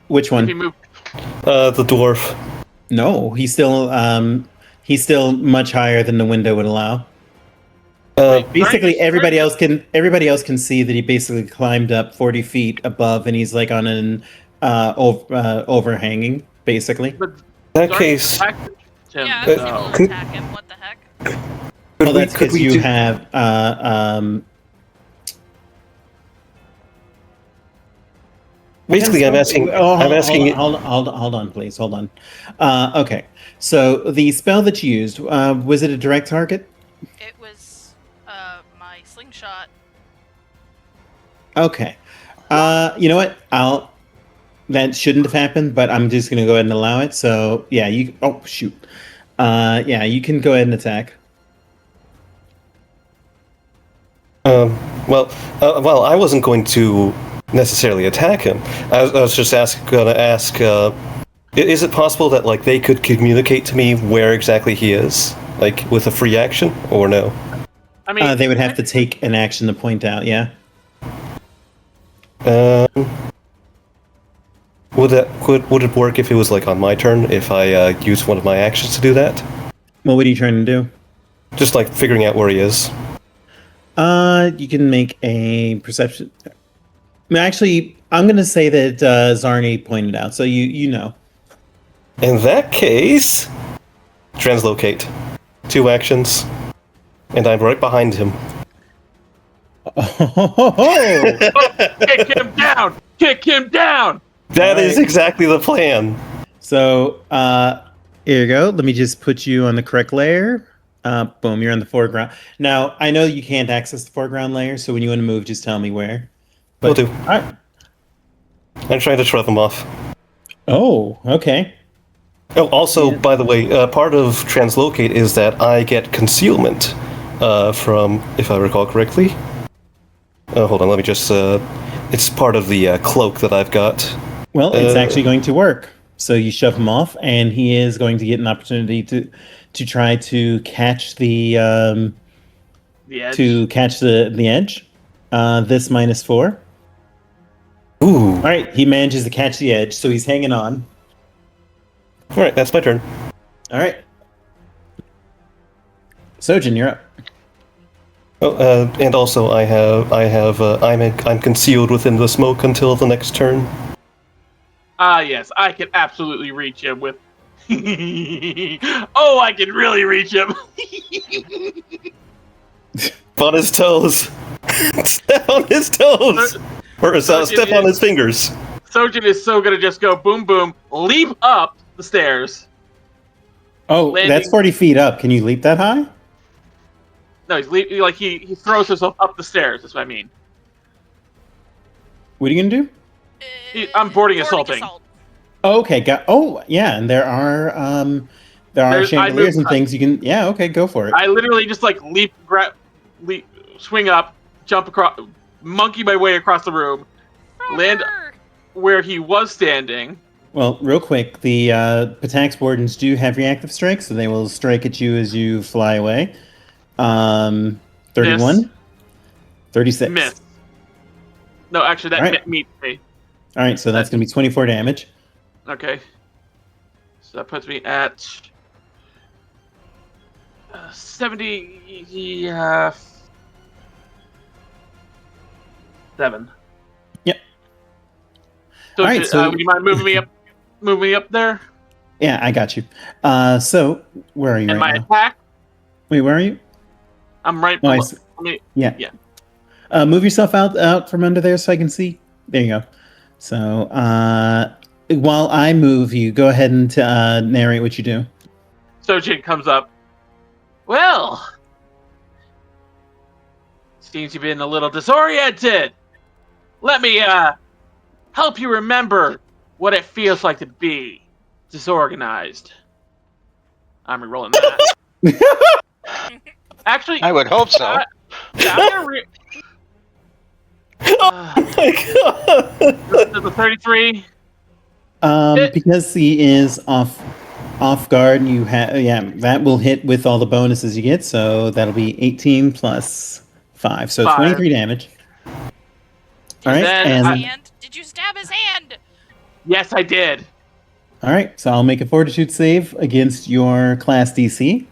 Which If you one? move, The dwarf. No, he's still much higher than the window would allow. Basically, everybody else can see that he basically climbed up 40 feet above, and he's like on an overhanging, basically. but In that Zarni case, attacked him, Yeah, I so- was able to attack him. What the heck? Well, that's could because we you do- have Basically, I'm asking. I'm asking. Hold on, please. Hold on. Okay. So the spell that you used was it a direct target? It was my slingshot Okay. You know what? That shouldn't have happened, but I'm just gonna go ahead and allow it. So yeah, you. Oh shoot. Yeah, you can go ahead and attack. Well, I wasn't going to necessarily attack him. I was just gonna ask. Is it possible that like they could communicate to me where exactly he is, like with a free action, or no? I mean, They would have to take an action to point out. Yeah. Would it work if it was like on my turn if I used one of my actions to do that? Well, what are you trying to do? Just like figuring out where he is. You can make a perception. I mean, actually, I'm gonna say that Zarni pointed out, so you know. In that case, translocate. 2 actions, and I'm right behind him. Oh! kick him down! Kick him down! That is exactly the plan. So, here you go. Let me just put you on the correct layer. Boom, you're on the foreground. Now, I know you can't access the foreground layer, so when you want to move, just tell me where. Will do. All right. I'm trying to shrug him off. Oh, okay. Oh, also, Yeah. by the way, part of translocate is that I get concealment from, if I recall correctly. Hold on, let me just. It's part of the cloak that I've got. Well, it's actually going to work. So you shove him off, and he is going to get an opportunity to try to catch the The edge. the edge. This -4. Ooh. All right, he manages to catch the edge, so he's hanging on. All right, that's my turn. All right, Sojin, you're up. Oh, and also I'm concealed within the smoke until the next turn. Yes, I can absolutely reach him with. Oh, I can really reach him. On his toes. Step on his toes. Or step on his fingers. Sojin is so gonna just go boom boom, leap up the stairs. Oh, Landing- that's 40 feet up. Can you leap that high? No, he throws himself up the stairs. That's what I mean. What are you gonna do? I'm boarding assaulting. assault. Oh, okay, oh, yeah, and there are I chandeliers moved- and things you can. Yeah, okay, go for it. I literally just like leap, swing up, jump across, monkey my way across the room, land Roger. where he was standing. Well, real quick, the Pitax wardens do have reactive strikes, so they will strike at you as you fly away. 31, Miss. 36. Miss. No, actually, that Alright. meets me. All right, so that's going to be 24 damage. Okay. So that puts me at 7. Yep. So, Alright, so- would you mind moving me up? Move me up there. Yeah, I got you. So, where are you And my right now? attack, Wait, where are you? I'm right Oh, I below. see. I mean, Yeah. Yeah. Move yourself out from under there so I can see. There you go. So, while I move you, go ahead and narrate what you do. Sojin comes up. Well, seems you've been a little disoriented. Let me help you remember what it feels like to be disorganized. I'm re-rolling that. Actually, I would hope so. I'm gonna Oh my god! the 33. Because he is off guard, you have that will hit with all the bonuses you get, so that'll be 18 plus 5, so 5. 23 damage. All right, then and Did you stab his hand? Yes, I did. all right, so I'll make a fortitude save against your class DC.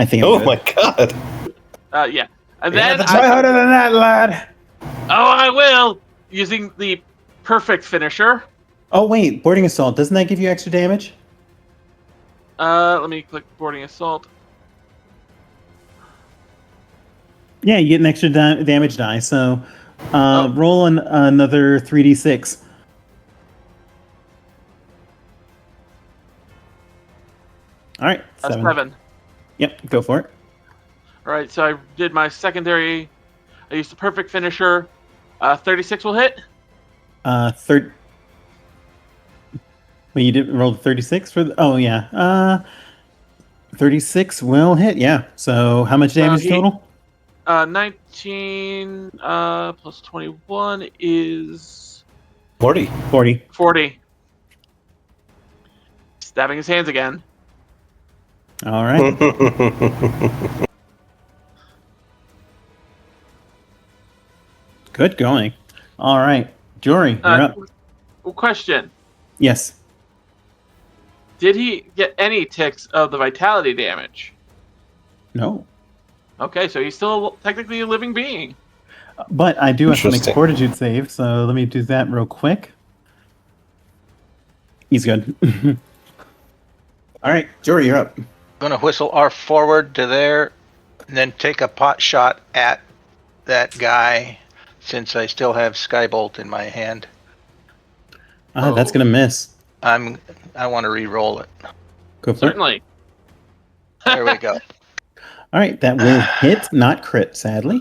I think. I'm Oh good. my god! Yeah. And You then have to try harder than that, lad. I will, using the perfect finisher. Oh wait, boarding assault, doesn't that give you extra damage? Let me click boarding assault. Yeah, you get an extra damage die. So roll another 3d6. All right, That's 7. 7. Yep, go for it. All right, so I did my secondary. I used the perfect finisher. 36 will hit. Third. Well, you didn't roll 36 for the. Oh yeah. 36 will hit. Yeah. So how much damage total? 19 plus 21 is 40. 40. Stabbing his hands again. All right. Good going. All right, Jory, you're up. Question. Yes. Did he get any ticks of the vitality damage? No. Okay, so he's still technically a living being. But I do have to make a Interesting. fortitude save, so let me do that real quick. He's good. All right, Jory, you're up. Going to whistle R forward to there, and then take a pot shot at that guy, since I still have Skybolt in my hand. That's gonna miss. I want to re-roll it. Go for it. Certainly. There we go. All right, that will hit, not crit, sadly.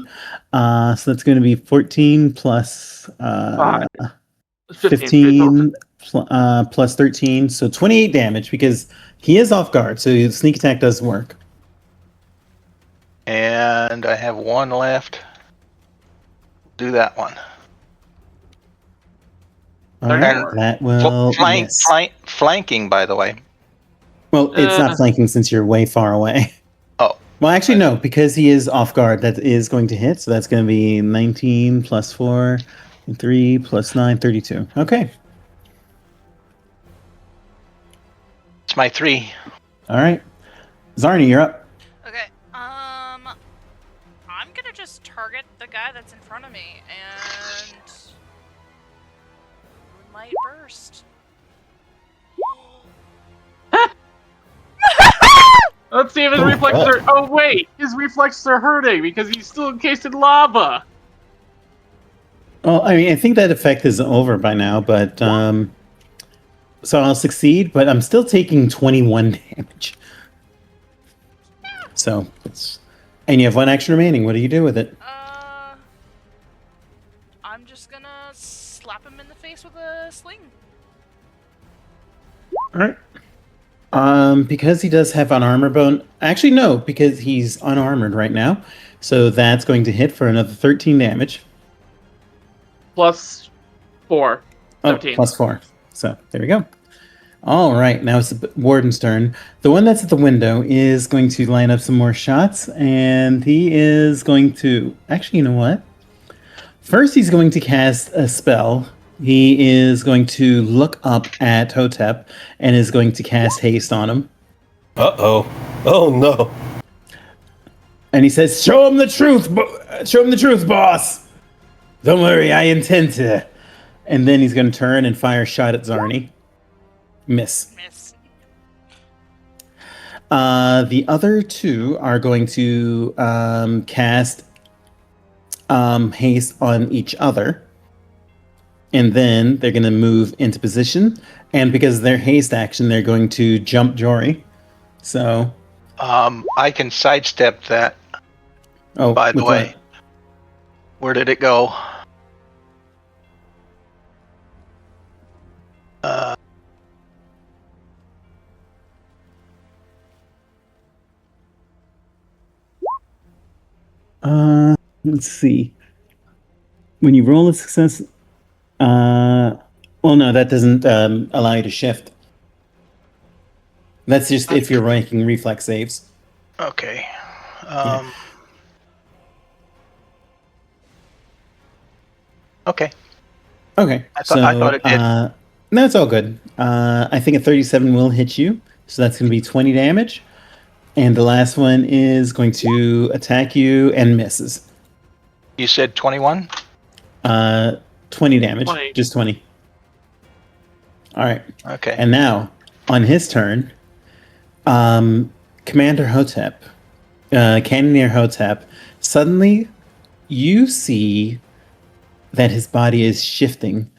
So that's going to be 14 plus 15 plus 13, so 28 damage because he is off guard. So the sneak attack does work. And I have one left. Do that one. All right, that will miss. Flanking, by the way. Well, it's not flanking since you're way far away. Oh. Well, actually, no, because he is off guard. That is going to hit. So that's going to be 19 plus 4, 3 plus 9, 32. Okay. It's my 3. All right. Zarni, you're up. Okay. I'm gonna just target the guy that's in front of me and Moonlight Burst. Let's see if his reflexes are. Oh wait, his reflexes are hurting because he's still encased in lava. Well, I mean, I think that effect is over by now, but so I'll succeed, but I'm still taking 21 damage. So, and you have one action remaining. What do you do with it? I'm just gonna slap him in the face with a sling. All right. Because he does have an armor bone. Actually, no, because he's unarmored right now. So that's going to hit for another 13 damage. Plus 4. Oh, 13. plus 4. So there we go. All right, now it's the warden's turn. The one that's at the window is going to line up some more shots, and he is going to... Actually, you know what? First, he's going to cast a spell. He is going to look up at Hotep and is going to cast haste on him. Uh-oh. Oh, no. And he says, show him the truth! Show him the truth, boss! Don't worry, I intend to. And then he's going to turn and fire a shot at Zarni. Miss. The other two are going to cast haste on each other. And then they're going to move into position. And because of their haste action, they're going to jump Jory. So... I can sidestep that. Oh, by the way. what? Where did it go? Let's see. When you roll a success... well, no, that doesn't allow you to shift. That's just if you're making reflex saves. Okay. Yeah. Okay. Okay. I thought it did. No, it's all good. I think a 37 will hit you, so that's going to be 20 damage. And the last one is going to attack you and misses. You said 21? 20 damage. 20. Just 20. All right. Okay. And now, on his turn, Commander Hotep, Cannoneer Hotep, suddenly you see that his body is shifting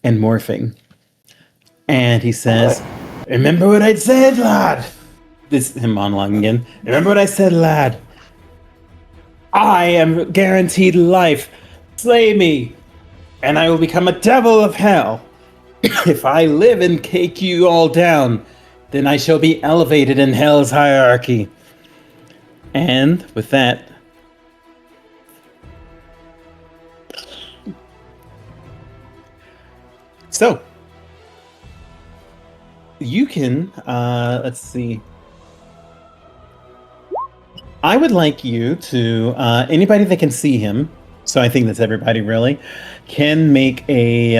and morphing. And he says, remember what I said, lad? This is him monologuing again. Remember what I said, lad? I am guaranteed life. Slay me. and I will become a devil of hell. If I live and take you all down, then I shall be elevated in hell's hierarchy. And with that, so you can, let's see. I would like you to, anybody that can see him, so I think that's everybody really, can make a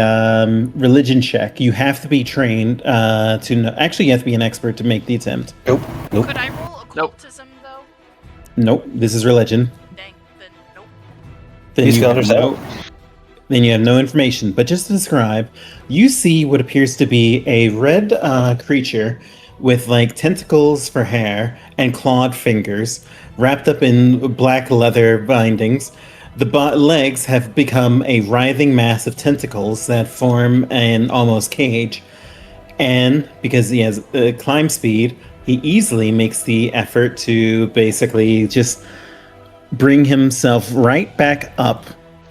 religion check. You have to be trained to know. Actually, you have to be an expert to make the attempt. Nope. Could I roll occultism though? Nope. This is religion. Dang, then nope. Then These you have counters out. Then you have no information. But just to describe, you see what appears to be a red creature with like tentacles for hair and clawed fingers, wrapped up in black leather bindings. The legs have become a writhing mass of tentacles that form an almost cage. And because he has climb speed, he easily makes the effort to basically just bring himself right back up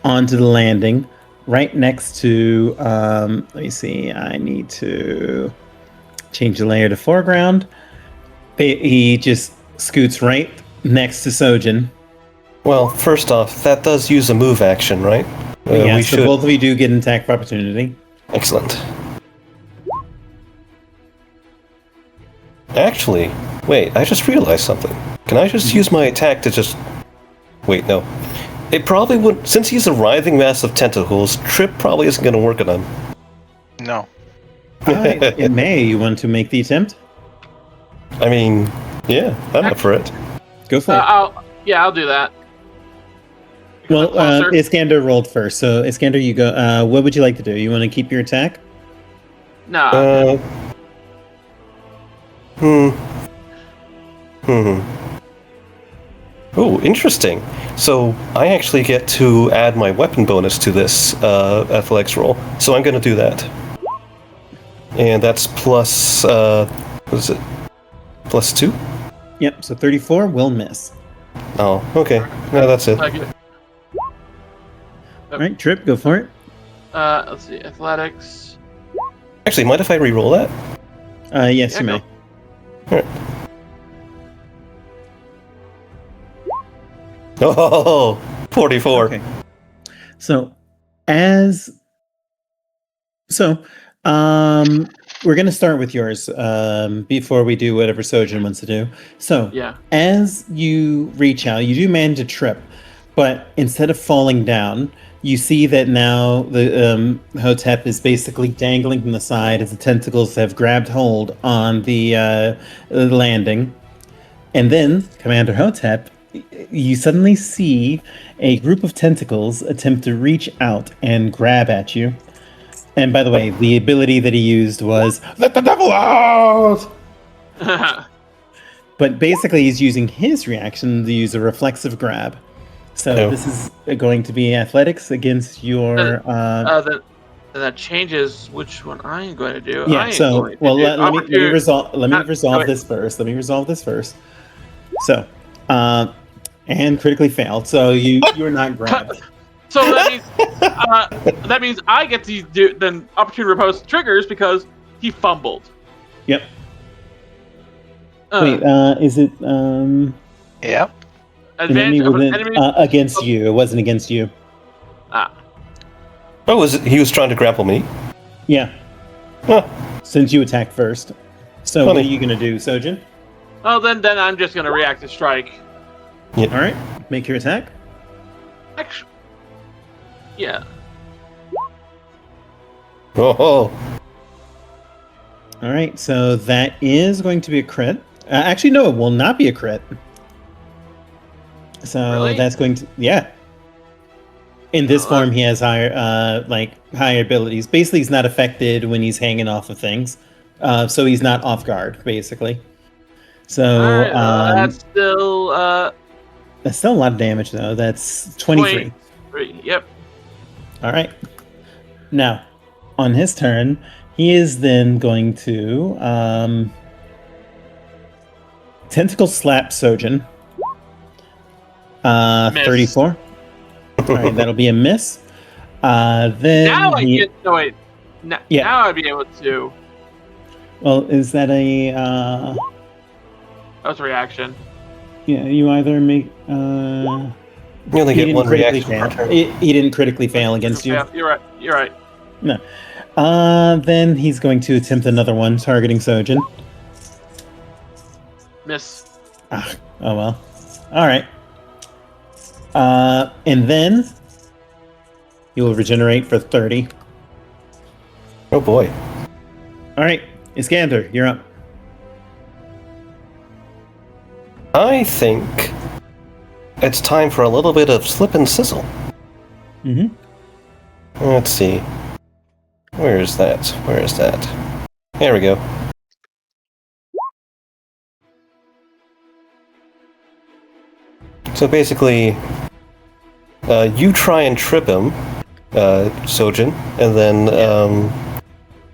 onto the landing, right next to, let me see, I need to change the layer to foreground. He just scoots right next to Sojin. Well, first off, that does use a move action, right? Yeah, we so should. both of you do get an attack of opportunity. Excellent. Actually, wait, I just realized something. Can I just use my attack to just... Wait, no. It probably would... Since he's a writhing mass of tentacles, Trip probably isn't going to work on him. No. It may. You want to make the attempt? I mean, yeah, I'm up for it. Go for it. I'll do that. Well, Closer. Iskander rolled first, so Iskander, you go. What would you like to do? You want to keep your attack? No. Oh, interesting. So I actually get to add my weapon bonus to this athletics roll. So I'm going to do that. And that's plus, what is it? Plus 2? Yep, so 34 will miss. Oh, okay. No, that's it. Like it. All right, Trip, go for it. Let's see, athletics. Actually, mind if I re-roll that? Yes, Yeah, you go. may. Alright. Oh, 44. Okay. So, we're going to start with yours before we do whatever Sojin wants to do. So, Yeah. as you reach out, you do manage to trip, but instead of falling down, you see that now the Hotep is basically dangling from the side as the tentacles have grabbed hold on the landing. And then, Commander Hotep, you suddenly see a group of tentacles attempt to reach out and grab at you. And by the way, the ability that he used was, "Let the devil out!" But basically, he's using his reaction to use a reflexive grab. So Oh. this is going to be athletics against your... that changes which one I'm going to do. I yeah, ain't so, going to well, do let me opportunity- resolve go ahead. this first. Let me resolve this first. So, and critically failed. So you are not grabbed. So that means I get to do then opportunity riposte triggers because he fumbled. Yep. Uh, Wait, is it Yep. an enemy advantage within, against you? It wasn't against you. Oh, he was trying to grapple me? Yeah, Huh. since you attacked first. So Funny. what are you gonna do, Sojin? Oh, then I'm just gonna react to strike. All right, make your attack. Actually, yeah. Oh, All right, so that is going to be a crit. Actually, no, it will not be a crit. So Really? that's going to In this Oh, form, he has higher abilities. Basically, he's not affected when he's hanging off of things, so he's not off guard. Basically, so Alright, that's still that's still a lot of damage, though. That's 23. 23. Yep. All right. Now, on his turn, he is then going to tentacle slap Sojin. Miss. 34. All right, that'll be a miss. Then Now I he- get no wait. Now, Yeah. now I'd be able to. Well, is that a That was a reaction. yeah? You either make You only he get didn't one critically reaction per fail. turn. He didn't critically fail against you. Yeah, you're right. You're right. Then he's going to attempt another one, targeting Sojin. Miss. Oh well. All right. And then you will regenerate for 30. Oh boy. All right, Iskander, you're up. I think it's time for a little bit of slip and sizzle. Mm-hmm. Let's see. Where is that? Where is that? There we go. So basically, you try and trip him, Sojin, and then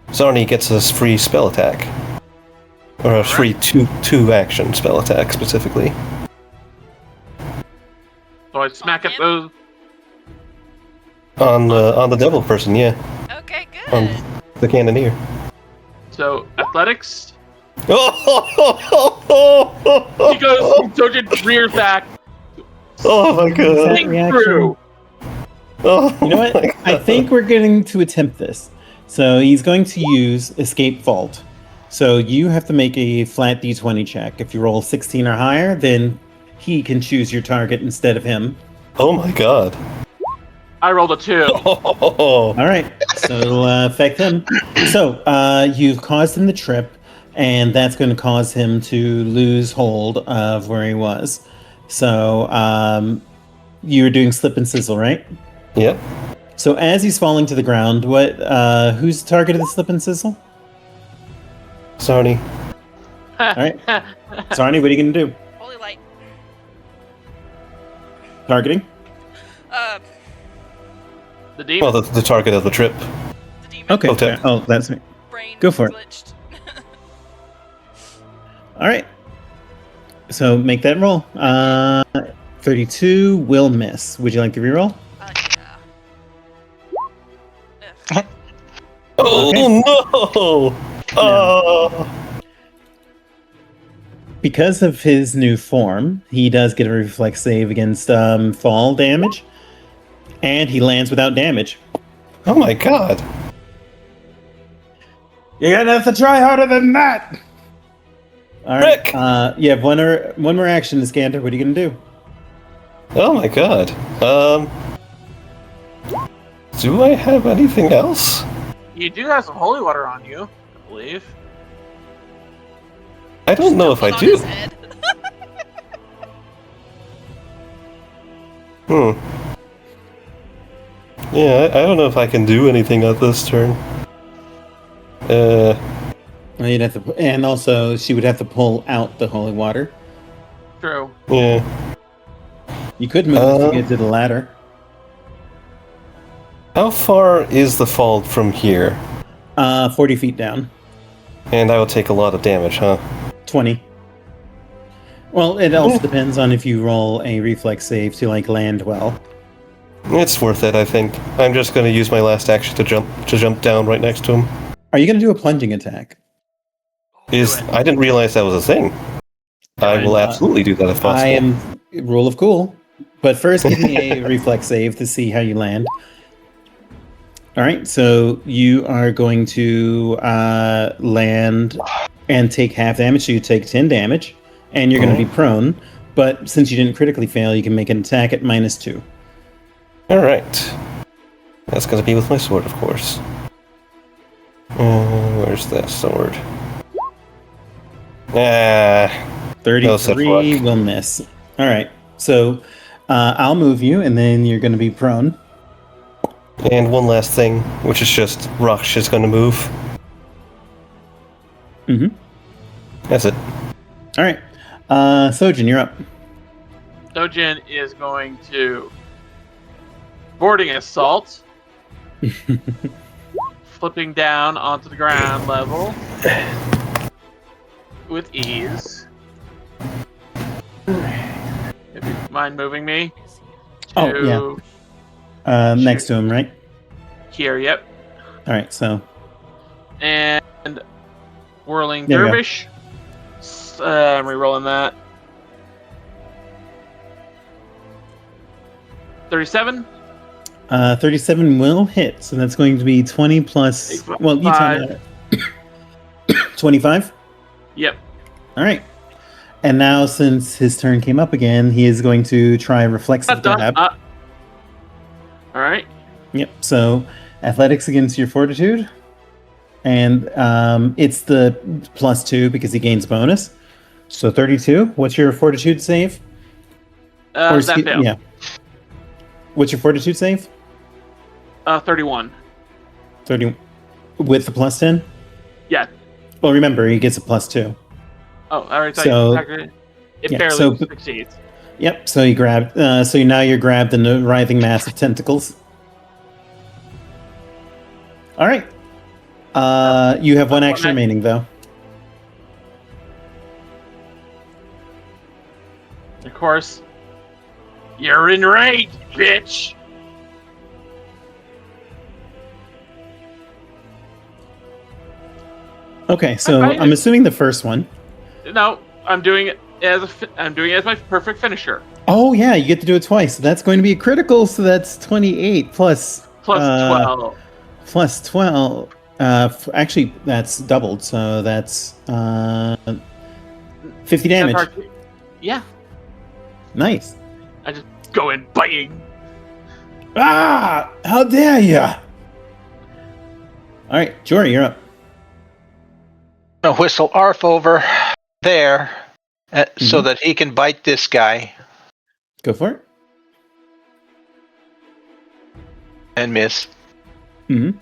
Zarni gets a free spell attack. Or a free two action spell attack, specifically. So I smack at those. On the devil person, yeah. Okay, good. On the cannoneer. So athletics. Oh, He goes. Sojin rears back. oh my god. That Think reaction? through. Oh, You know what? my I God. think we're going to attempt this. So he's going to use Escape Vault. So you have to make a flat d20 check. If you roll 16 or higher, then he can choose your target instead of him. Oh my god. I rolled a 2. Oh. All right, so it'll affect him. So you've caused him to trip, and that's going to cause him to lose hold of where he was. So you were doing slip and sizzle, right? Yep. So as he's falling to the ground, who's targeted the slip and sizzle? Zarni. All right, Zarni, what are you going to do? Holy light. Targeting? The demon. Well, the target of the trip. The demon Okay. Okay. Oh, that's me. brain Go for it. glitched. All right. So make that roll. 32 will miss. Would you like to reroll? Yeah. Ugh. Oh Okay. no! Oh. Because of his new form, he does get a reflex save against fall damage, and he lands without damage. Oh my god. You're gonna have to try harder than that. All right. Rick! You have one more action, Iskander. What are you gonna do? Oh my god. Do I have anything else? You do have some holy water on you, I believe. I don't know if I On do. his head. Yeah, I don't know if I can do anything at this turn. Well, you'd have to, and also she would have to pull out the holy water. True. Yeah. You could move to get to the ladder. How far is the fall from here? 40 feet down. And I will take a lot of damage, huh? 20. Well, it also depends on if you roll a reflex save to land well. It's worth it, I think. I'm just going to use my last action to jump down right next to him. Are you going to do a plunging attack? I didn't realize that was a thing. I will absolutely do that if possible. I am rule of cool. But first, give me a reflex save to see how you land. All right, so you are going to land and take half damage, so you take 10 damage, and you're going to be prone. But since you didn't critically fail, you can make an attack at -2. Alright. That's going to be with my sword, of course. Where's that sword? 33 will miss. All right, so I'll move you, and then you're going to be prone. And one last thing, which is just Raksh is going to move. Mm-hmm. That's it. All right, Sojin, you're up. Sojin is going to boarding assault, flipping down onto the ground level with ease. If you mind moving me. Oh, yeah. Next to him, right? Here, yep. All right, so And Whirling There you go. Dervish. I'm re-rolling that. 37? 37 will hit. So that's going to be 20 plus. Well, you tell me. 25? Yep. All right. And now, since his turn came up again, he is going to try reflexive dab. All right. Yep. So athletics against your fortitude. And it's the +2 because he gains bonus. So 32. What's your fortitude save? That failed. Yeah. What's your fortitude save? 31. 30 with the +10? Yeah. Well, remember, he gets a +2. Oh, all right. So- it yeah, barely so- succeeds. Yep. So you grabbed. So now you're grabbed in the writhing mass of tentacles. All right. You have one action remaining, though. Of course. You're enraged, bitch. Okay, so Okay. I'm assuming the first one. No, I'm doing it as my perfect finisher. Oh yeah, you get to do it twice. So that's going to be a critical. So that's 28 plus Plus 12. plus 12. Actually, that's doubled. So that's 50 damage. Yeah. Nice. I just go in biting. Ah! How dare ya! All right, Jory, you're up. A whistle Arf over there so that he can bite this guy Go for it. and miss. Mm-hmm.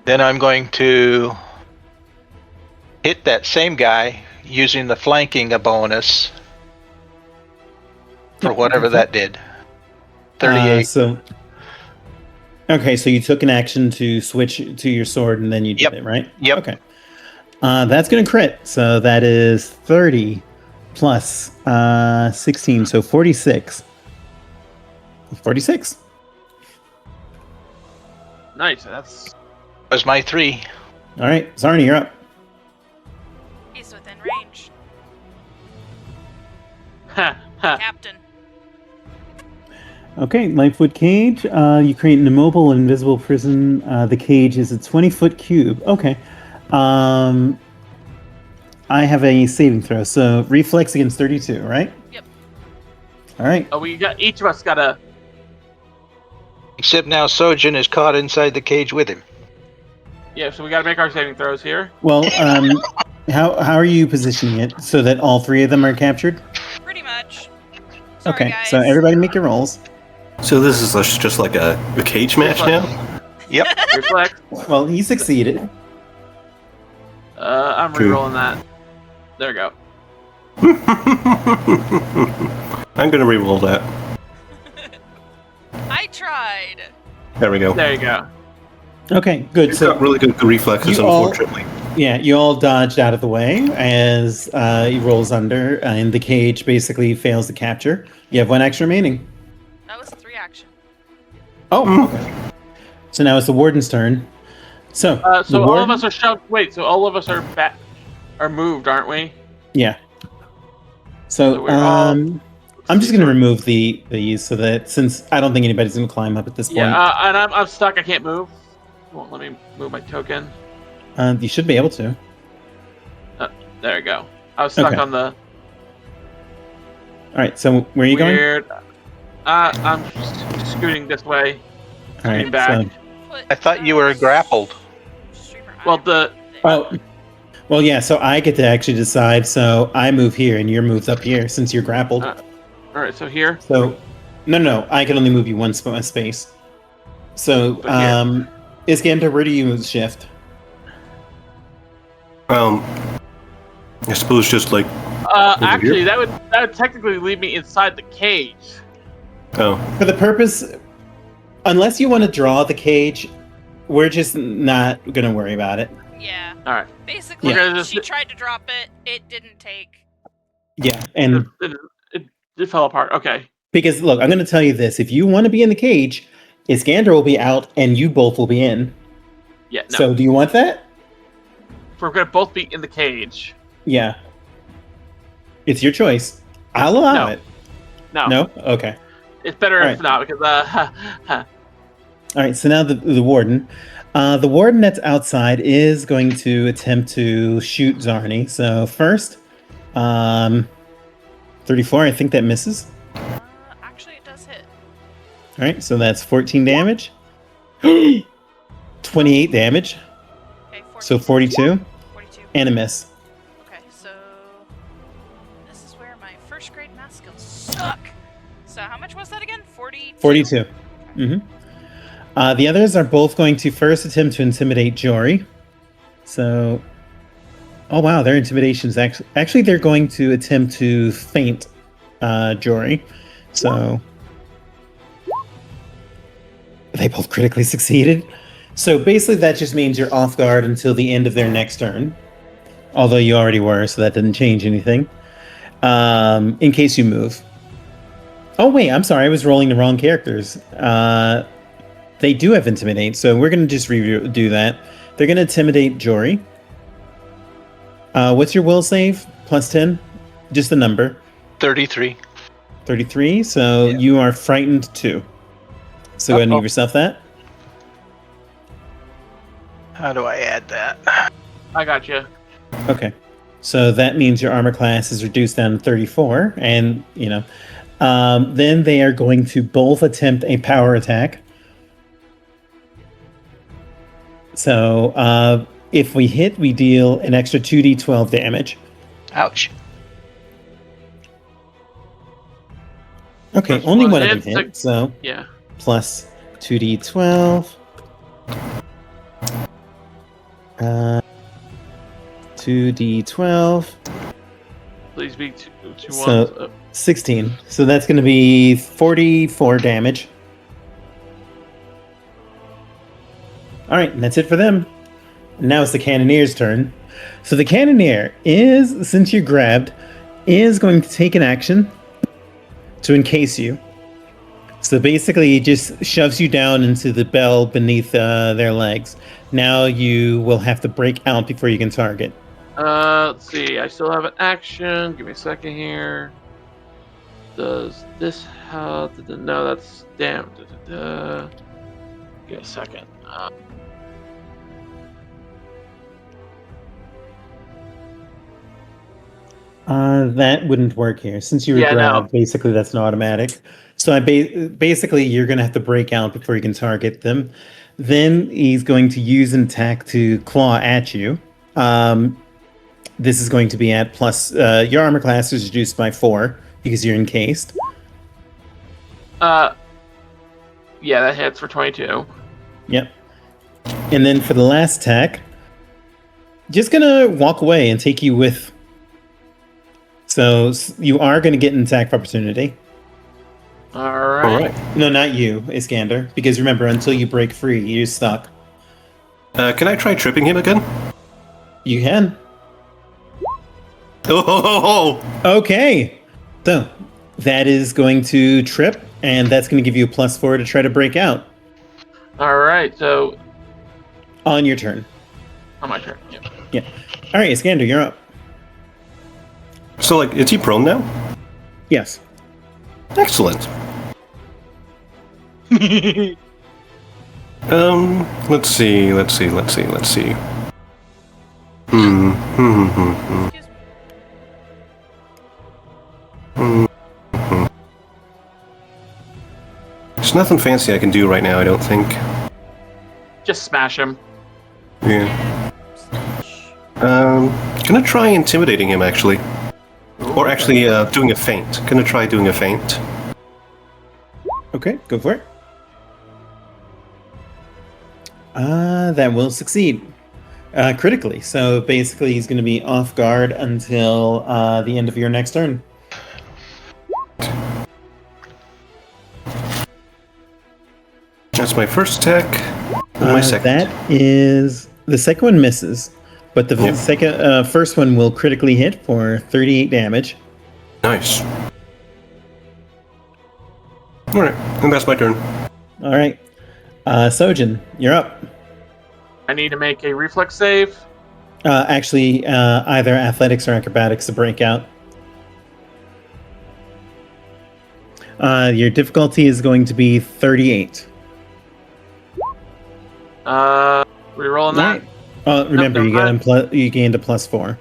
Then I'm going to hit that same guy using the flanking a bonus for whatever that did. 38. Okay, so you took an action to switch to your sword, and then you did Yep. it, right? Yep. Okay. That's going to crit. So that is 30 plus 16, so 46. 46. Nice. That's Was my 3. All right, Zarni, you're up. He's within range. ha ha. Captain. Okay, Lightfoot cage. You create an immobile and invisible prison. The cage is a 20-foot cube. Okay. I have a saving throw. So reflex against 32, right? Yep. All right. Oh, each of us got a. Except now Sojin is caught inside the cage with him. Yeah, so we got to make our saving throws here. Well, how are you positioning it so that all three of them are captured? Pretty much. Sorry, Okay, guys. so everybody make your rolls. So this is just like a cage match now? Yep. Reflex. Well, he succeeded. I'm True. rerolling that. There we go. I'm gonna re-roll that. I tried. There we go. There you go. Okay, good. You've So got really good reflexes, you all- unfortunately. yeah, you all dodged out of the way as he rolls under, and the cage basically fails to capture. You have one action remaining. That was a 3 action. Oh, okay. So now it's the warden's turn. So, So the all warden, of us are shoved. Wait, so all of us are moved, aren't we? yeah. So So, we're all- I'm just going to remove these so that since I don't think anybody's going to climb up at this point, Yeah, and I'm stuck. I can't move. Won't let me move my token. you should be able to. There we go. I was stuck Okay. on the All right. So where are you going? weird. I'm scooting this way. All right. back. So, Put, I thought you were grappled. streamer Well, iron the- there. oh, well, yeah. So I get to actually decide. So I move here, and you're moved up here since you're grappled. All right, so here. So, no. I can only move you one space. So, But here. Iskander, where do you move shift? I suppose just like Actually, here? that would technically leave me inside the cage. oh, For the purpose, unless you want to draw the cage, we're just not gonna worry about it. Yeah. All right. Basically, Yeah. she tried to drop it. It didn't take. Yeah, and It fell apart. Okay. because look, I'm gonna tell you this: if you want to be in the cage, Iskander will be out, and you both will be in. Yeah, no. So, do you want that? We're going to both be in the cage. Yeah. It's your choice. I'll allow No. it. No. No? Okay. It's better All if right. not, because, All right, so now the warden. The warden that's outside is going to attempt to shoot Zarni. So first, 34, I think that misses. Actually, it does hit. All right, so that's 14 damage. 28 damage. Okay, 14. So 42. 42. And a miss. Okay, so this is where my first grade math skills suck. So how much was that again? 42? 42. Mm-hmm. The others are both going to first attempt to intimidate Jory. So, oh wow, their intimidation is actually they're going to attempt to feint Jory. So they both critically succeeded. So basically, that just means you're off guard until the end of their next turn. Although you already were, so that didn't change anything. In case you move. Oh wait, I'm sorry, I was rolling the wrong characters. They do have intimidate, so we're gonna just do that. They're gonna intimidate Jory. What's your will save? Plus 10? Just the number. 33. 33, so Yeah. you are frightened too. So go ahead and give yourself that. How do I add that? I got you. Okay. So that means your armor class is reduced down to 34, and, then they are going to both attempt a power attack. So, if we hit, we deal an extra 2d12 damage. Ouch. Okay, First only one one of them hits, hit, so Yeah. plus 2d12. 2d12. Please be two ones. So 16. So that's going to be 44 damage. All right, and that's it for them. Now it's the Cannoneer's turn. So the Cannoneer is, since you grabbed, is going to take an action to encase you. So basically, he just shoves you down into the bell beneath their legs. Now you will have to break out before you can target. Let's see. I still have an action. Give me a second here. Does this help? No, that's damn. Give me a second. That wouldn't work here. Since you were Yeah, grabbed, no. basically that's an automatic. So basically you're going to have to break out before you can target them. Then he's going to use an attack to claw at you. This is going to be at plus... your armor class is reduced by 4 because you're encased. Yeah, that hits for 22. Yep. And then for the last attack, just going to walk away and take you with... So you are going to get an attack of opportunity. All right. No, not you, Iskander. Because remember, until you break free, you're stuck. Can I try tripping him again? You can. Oh! Okay. So that is going to trip, and that's going to give you a +4 to try to break out All right. So on your turn. on my turn. Yeah. Yeah. All right, Iskander, you're up. So, is he prone now? Yes. Excellent. Let's see. Excuse me. There's nothing fancy I can do right now, I don't think. Just smash him. Yeah. Gonna try intimidating him, actually. Or actually, doing a feint. Gonna try doing a feint. Okay, go for it. That will succeed. Critically. So basically, he's going to be off guard until the end of your next turn. That's my first attack. And my second. That is... The second one misses. But the first one will critically hit for 38 damage. Nice. Alright, and that's my turn. All right. Sojin, you're up. I need to make a reflex save. Actually, either athletics or acrobatics to break out. Your difficulty is going to be 38. Rerolling that. Remember, Nope, you gained a +4.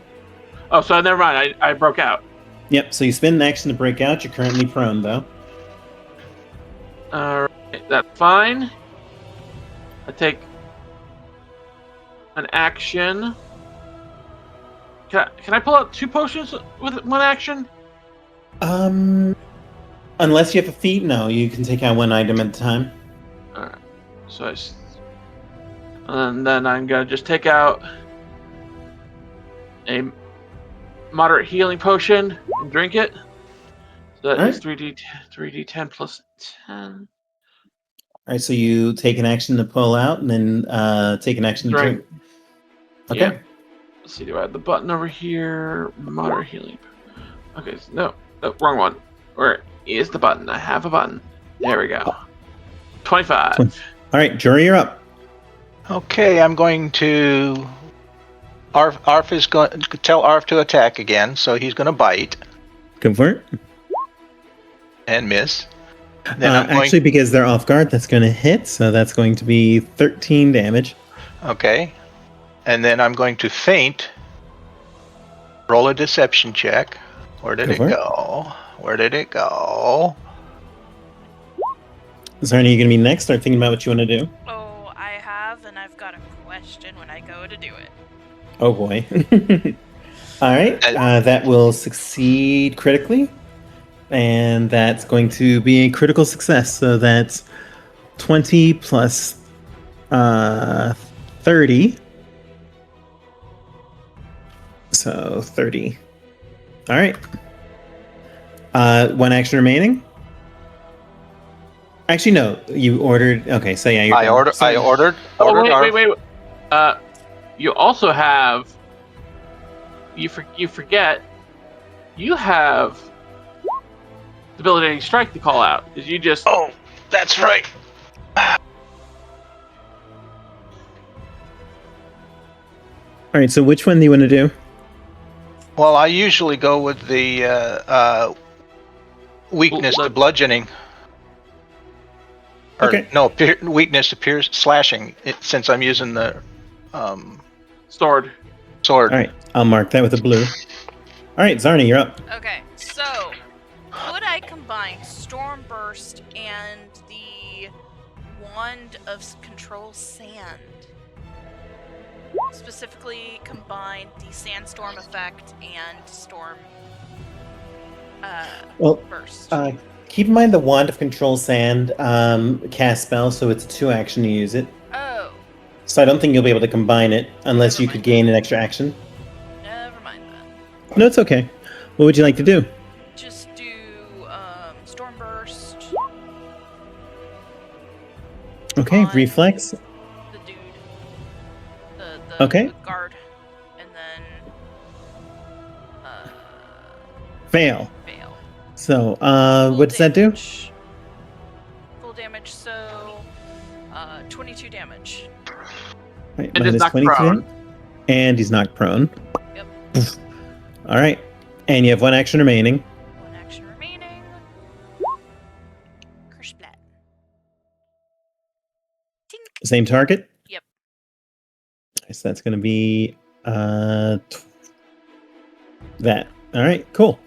Oh, so never mind. I broke out. Yep, so you spend an action to break out. You're currently prone, though. Alright, that's fine. I take an action. Can I pull out 2 potions with 1 action? Unless you have a feat, no. You can take out 1 item at a time. Alright, so and then I'm gonna just take out a moderate healing potion and drink it. So that is 3d10 plus 10. Alright, so you take an action to pull out and then take an action to drink. Okay. Yep. Let's see, do I have the button over here? Moderate healing. Okay, no, wrong one. Where is the button? I have a button. There we go. 25. Alright, Jury, you're up. Okay, I'm going to... Arf is going to tell Arf to attack again, so he's going to bite Go for it. and miss. Then Actually, because they're off guard, that's going to hit, so that's going to be 13 damage. Okay. And then I'm going to feint. Roll a deception check. Where did it go? Where did it go? Zarni, you going to be next? Start thinking about what you want to do. Oh, I have, and I've got a question when I go to do it. Oh boy. Alright, that will succeed critically. And that's going to be a critical success. So that's 20 plus 30. So 30. Alright. 1 action remaining. Actually, no. You ordered... Okay, so yeah, you're I ordered. Wait. You also have... You forget... You have... Debilitating strike to call out. Did you just... Oh, that's right. Alright, so which one do you want to do? Well, I usually go with the weakness to bludgeoning. Or, Okay. No, weakness to slashing, since I'm using the Sword. Alright, I'll mark that with a blue. Alright, Zarni, you're up. Okay, so could I combine Storm Burst and the Wand of Control Sand? Specifically combine the Sandstorm effect and Storm Burst. Keep in mind the Wand of Control Sand cast spell, so it's a 2 action to use it. Oh. So I don't think you'll be able to combine it unless you could gain an extra action. Never mind then. No, it's okay. What would you like to do? Just do Storm Burst. Okay, on reflex. The dude. The Okay. guard. And then Fail. fail. So, Full what does that do? damage. Full damage, so 22 damage. Right, And it's minus knocked 22. prone. And he's knocked prone. Yep. All right. And you have 1 action remaining. 1 action remaining. Curse Splat. Tink. Same target? Yep. So that's going to be that. All right, cool.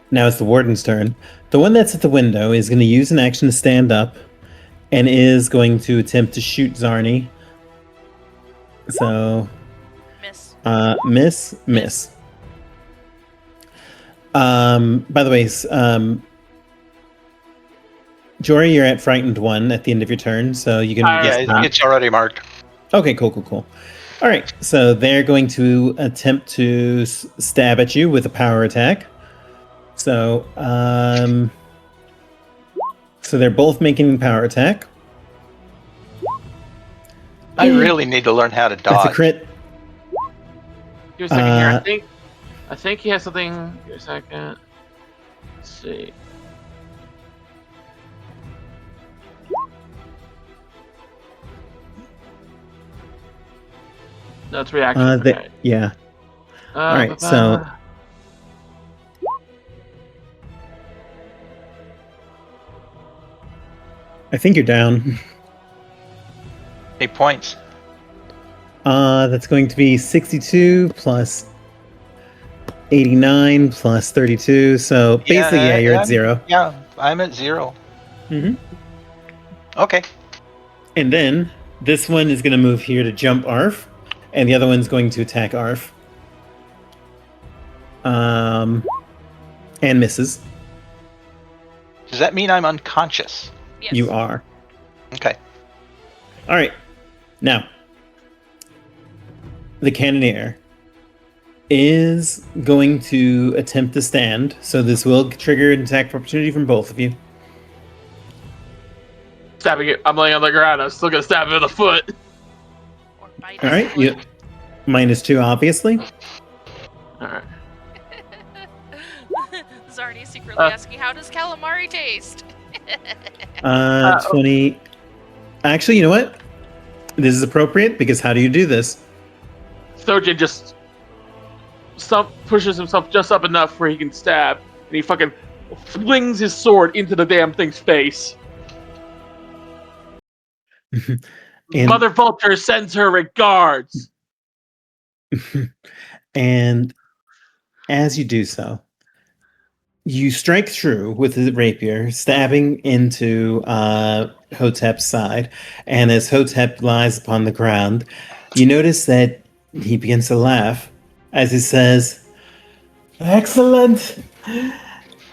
Now it's the warden's turn. The one that's at the window is going to use an action to stand up and is going to attempt to shoot Zarni. So, miss. By the way, Jory, you're at frightened 1 at the end of your turn, so you can. Yeah, it's already marked. Okay, cool. All right, so they're going to attempt to stab at you with a power attack. So, so they're both making a power attack. I really need to learn how to dodge. That's a crit. Give me a second here. I think he has something. Give me a second. Let's see. No, it's reaction. Okay. Yeah. All right, so I think you're down. 8 points. That's going to be 62 plus 89 plus 32. So basically, yeah, you're at 0. Yeah, I'm at 0. Mm-hmm. Okay. And then this one is going to move here to jump Arf, and the other one's going to attack Arf. And misses. Does that mean I'm unconscious? Yes. You are. Okay. All right. Now, the Cannoneer is going to attempt to stand, so this will trigger an attack opportunity from both of you. Stabbing it. I'm laying on the ground. I'm still gonna stab him in the foot. Or bite All right. his foot. -2, obviously. All right. Zarni secretly asking, how does calamari taste? 20. Actually, you know what? This is appropriate because how do you do this? Sojin just pushes himself just up enough where he can stab, and he fucking flings his sword into the damn thing's face. And, Mother Vulture sends her regards. and as you do so, you strike through with the rapier, stabbing into Hotep's side. And as Hotep lies upon the ground, you notice that he begins to laugh as he says, "Excellent!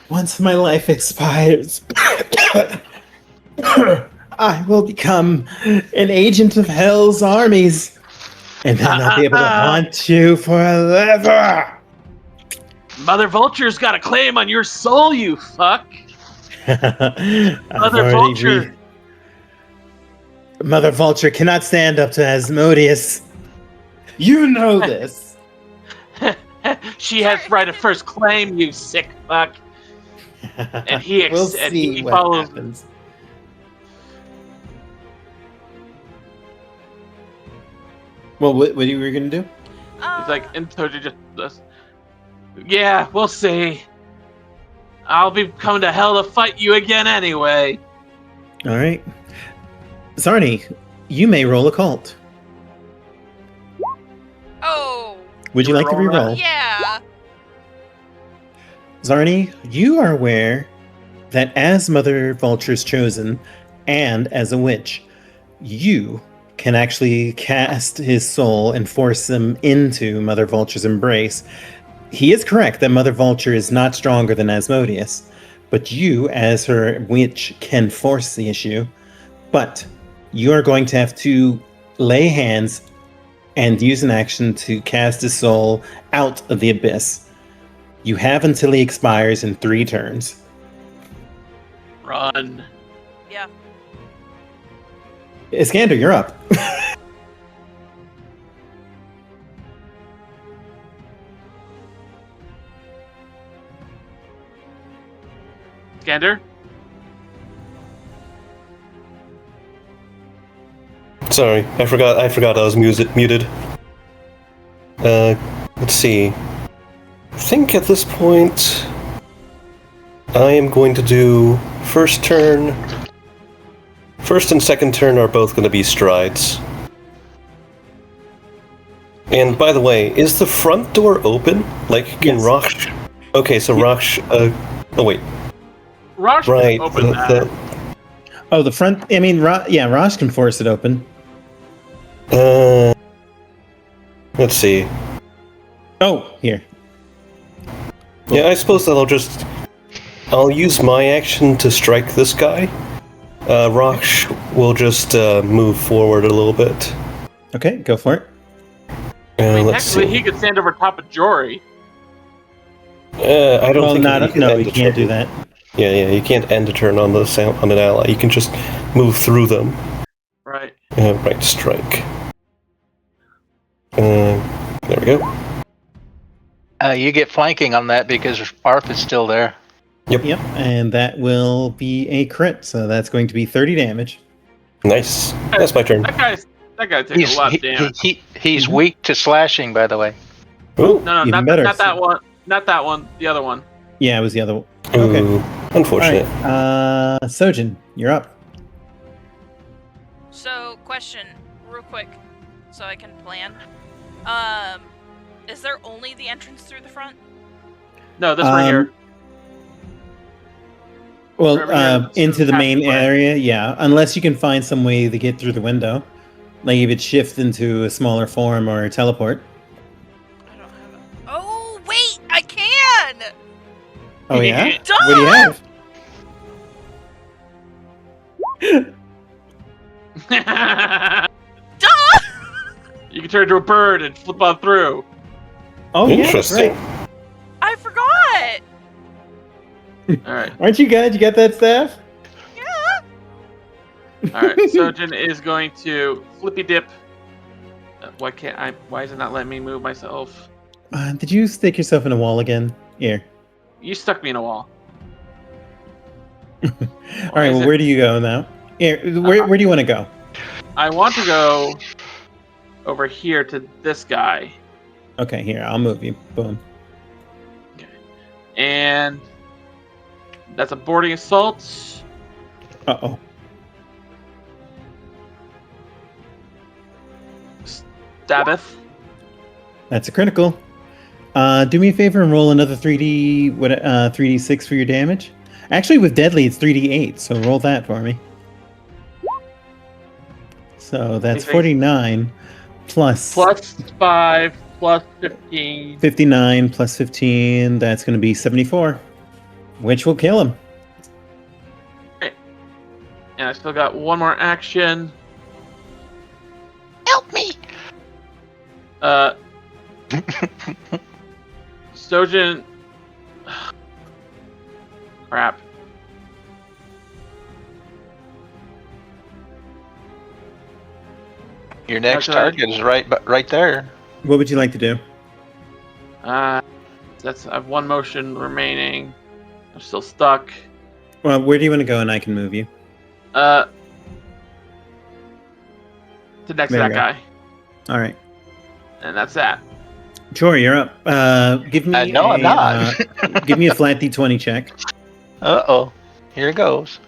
Once my life expires, I will become an agent of Hell's armies, and then I'll be able to haunt you forever." Mother Vulture's got a claim on your soul, you fuck. Mother Vulture. Mother Vulture cannot stand up to Asmodeus. You know this. She has right of first claim, you sick fuck. And he we'll see what follows. happens. Well, what are you gonna do? He's like, and Sojin just, yeah, we'll see. I'll be coming to hell to fight you again anyway. All right, Zarni, you may roll a cult. Oh, Would you like to Roll that? re-roll? yeah. Zarni, you are aware that as Mother Vulture's chosen, and as a witch, you can actually cast his soul and force him into Mother Vulture's embrace. He is correct that Mother Vulture is not stronger than Asmodeus, but you, as her witch, can force the issue. But you are going to have to lay hands and use an action to cast his soul out of the abyss. You have until he expires in 3 turns. Run. Yeah. Iskander, you're up. Skander? Sorry, I forgot I was muted. Let's see. I think at this point I am going to do first and second turn are both going to be strides. And by the way, is the front door open? Like, can Yes. Rosh... Okay, so Rosh... oh wait, Rosh right. can open that. Oh, the front. I mean, Rosh can force it open. Let's see. Oh, here. Yeah, I suppose that I'll use my action to strike this guy. Rosh will just move forward a little bit. Okay, go for it. I mean, Let's technically, see. he could stand over top of Jory. I don't Well, think not can no, end you a can't do turn. that. Yeah, you can't end a turn on on an ally. You can just move through them. Right. Right, strike. There we go. You get flanking on that because Arf is still there. Yep, and that will be a crit, so that's going to be 30 damage. Nice. That's my turn. That That guy takes a lot of damage. He's weak to slashing, by the way. Oh, No, Even not better. that one. Not that one. The other one. Yeah, it was the other one. Okay. unfortunate. All right. Sojin, you're up. So, question, real quick, so I can plan. Is there only the entrance through the front? No, this right here. Well, Over here, into the past main the front. area, yeah. Unless you can find some way to get through the window. Like if it shifts into a smaller form or teleport. I don't have it. Oh, wait, I can! Oh, yeah? Duh! What do you have? Duh! You can turn into a bird and flip on through. Oh, yeah, that's Interesting. right. I forgot! All right. Aren't you good? You got that staff? Yeah! All right. Sojin is going to flippy dip. Why can't I? Why is it not letting me move myself? Did you stick yourself in a wall again? Here. You stuck me in a wall. All right, well, where do you go now? Here, where do you want to go? I want to go over here to this guy. Okay, here, I'll move you. Boom. And that's a boarding assault. Uh-oh. Stabbeth. That's a critical. Do me a favor and roll another 3d6 for your damage. Actually, with deadly, it's 3d8, so roll that for me. So that's Anything? 49 plus Plus 5, plus 15. 59 plus 15. That's going to be 74, which will kill him. And I still got one more action. Help me! Sojin. Crap. Your next Okay. target is right there. What would you like to do? I have one motion remaining. I'm still stuck. Well, where do you want to go and I can move you? To next to There that you go. guy. All right. And that's that. Jory, you're up. Give me No, I'm not. give me a flat d20 check. Uh-oh. Here it goes.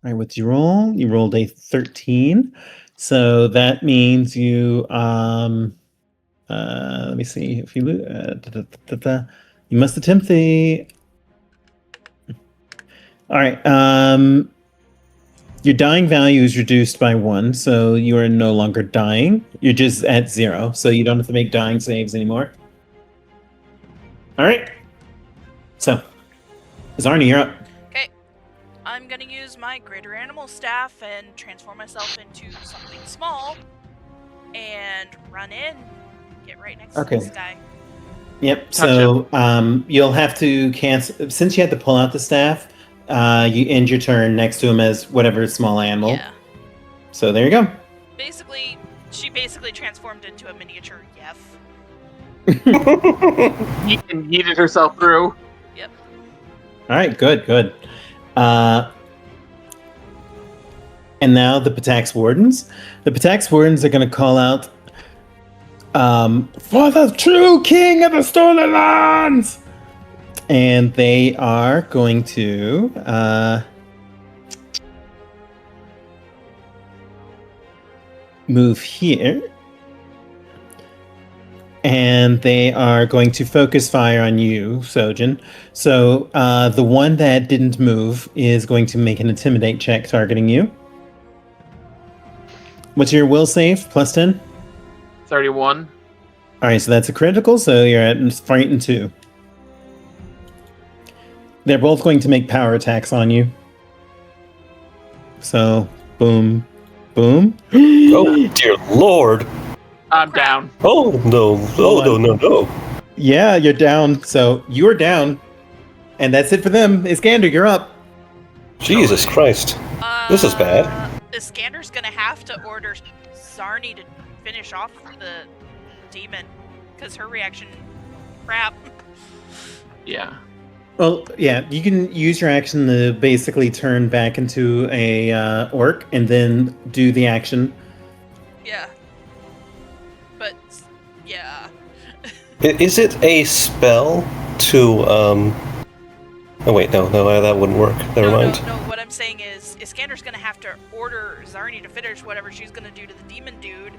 All right, what's your roll? You rolled a 13. So that means you let me see if you you must attempt the All right, your dying value is reduced by 1, so you are no longer dying. You're just at 0, so you don't have to make dying saves anymore. All right. So, Zarni, you're up. Okay, I'm gonna use my greater animal staff and transform myself into something small and run in, get right next to this guy. Yep. So you'll have to cancel since you had to pull out the staff. You end your turn next to him as whatever small animal. Yeah. So there you go. Basically, she basically transformed into a miniature Yef. Yeeted herself through. Yep. All right. Good. And now the Pitax Wardens. The Pitax Wardens are going to call out, for the true king of the Stolen Lands! And they are going to move here. And they are going to focus fire on you, Sojin. So the one that didn't move is going to make an intimidate check targeting you. What's your will save? Plus 10? 31. All right, so that's a critical, so you're at frightened 2. They're both going to make power attacks on you. So, boom, boom. Oh, dear lord. I'm down. Oh, no. Oh, no. Yeah, you're down. So, you're down. And that's it for them. Iskander, you're up. Jesus Christ. This is bad. Iskander's gonna have to order Zarni to finish off the demon, because her reaction, crap. Yeah. Well, yeah, you can use your action to basically turn back into a orc, and then do the action. Yeah. But yeah. Is it a spell to Oh wait, no, that wouldn't work. Never mind. No. What I'm saying is Iskander's gonna have to order Zarni to finish whatever she's gonna do to the demon dude,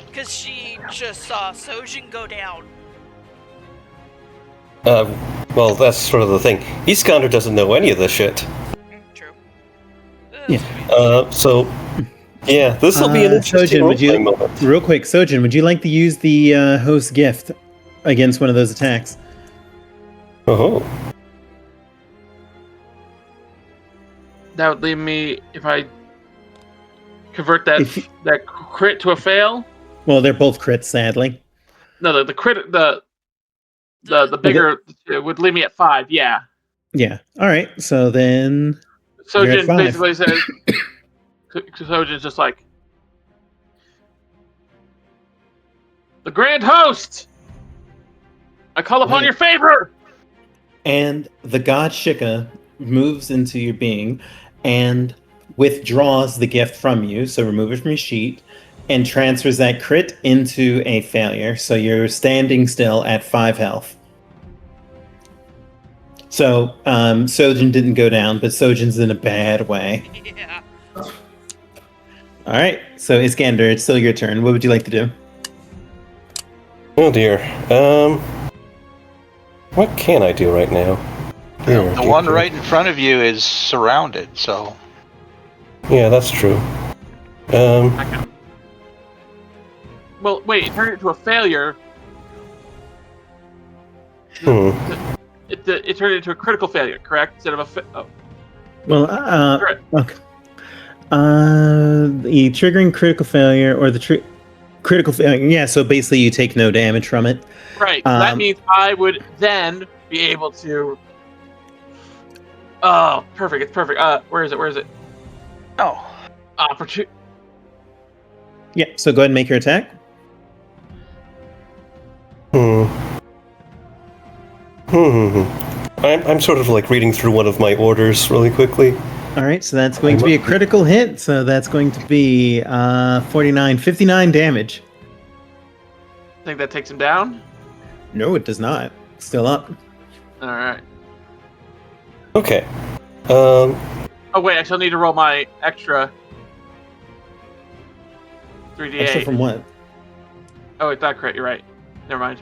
because she just saw Sojin go down. Well, that's sort of the thing. Iskander doesn't know any of this shit. True. Yeah. So, yeah, this will be an interesting Sojin, would you, moment. real quick, Sojin, would you like to use the host gift against one of those attacks? Oh. That would leave me, if I convert that crit to a fail. Well, they're both crits, sadly. No, the crit, the bigger it would leave me at 5. Yeah. Yeah. All right. So then. Sojin basically says. Sojin's just like, the Grand Host. I call upon your favor. And the god Shika moves into your being and withdraws the gift from you. So remove it from your sheet and transfers that crit into a failure. So you're standing still at 5 health. So Sojin didn't go down, but Sojin's in a bad way. Yeah. All right. So Iskander, it's still your turn. What would you like to do? Oh dear. What can I do right now? The one right in front of you is surrounded, so... Yeah, that's true. Well, wait, it turned into a failure. It turned into a critical failure, correct? Instead of a Well, okay. The triggering critical failure or the critical failure. Yeah, so basically you take no damage from it. Right. That means I would then be able to. Oh, perfect! It's perfect. Where is it? Oh. Opportunity. Yeah. So go ahead and make your attack. I'm sort of like reading through one of my orders really quickly. All right, so that's going to be a critical hit. So that's going to be 59 damage. Think that takes him down? No, it does not. Still up. All right. Okay. Oh wait, I still need to roll my extra 3d8. Extra from what? Oh, it's not crit. You're right. Never mind.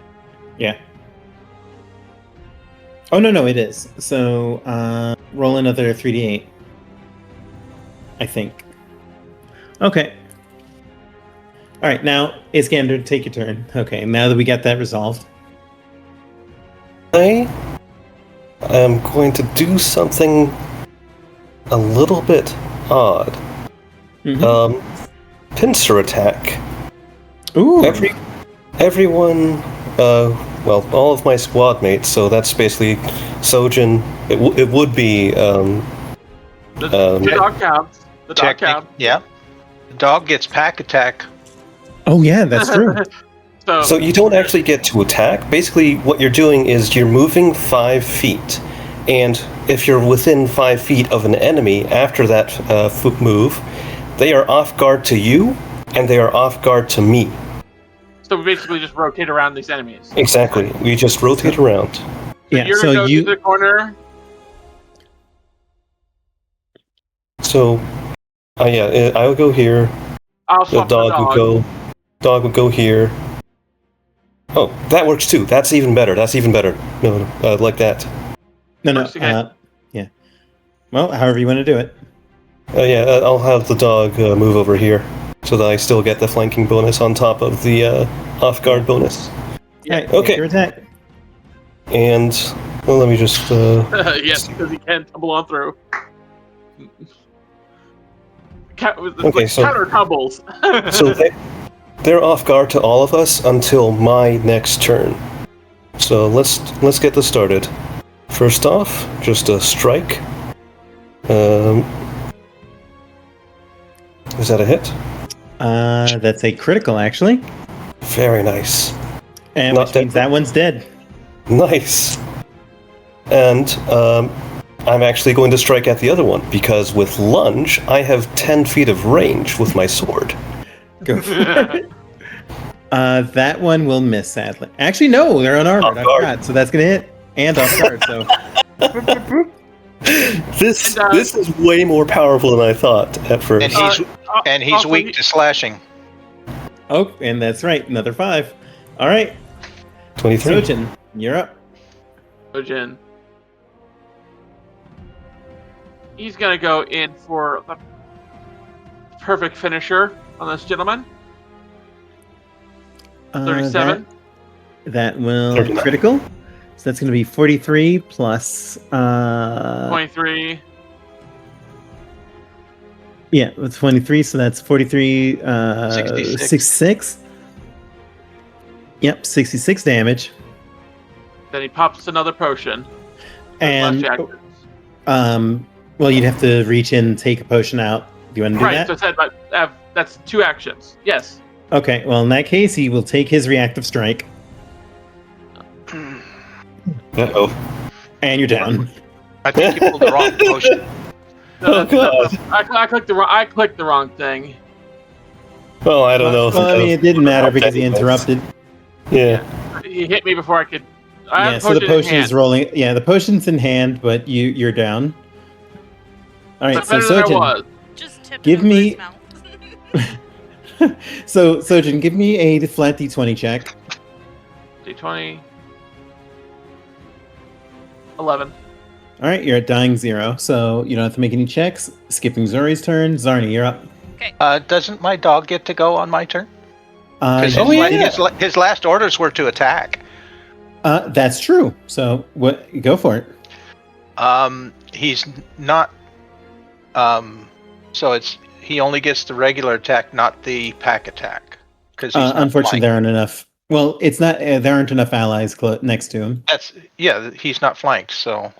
Yeah. Oh no, it is. So roll another 3d8. I think. Okay. All right, now Iskander, take your turn. Okay, now that we got that resolved. I am going to do something a little bit odd. Pincer attack. Ooh. Everyone, well, all of my squad mates, so that's basically Sojin. It would be, The dog counts. The dog counts. Yeah. The dog gets pack attack. Oh yeah, that's true. So you don't actually get to attack. Basically, what you're doing is you're moving 5 feet. And if you're within 5 feet of an enemy after that move, they are off guard to you, and they are off guard to me. So we basically just rotate around these enemies. Exactly. We just rotate around. Yeah, You're so gonna go to the corner. So, yeah, I'll go here. I'll The swap dog would go here. Oh, that works too. That's even better. No, like that. No. Yeah. Well, however you want to do it. Yeah, I'll have the dog move over here, so that I still get the flanking bonus on top of the off-guard bonus. Yeah. All right, Okay. make your attack. And, well, let me just... Yes, because he can tumble on through. Okay, so- counter tumbles. So they're off guard to all of us until my next turn. So let's get this started. First off, just a strike. Is that a hit? That's a critical, actually. Very nice. And Not which means dead. that one's dead. Nice. And I'm actually going to strike at the other one, because with lunge, I have 10 feet of range with my sword. Go for it. That one will miss, sadly. Actually, no, they're unarmored. I Off guard. forgot. So that's going to hit. And off guard, so... This is way more powerful than I thought at first. And he's weak to slashing. Oh, and that's right. Another 5. All right. 23. Sojin, you're up. Sojin. He's gonna go in for the perfect finisher on this gentleman. 37. That will 39. critical. So that's going to be 43 plus... 23. Yeah, with 23, so that's 43... 66. Yep, 66 damage. Then he pops another potion. And... Left actions. Well, you'd have to reach in and take a potion out. Do you want to do Right, that? so it said, but that's 2 actions. Yes. Okay, well, in that case, he will take his reactive strike. Uh-oh. And you're down. I think you pulled the wrong potion. Oh, God. I clicked the wrong thing. Well, I don't know. if Well, I mean, it didn't matter because he anyways. interrupted. Yeah. He hit me before I could. I Yeah, have so the potion in potion's hand. rolling. Yeah, the potion's in hand, but you're down. All right, That's so better than I Sojin, was. Just tip Give it over me- his mouth. so Sojin, give me a flat d20 check. D20. 11. All right, you're at dying 0, so you don't have to make any checks. Skipping Zori's turn. Zarni, you're up. Doesn't my dog get to go on my turn? His, His last orders were to attack. that's true. So what? Go for it. He's not. So he only gets the regular attack, not the pack attack. Because Unfortunately, there aren't enough. Well, it's not. There aren't enough allies next to him. He's not flanked. So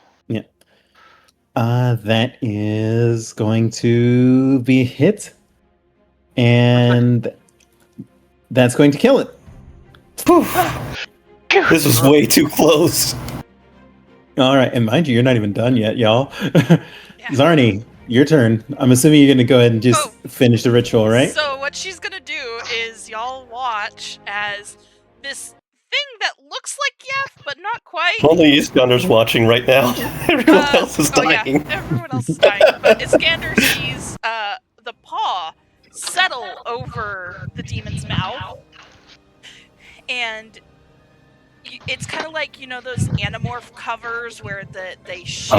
That is going to be a hit, and that's going to kill it. This is way too close. All right, and mind you, you're not even done yet, y'all. Zarni, your turn. I'm assuming you're going to go ahead and just finish the ritual, right? So what she's gonna do is y'all watch as this thing that looks like Yef, but not quite. Only Iskander's watching right now. Everyone else is Oh yeah, dying. everyone else is dying. But Iskander sees the paw settle over the demon's mouth, and it's kind of like, you know, those Animorph covers where they shift.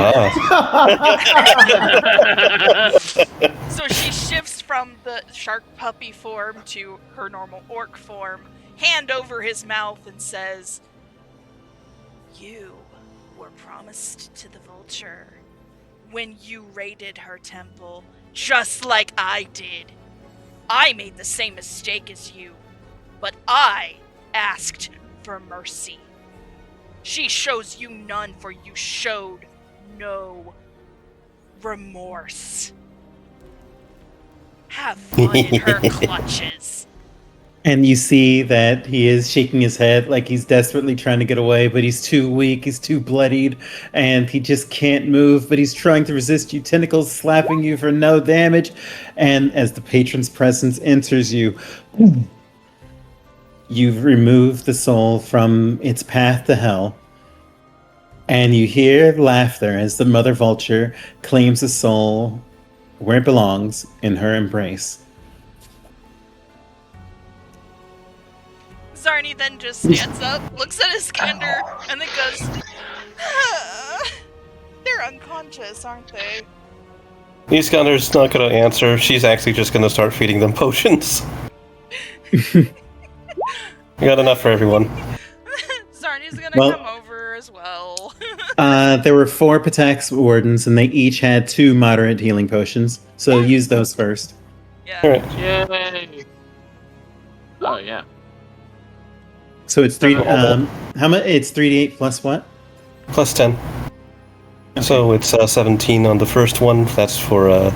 So she shifts from the shark puppy form to her normal orc form, hand over his mouth, and says, "You were promised to the vulture when you raided her temple, just like I did. I made the same mistake as you, but I asked for mercy. She shows you none, for you showed no remorse. Have fun in her clutches." And you see that he is shaking his head like he's desperately trying to get away, but he's too weak, he's too bloodied, and he just can't move, but he's trying to resist you, tentacles slapping you for no damage. And as the patron's presence enters you, you've removed the soul from its path to hell. And you hear laughter as the mother vulture claims the soul where it belongs, in her embrace. Zarni then just stands up, looks at Iskander, and then goes, "They're unconscious, aren't they?" Iskander's not going to answer. She's actually just going to start feeding them potions. I got enough for everyone. Zarni's gonna Well- come over as well. There were 4 Pitax wardens, and they each had 2 moderate healing potions. So use those first. Yeah. Alright. Yay! Oh yeah. So it's 3. How much? It's 3d8 plus what? Plus 10. So it's 17 on the first one. That's for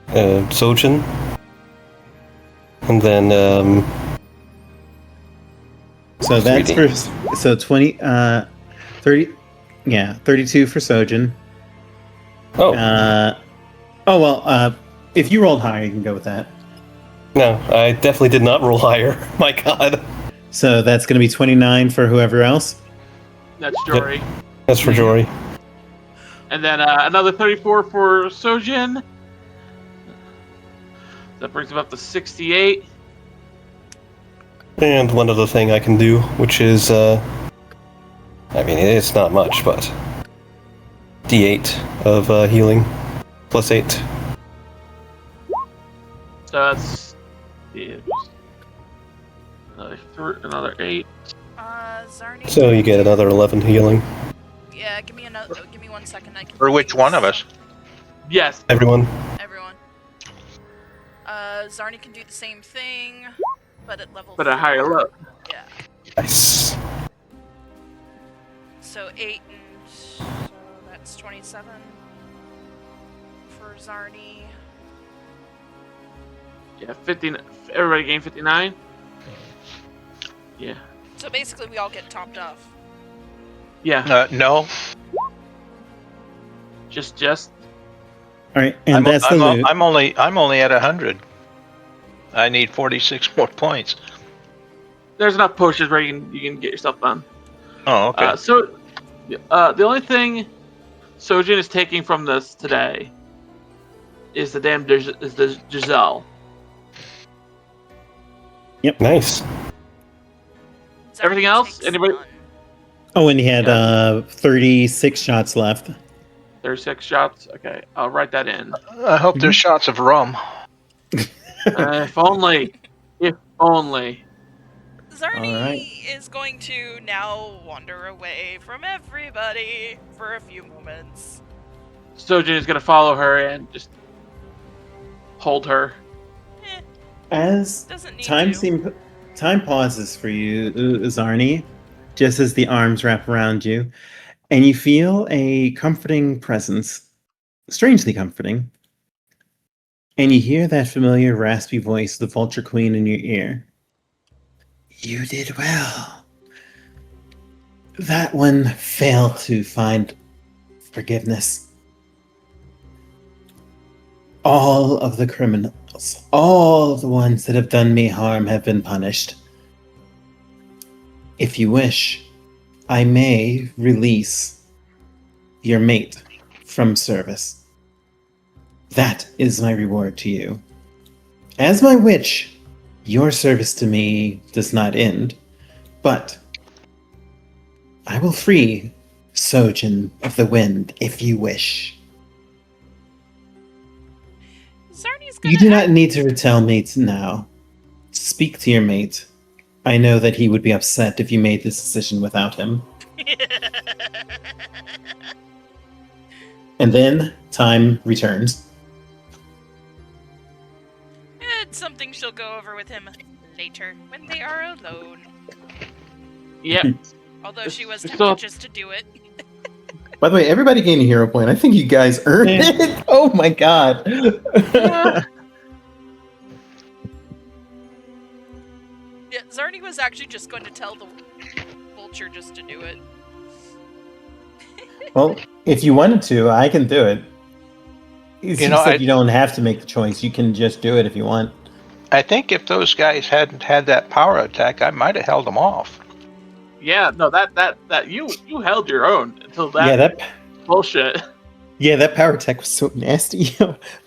Sojin. And then So that's 3D. for 20. 30. Yeah, 32 for Sojin. Oh, If you rolled higher, you can go with that. no, I definitely did not roll higher. My god. So that's going to be 29 for whoever else. That's Jory. That's for Jory. And then another 34 for Sojin. That brings him up to 68. And one other thing I can do, which is, I mean, it's not much, but D8 of healing, plus 8. So that's another 8. Zarni. So you get another 11 healing. Yeah, give me 1 second. I can. For which one of us? Yes. Everyone. Everyone. Zarni can do the same thing, but at level. But a higher 4. level. Yeah. Nice. So 8 and so that's 27 for Zarni. Yeah, 15. Everybody gained 59. Yeah. So basically, we all get topped off. Yeah. No. Just. All right, and that's the loot. I'm only at 100. I need 46 more points. There's enough pushes where you can get yourself done. Oh, okay. The only thing Sojin is taking from this today is the Giselle. Nice. Zarni Everything else? takes Anybody? none. Oh, and he had 36 shots left. 36 shots. Okay, I'll write that in. I hope there's shots of rum. If only. If only. Zarni All right. is going to now wander away from everybody for a few moments. Sojin is going to follow her and just hold her. As Doesn't need to. time pauses for you, Zarni, just as the arms wrap around you, and you feel a comforting presence, strangely comforting. And you hear that familiar raspy voice of the Vulture Queen in your ear. You did well. That one failed to find forgiveness. All of the criminals, all of the ones that have done me harm have been punished. If you wish, I may release your mate from service. That is my reward to you. As my witch, your service to me does not end, but I will free Sojin of the Wind if you wish. Zarni's gonna You do not need to tell me now. Speak to your mate. I know that he would be upset if you made this decision without him. And then time returns. It's something she'll go over with him later when they are alone. Yep. Although she was Still- tempted just to do it. By the way, everybody gained a hero point. I think you guys earned it. Oh my god. Yeah, Zarni was actually just going to tell the vulture just to do it. Well, if you wanted to, I can do it. You I- don't have to make the choice. You can just do it if you want. I think if those guys hadn't had that power attack, I might have held them off. Yeah, no, that you held your own until that, Yeah, that bullshit. Yeah, that power attack was so nasty.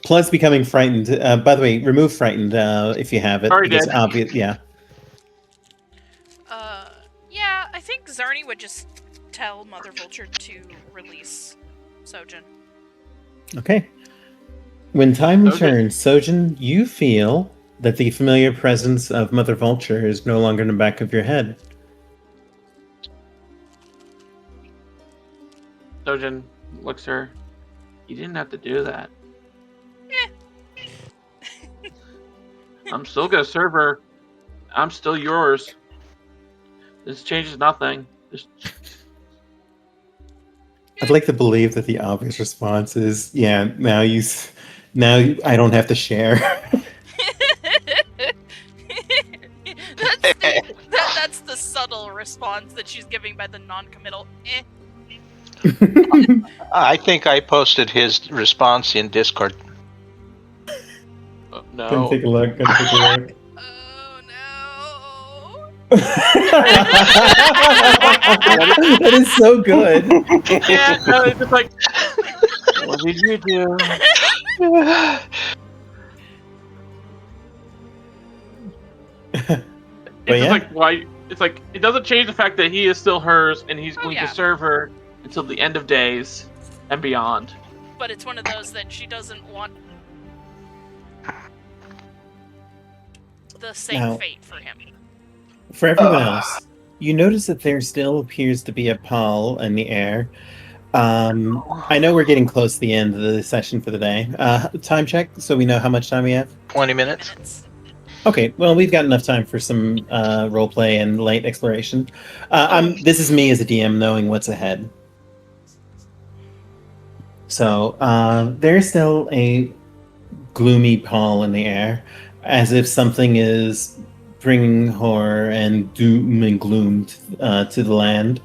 Plus becoming frightened. By the way, remove frightened if you have it. Already because did. obvious, yeah. Yeah, I think Zarni would just tell Mother Vulture to release Sojin. Okay. When time Okay. returns, Sojin, you feel that the familiar presence of Mother Vulture is no longer in the back of your head. Sojin looks at her. You didn't have to do that. I'm still gonna serve her. I'm still yours. This changes nothing. Just I'd like to believe that the obvious response is, yeah, now I don't have to share. That's the subtle response that she's giving by the non-committal. I think I posted his response in Discord. Gonna No. take a look. Gonna take a look. Oh That is so good. Yeah, no, it's just like, what did you do? But It's just yeah. like, why? It's like, it doesn't change the fact that he is still hers, and he's Oh, going yeah. to serve her until the end of days and beyond. But it's one of those that she doesn't want the same Now- fate for him. For everyone else, you notice that there still appears to be a pall in the air. I know we're getting close to the end of the session for the day. Time check, so we know how much time we have. 20 minutes. Okay, well, we've got enough time for some roleplay and light exploration. This is me as a DM knowing what's ahead. So there's still a gloomy pall in the air, as if something is bringing horror and doom and gloom to the land.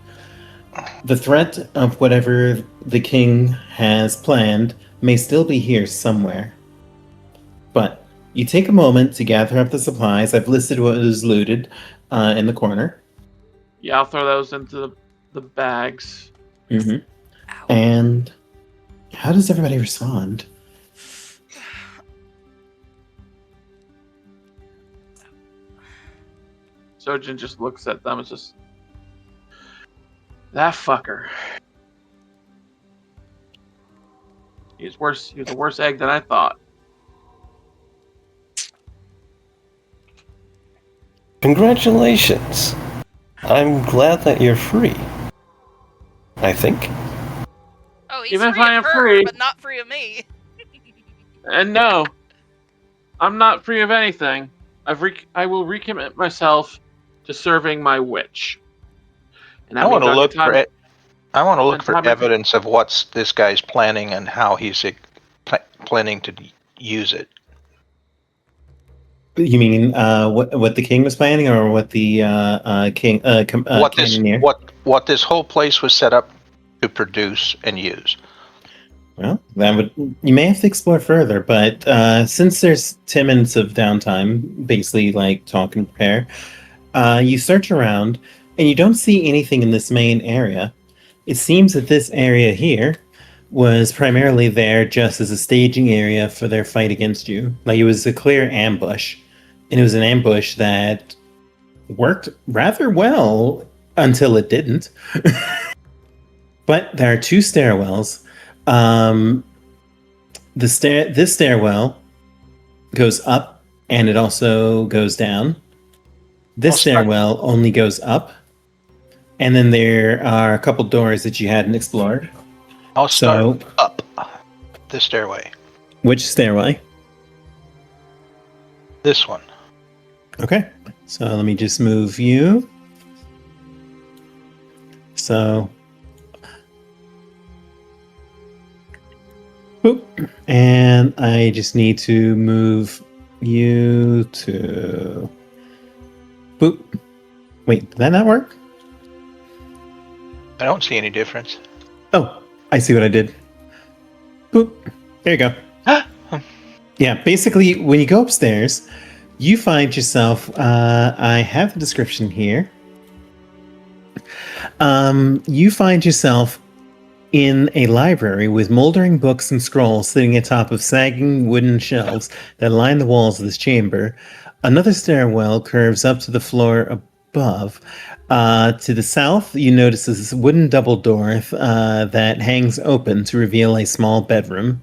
The threat of whatever the king has planned may still be here somewhere. But you take a moment to gather up the supplies. I've listed what was looted in the corner. Yeah, I'll throw those into the bags. Mm-hmm. Ow. And how does everybody respond? Sojin just looks at them and just, that fucker. He's worse. He was a worse egg than I thought. Congratulations. I'm glad that you're free. I think. Oh, he's Even if free I of am her, free- but not free of me. And no, I'm not free of anything. I will recommit myself to serving my witch. And I want to look for it. it. I want to look and for time- evidence of what's this guy's planning and how he's planning to use it. You mean what the king was planning, or what the king cannoneer? What this whole place was set up to produce and use. Well, you may have to explore further, but since there's 10 minutes of downtime, basically like talk and prepare, you search around and you don't see anything in this main area. It seems that this area here was primarily there just as a staging area for their fight against you. Like, it was a clear ambush, and it was an ambush that worked rather well until it didn't. But there are two stairwells. This stairwell goes up, and it also goes down. This I'll start- stairwell only goes up, and then there are a couple doors that you hadn't explored. I'll start So, up the stairway. which stairway? This one. Okay, so let me just move you. So, boop, and I just need to move you to boop. Wait, did that not work? I don't see any difference. Oh, I see what I did. Boop. There you go. Yeah, basically, when you go upstairs, you find yourself. I have the description here. You find yourself in a library with moldering books and scrolls sitting atop of sagging wooden shelves that line the walls of this chamber. Another stairwell curves up to the floor above. To the south, you notice this wooden double door that hangs open to reveal a small bedroom.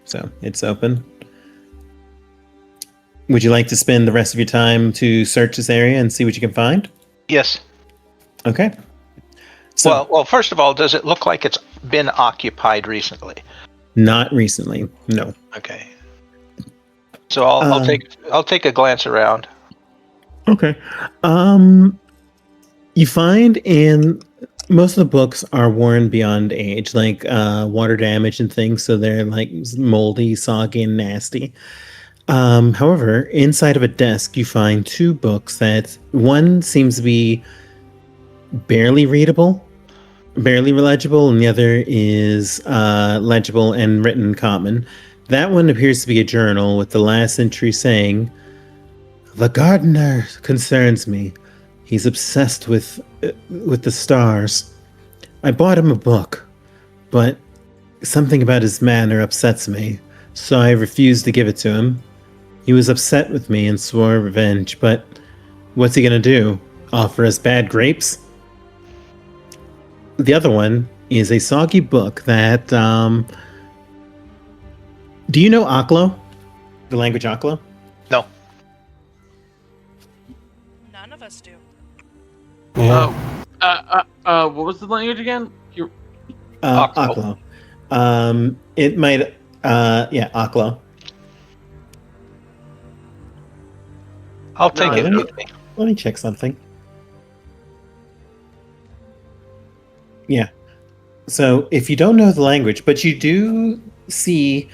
So it's open. Would you like to spend the rest of your time to search this area and see what you can find? Yes. Okay. So, Well, first of all, does it look like it's been occupied recently? not recently. No. Okay. So I'll take a glance around. Okay. You find in most of the books are worn beyond age, like water damage and things, so they're like moldy, soggy, and nasty. However, inside of a desk, you find two books that one seems to be barely readable, barely legible, and the other is legible and written in common. That one appears to be a journal with the last entry saying, "The gardener concerns me. He's obsessed with the stars. I bought him a book, but something about his manner upsets me, so I refused to give it to him. He was upset with me and swore revenge, but what's he gonna do? Offer us bad grapes?" The other one is a soggy book that, do you know Aklo? The language Aklo? No. None of us do. Yeah. What was the language again? Aklo. It might, Aklo. I'll take it let me- with me. Let me check something. Yeah. So if you don't know the language, but you do see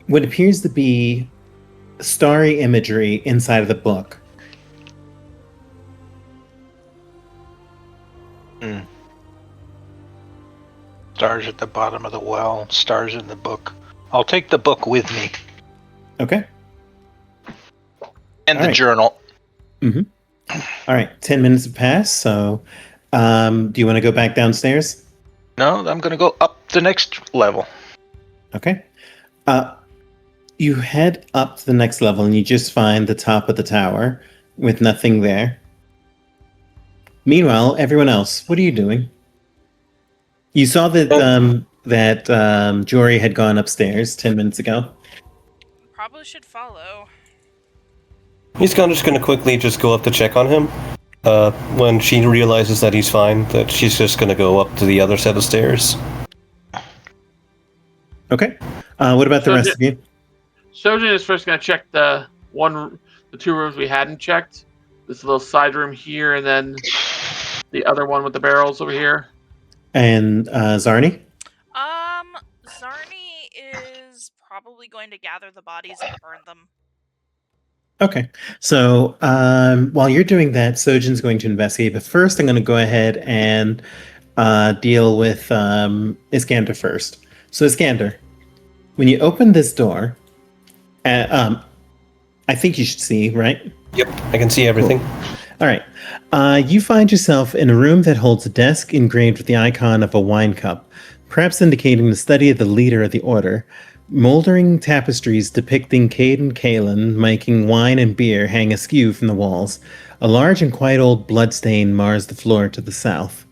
what appears to be starry imagery inside of the book. Stars at the bottom of the well, stars in the book. I'll take the book with me. Okay. And All the right. journal. All right. 10 minutes have passed. So, do you want to go back downstairs? No, I'm going to go up the next level. Okay. You head up to the next level and you just find the top of the tower with nothing there. Meanwhile, everyone else, what are you doing? You saw that Jory had gone upstairs 10 minutes ago. Probably should follow. He's just going to quickly just go up to check on him. When she realizes that he's fine, that she's just going to go up to the other set of stairs. Okay. What about the rest of you? Sojin is first going to check the two rooms we hadn't checked. This little side room here, and then the other one with the barrels over here. And Zarni? Zarni is probably going to gather the bodies and burn them. Okay. So while you're doing that, Sojin's going to investigate. But first, I'm going to go ahead and deal with Iskander first. So Iskander, when you open this door, I think you should see, right? Yep, I can see everything. All right. You find yourself in a room that holds a desk engraved with the icon of a wine cup, perhaps indicating the study of the leader of the order. Moldering tapestries depicting Cade and Kalen making wine and beer hang askew from the walls. A large and quite old bloodstain mars the floor to the south.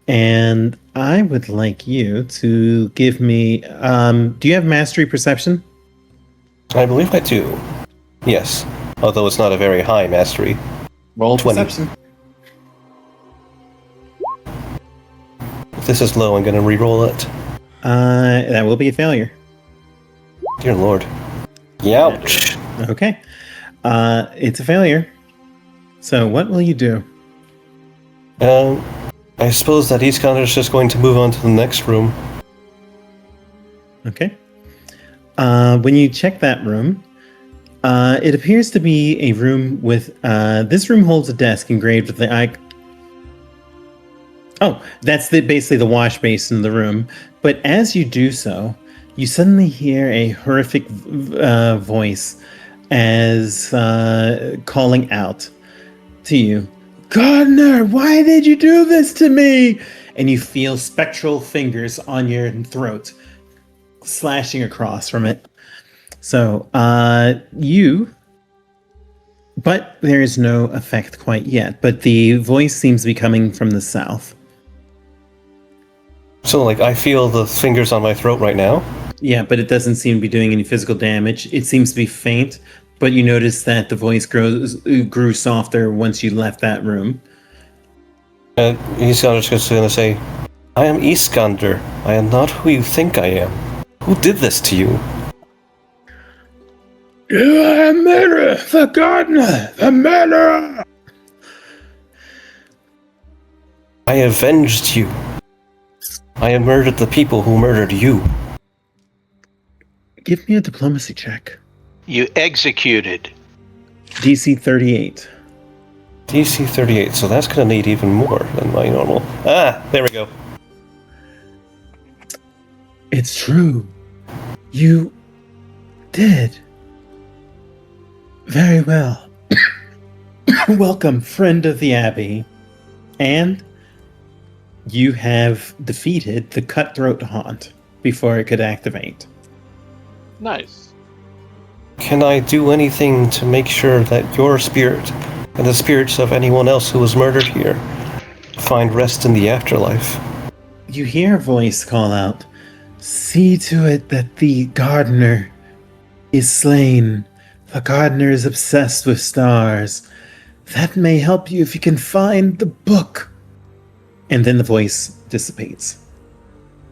And I would like you to give me... do you have mastery perception? I believe I do. Yes, although it's not a very high mastery. Roll 20. perception. If this is low, I'm going to re-roll it. That will be a failure. Dear Lord. Youch. Okay. It's a failure. So what will you do? I suppose that Eastconder's just going to move on to the next room. Okay. When you check that room, it appears to be a room with... this room holds a desk engraved with the icon... Oh, that's basically the wash basin in the room. But as you do so, you suddenly hear a horrific voice as calling out to you. "Gardener, why did you do this to me?" And you feel spectral fingers on your throat, slashing across from it. So, but there is no effect quite yet. But the voice seems to be coming from the south. So, I feel the fingers on my throat right now? Yeah, but it doesn't seem to be doing any physical damage. It seems to be faint, but you notice that the voice grew softer once you left that room. Iskander's just going to say, "I am Iskander. I am not who you think I am. Who did this to you?" "You are Amiri, the gardener, the murderer!" "I avenged you. I have murdered the people who murdered you." Give me a diplomacy check. You executed. DC 38. DC 38, so that's going to need even more than my normal. Ah, there we go. It's true. You did. Very well. Welcome, friend of the Abbey. And you have defeated the Cutthroat Haunt before it could activate. Nice. Can I do anything to make sure that your spirit and the spirits of anyone else who was murdered here find rest in the afterlife? You hear a voice call out, "See to it that the gardener is slain. The gardener is obsessed with stars. That may help you if you can find the book." And then the voice dissipates.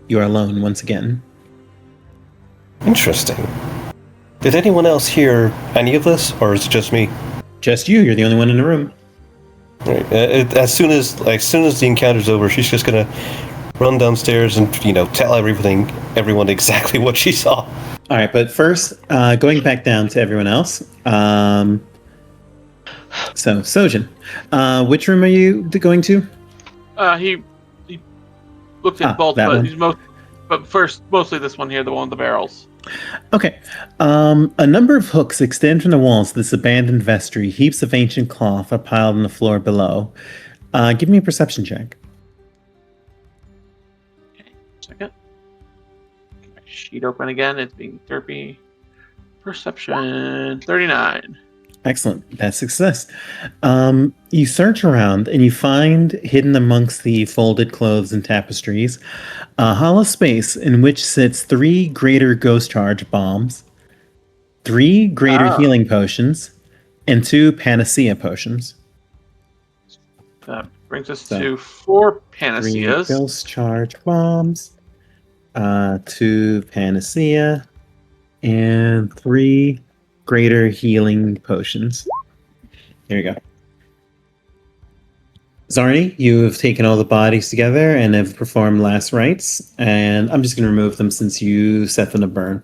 You are alone once again. Interesting. Did anyone else hear any of this, or is it just me? Just you. You're the only one in the room. Right. As soon as the encounter's over, she's just gonna run downstairs and tell everyone exactly what she saw. All right, but first, going back down to everyone else. So Sojin, which room are you going to? He looked at both, that but one? but first, mostly this one here, the one with the barrels. Okay. A number of hooks extend from the walls of this abandoned vestry. Heaps of ancient cloth are piled on the floor below. Give me a perception check. Okay, second. Get my sheet open again. It's being derpy. Perception 39. Excellent. That's success. You search around and you find hidden amongst the folded clothes and tapestries a hollow space in which sits 3 greater ghost charge bombs, 3 greater healing potions, and 2 panacea potions. That brings us to 4 panaceas. 3 ghost charge bombs, 2 panacea, and 3 greater healing potions. There you go. Zarni, you have taken all the bodies together and have performed last rites, and I'm just going to remove them since you set them to burn.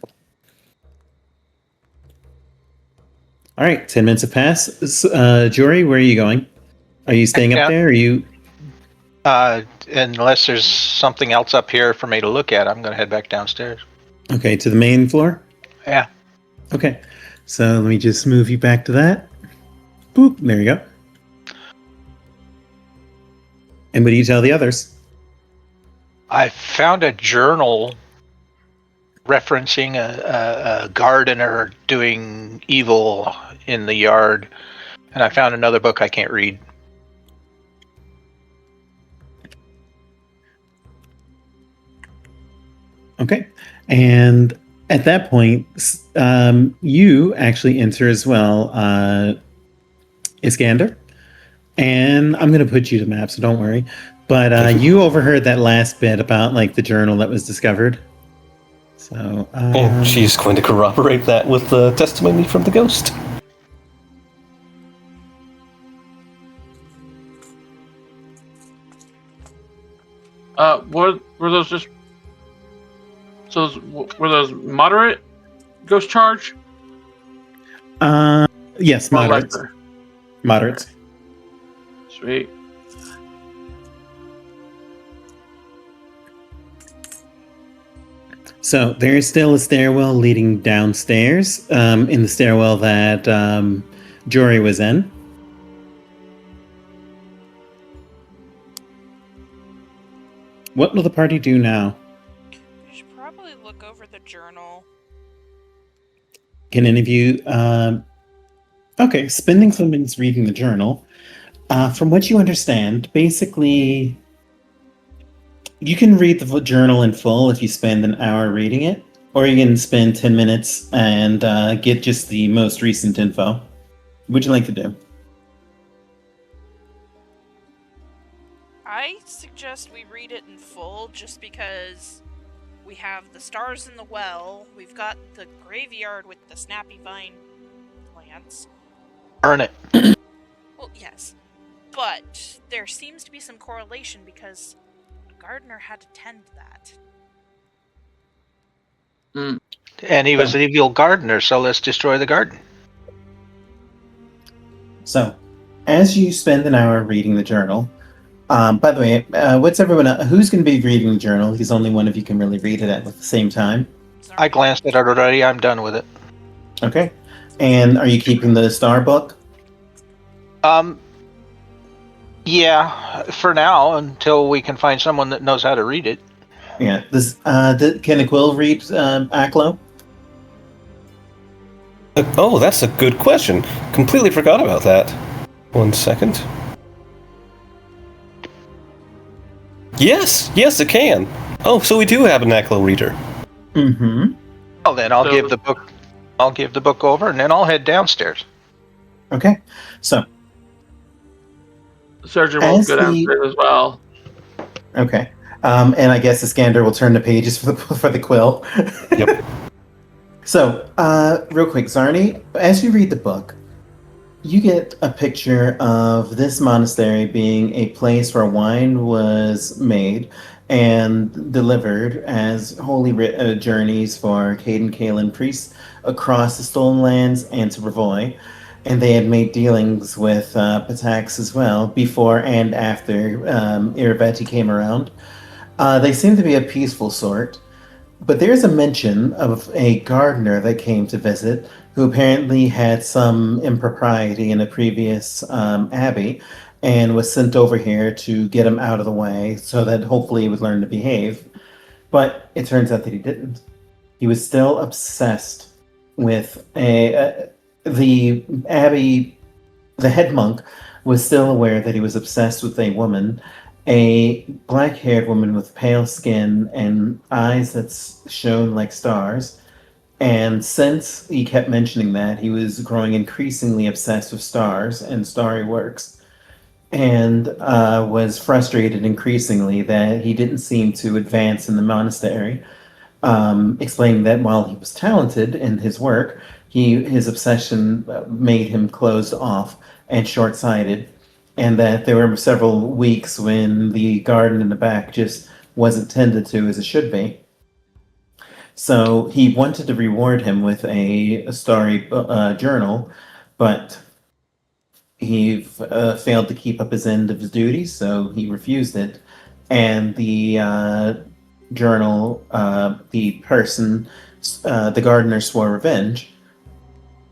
All right, 10 minutes have passed. Jory, where are you going? Are you staying up there? Or are you? Unless there's something else up here for me to look at, I'm going to head back downstairs. Okay, to the main floor? Yeah. Okay, so let me just move you back to that. Boop, there you go. And what do you tell the others? I found a journal referencing a gardener doing evil in the yard, and I found another book I can't read. Okay, and at that point, you actually enter as well, Iskander. And I'm going to put you to map, so don't worry. But you overheard that last bit about like the journal that was discovered. So and she's going to corroborate that with the testimony from the ghost. Were those just? So were those moderate ghost charge? Yes, moderates. Moderates. Sweet. So there is still a stairwell leading downstairs, in the stairwell that Jory was in. What will the party do now? You should probably look over the journal. Can any of you... Okay, spending some minutes reading the journal. From what you understand, basically, you can read the journal in full if you spend an hour reading it, or you can spend 10 minutes and get just the most recent info. What would you like to do? I suggest we read it in full just because we have the stars in the well, we've got the graveyard with the snappy vine plants. Burn it. Well, yes. But there seems to be some correlation because a gardener had to tend that. And he was an evil gardener, so let's destroy the garden. So, as you spend an hour reading the journal, by the way, what's everyone? Who's going to be reading the journal? Because only one of you can really read it at the same time. I glanced at it already. I'm done with it. Okay. And are you keeping the star book? Yeah, for now, until we can find someone that knows how to read it. Yeah. Can a quill read Aklo? Oh, that's a good question. Completely forgot about that. 1 second. Yes, it can. Oh, so we do have an Aklo reader. Mm-hmm. Well, then I'll give the book. I'll give the book over, and then I'll head downstairs. Okay. So. Surgeon will go downstairs as well. Okay. And I guess Iskander will turn the pages for the quill. Yep. So, real quick, Zarni, as you read the book, you get a picture of this monastery being a place where wine was made and delivered as holy journeys for Caden Kalen priests across the Stolen Lands and to Brevoy. And they had made dealings with Pitax as well, before and after Iriveti came around. They seem to be a peaceful sort. But there's a mention of a gardener that came to visit who apparently had some impropriety in a previous abbey and was sent over here to get him out of the way so that hopefully he would learn to behave. But it turns out that he didn't. He was still obsessed with the abbey. The head monk was still aware that he was obsessed with a woman, a black-haired woman with pale skin and eyes that shone like stars. And since he kept mentioning that, he was growing increasingly obsessed with stars and starry works, and was frustrated increasingly that he didn't seem to advance in the monastery, explaining that while he was talented in his work, his obsession made him closed off and short-sighted, and that there were several weeks when the garden in the back just wasn't tended to as it should be. So he wanted to reward him with a starry journal, but he failed to keep up his end of his duties, so he refused it. And the journal, the gardener swore revenge.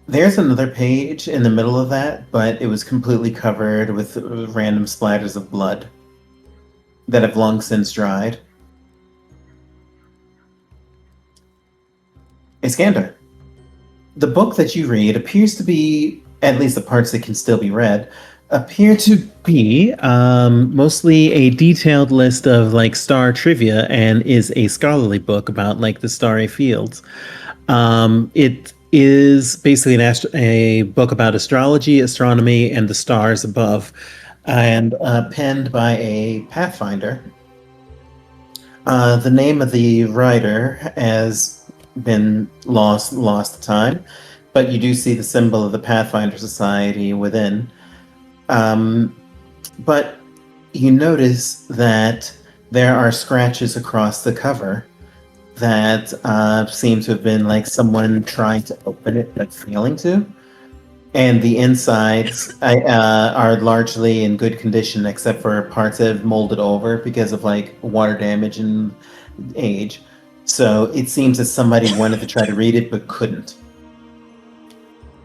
There's another page in the middle of that, but it was completely covered with random splatters of blood that have long since dried. Iskander, the book that you read appears to be, at least the parts that can still be read, appear to be mostly a detailed list of like star trivia and is a scholarly book about like the starry fields. It is basically a book about astrology, astronomy, and the stars above, and penned by a Pathfinder. The name of the writer has been lost to time, but you do see the symbol of the Pathfinder Society within. But you notice that there are scratches across the cover that seem to have been like someone trying to open it but failing to. And the insides are largely in good condition, except for parts that have molded over because of like water damage and age. So it seems that somebody wanted to try to read it but couldn't.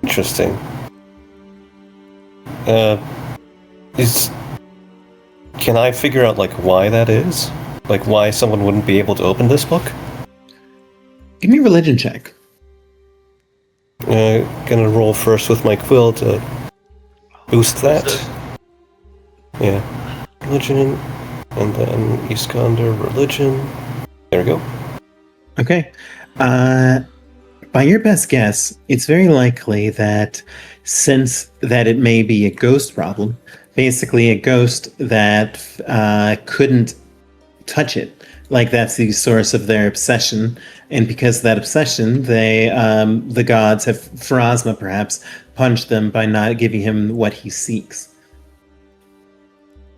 Interesting. Can I figure out like why that is? Like why someone wouldn't be able to open this book? Give me a religion check. Gonna roll first with my quill to boost that. Yeah. Religion, and then Iskander, religion. There we go. Okay. By your best guess, it's very likely that since that it may be a ghost problem, basically a ghost that couldn't touch it. Like that's the source of their obsession, and because of that obsession, the gods have, Pharasma perhaps, punished them by not giving him what he seeks.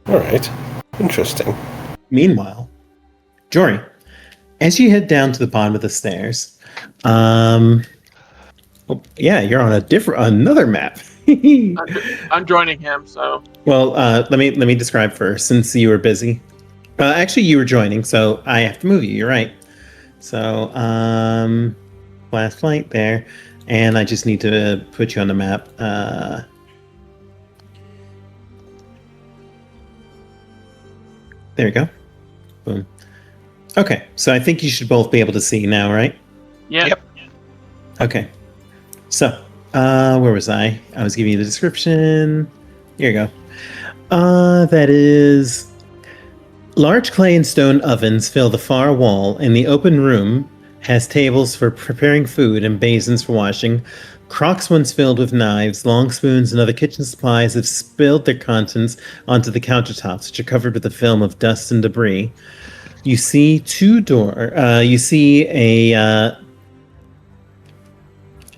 All right, interesting. Meanwhile, Jory, as you head down to the bottom of the stairs, you're on another map. I'm joining him. So Well, let me describe first, since you were busy. Actually, you were joining, so I have to move you. You're right. So, Blastflight there, and I just need to put you on the map. There we go. Boom. Okay, so I think you should both be able to see now, right? yeah. Yep. Okay. So, where was I? I was giving you the description. Here you go. That is... Large clay and stone ovens fill the far wall, and the open room has tables for preparing food and basins for washing. Crocks once filled with knives, long spoons, and other kitchen supplies have spilled their contents onto the countertops, which are covered with a film of dust and debris. You see you see a...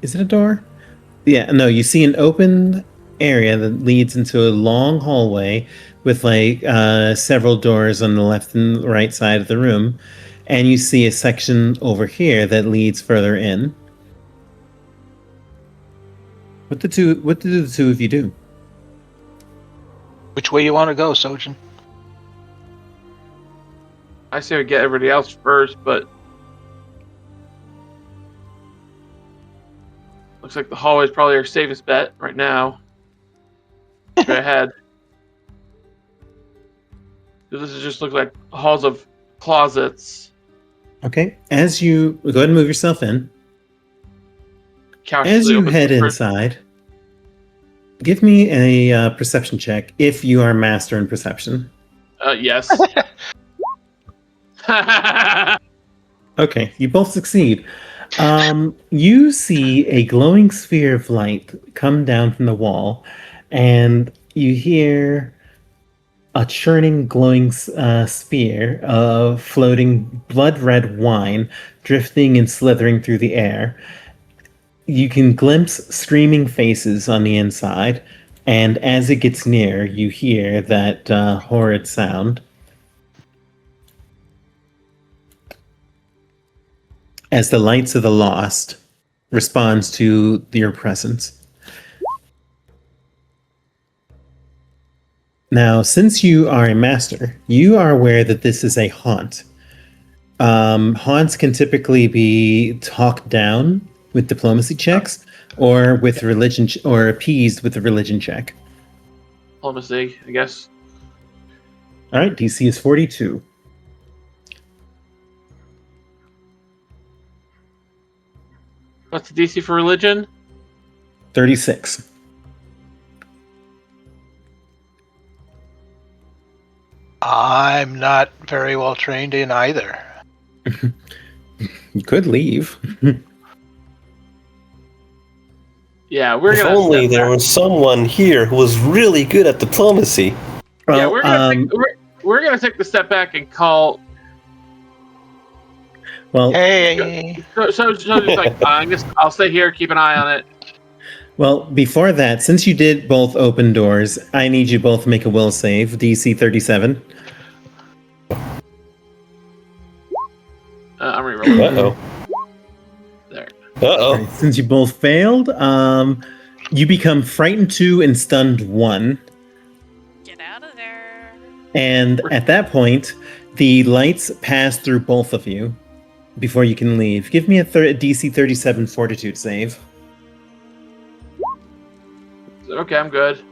is it a door? Yeah, no, you see an open area that leads into a long hallway with several doors on the left and right side of the room, and you see a section over here that leads further in. What do the two of you do? Which way you want to go, Sojin? I say we get everybody else first, but looks like the hallway is probably our safest bet right now. Go ahead. This just looks like halls of closets. Okay, as you go ahead and move yourself in. Couch As to you open head first. inside, give me a perception check if you are master in perception. Yes. Okay, you both succeed. You see a glowing sphere of light come down from the wall, and you hear a churning, glowing sphere of floating blood-red wine drifting and slithering through the air. You can glimpse screaming faces on the inside, and as it gets near, you hear that horrid sound. As the lights of the lost responds to your presence. Now, since you are a master, you are aware that this is a haunt. Haunts can typically be talked down with diplomacy checks, or with religion, or appeased with a religion check. Diplomacy, I guess. All right, DC is 42. What's the DC for religion? 36. I'm not very well trained in either. You could leave. Yeah, we're If gonna. only there was someone here who was really good at diplomacy. Yeah, Well, we're gonna take the step back and call. well, Hey, So just like I'll stay here, keep an eye on it. well, before that, since you did both open doors, I need you both to make a will save, DC 37. I'm rerolling. Uh-oh. There. Uh-oh. Right, since you both failed, you become frightened 2 and stunned 1. Get out of there. And at that point, the lights pass through both of you before you can leave. Give me a DC 37 fortitude save. Okay, I'm good.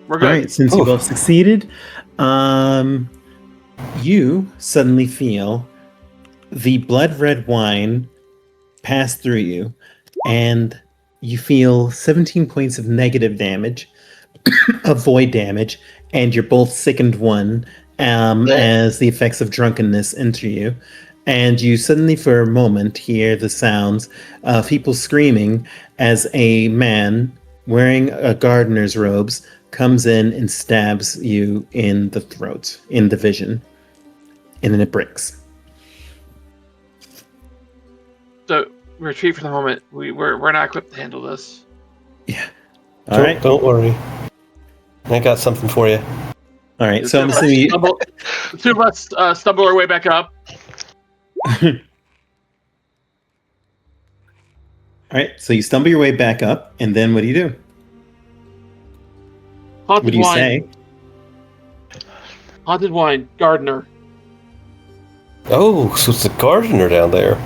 We're All good. right, since you both succeeded, you suddenly feel the blood-red wine pass through you, and you feel 17 points of negative damage, of void damage, and you're both sickened 1 as the effects of drunkenness enter you. And you suddenly, for a moment, hear the sounds of people screaming as a man wearing a gardener's robes comes in and stabs you in the throat, in the vision. And then it breaks. So retreat for the moment. We're not equipped to handle this. Yeah. All right. Don't worry. I got something for you. All right. So I'm assuming you... The two of us stumble our way back up. All right, so you stumble your way back up, and then what do you do? What Haunted do you wine. say? Haunted wine. Gardener. Oh, so it's the gardener down there.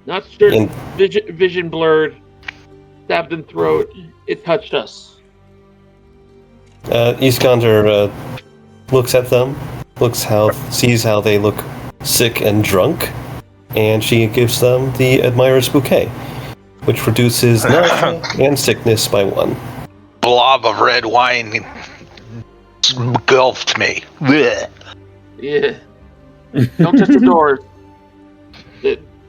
Not sure. And- Vision blurred. Stabbed in throat. It touched us. Iskander looks at them, sees how they look sick and drunk, and she gives them the Admirer's Bouquet, which reduces nausea and sickness by 1. Blob of red wine engulfed me. Blech. Yeah. Don't touch the doors.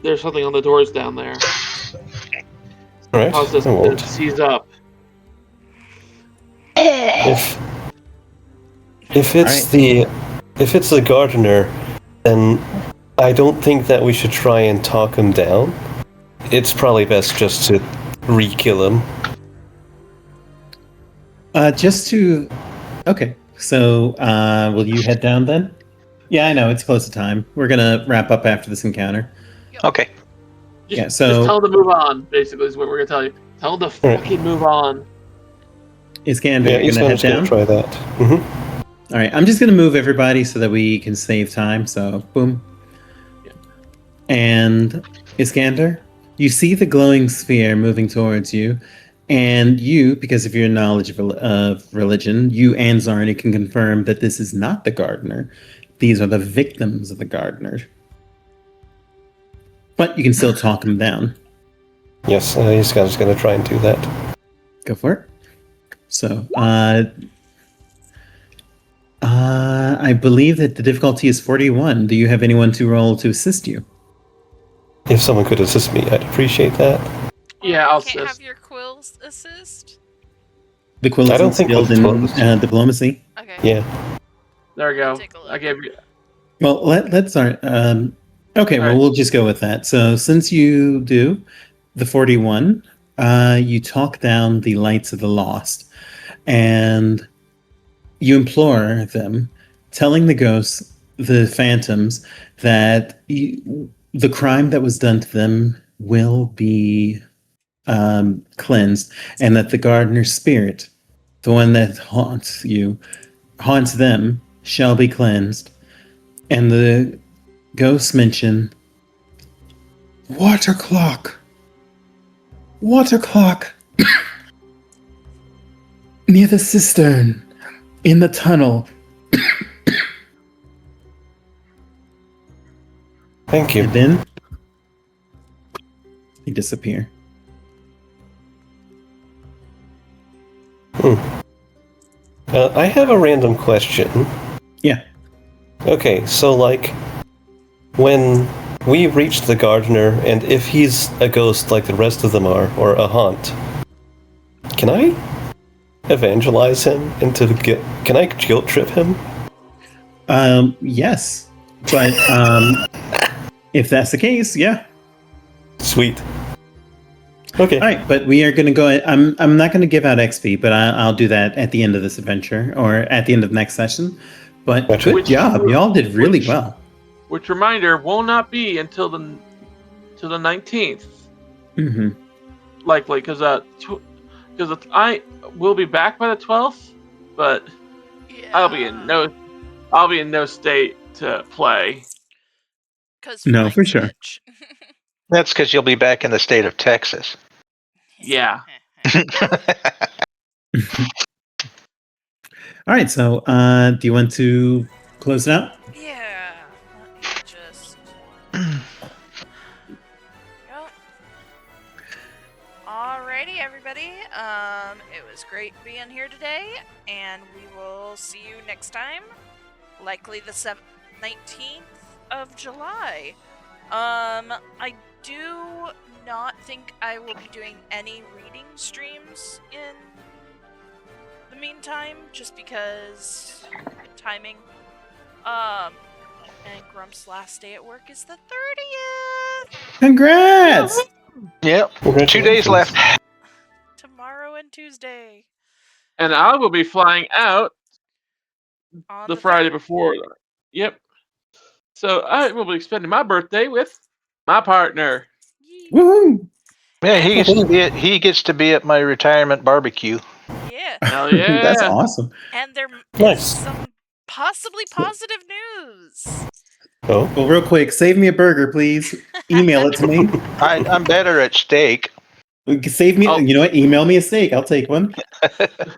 There's something on the doors down there. Alright, Cause us I to won't. seize up. If it's the gardener, then I don't think that we should try and talk him down. It's probably best just to re-kill him. Okay. So, will you head down then? Yeah, I know it's close to time. We're gonna wrap up after this encounter. Okay. Just tell them to move on, basically, is what we're going to tell you. Tell them to fucking move on. Iskander, Yeah, you're gonna head Iskander's gonna down. try that. All right, I'm just gonna move everybody so that we can save time. So, boom. Yeah. And Iskander, you see the glowing sphere moving towards you, and you, because of your knowledge of religion, you and Zarni can confirm that this is not the gardener. These are the victims of the gardener. But you can still talk them down. Yes, Iskander's gonna try and do that. Go for it. So, I believe that the difficulty is 41. Do you have anyone to roll to assist you? If someone could assist me, I'd appreciate that. Yeah, I'll Can't assist. have your quills assist? The quill I don't is think skilled with in quills. diplomacy. Okay. Yeah. There we go. Take a look. I gave you. Well, let's start. Okay, All well, right. we'll just go with that. So, since you do the 41, you talk down the lights of the lost, and you implore them, telling the ghosts, the phantoms, that the crime that was done to them will be cleansed, and that the gardener's spirit, the one that haunts them, shall be cleansed. And the ghosts mention water clock. Near the cistern, in the tunnel. Thank you. And then they disappear. I have a random question. Yeah. Okay, so when we reach the gardener, and if he's a ghost like the rest of them are, or a haunt, can I evangelize him can I guilt trip him? Yes. But if that's the case, yeah. Sweet. Okay. All right, but we are going to go. I'm not going to give out XP, but I'll do that at the end of this adventure or at the end of next session. But Gotcha. good job, y'all did really well. Which reminder will not be until the 19th, Mm-hmm. likely, because I will be back by the 12th, but Yeah. I'll be in no state to play. No, for sure. That's because you'll be back in the state of Texas. Yeah. All right, so do you want to close it out? Yeah. Let me just. Yep. Alrighty, everybody. It was great being here today, and we will see you next time. Likely the 19th of July. I do not think I will be doing any reading streams in the meantime, just because timing. And Grump's last day at work is the 30th! Congrats! Yep. 2 days left. Tomorrow and Tuesday. And I will be flying out On the Friday 3rd. before. Yep. So I will be spending my birthday with my partner. Yee. Woohoo! Yeah, he gets to be at my retirement barbecue. Yeah. Hell yeah. That's awesome. And there Nice. is some possibly positive news. Oh, Well, real quick, save me a burger, please. Email it to me. I'm better at steak. Save me. Oh. You know what? Email me a steak. I'll take one.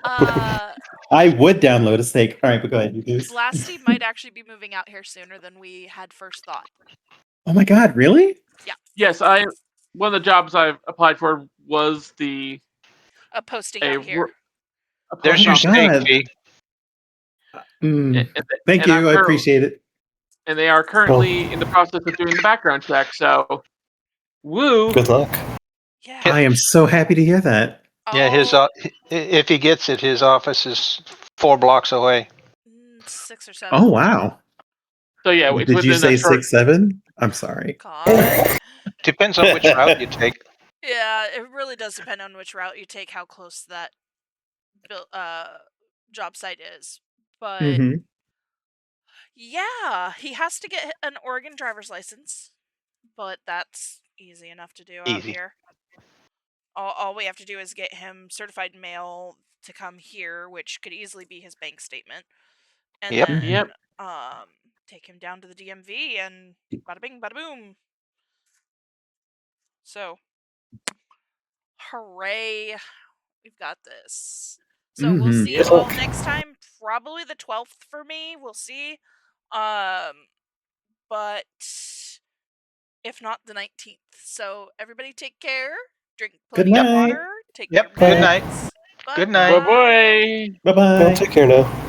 Uh, I would download a steak. All right, but go ahead. You guys. Blasty might actually be moving out here sooner than we had first thought. Oh my God! Really? Yes, one of the jobs I've applied for was A posting out here. There's Oh your my steak, God. G. Thank you. I appreciate it. And they are currently in the process of doing the background check. So, woo! good luck. Yeah. I am so happy to hear that. Yeah, if he gets it, his office is 4 blocks away. 6 or 7. Oh wow! So yeah, it's Did you within say a short. 6, 7? I'm sorry. God. Depends on which route you take. Yeah, it really does depend on which route you take, how close that job site is. But Mm-hmm. yeah, he has to get an Oregon driver's license, but that's easy enough to do out Easy. here. All we have to do is get him certified mail to come here, which could easily be his bank statement, and Yep. then Yep. take him down to the DMV, and bada bing, bada boom. So, hooray! We've got this. So we'll Mhm. see Good you all luck. next time. Probably the 12th for me. We'll see. But if not, the 19th. So everybody take care. Drink Good plenty of night. water. Take Yep, your good night. meds. Good night. Bye bye. Bye bye. Well, take care now.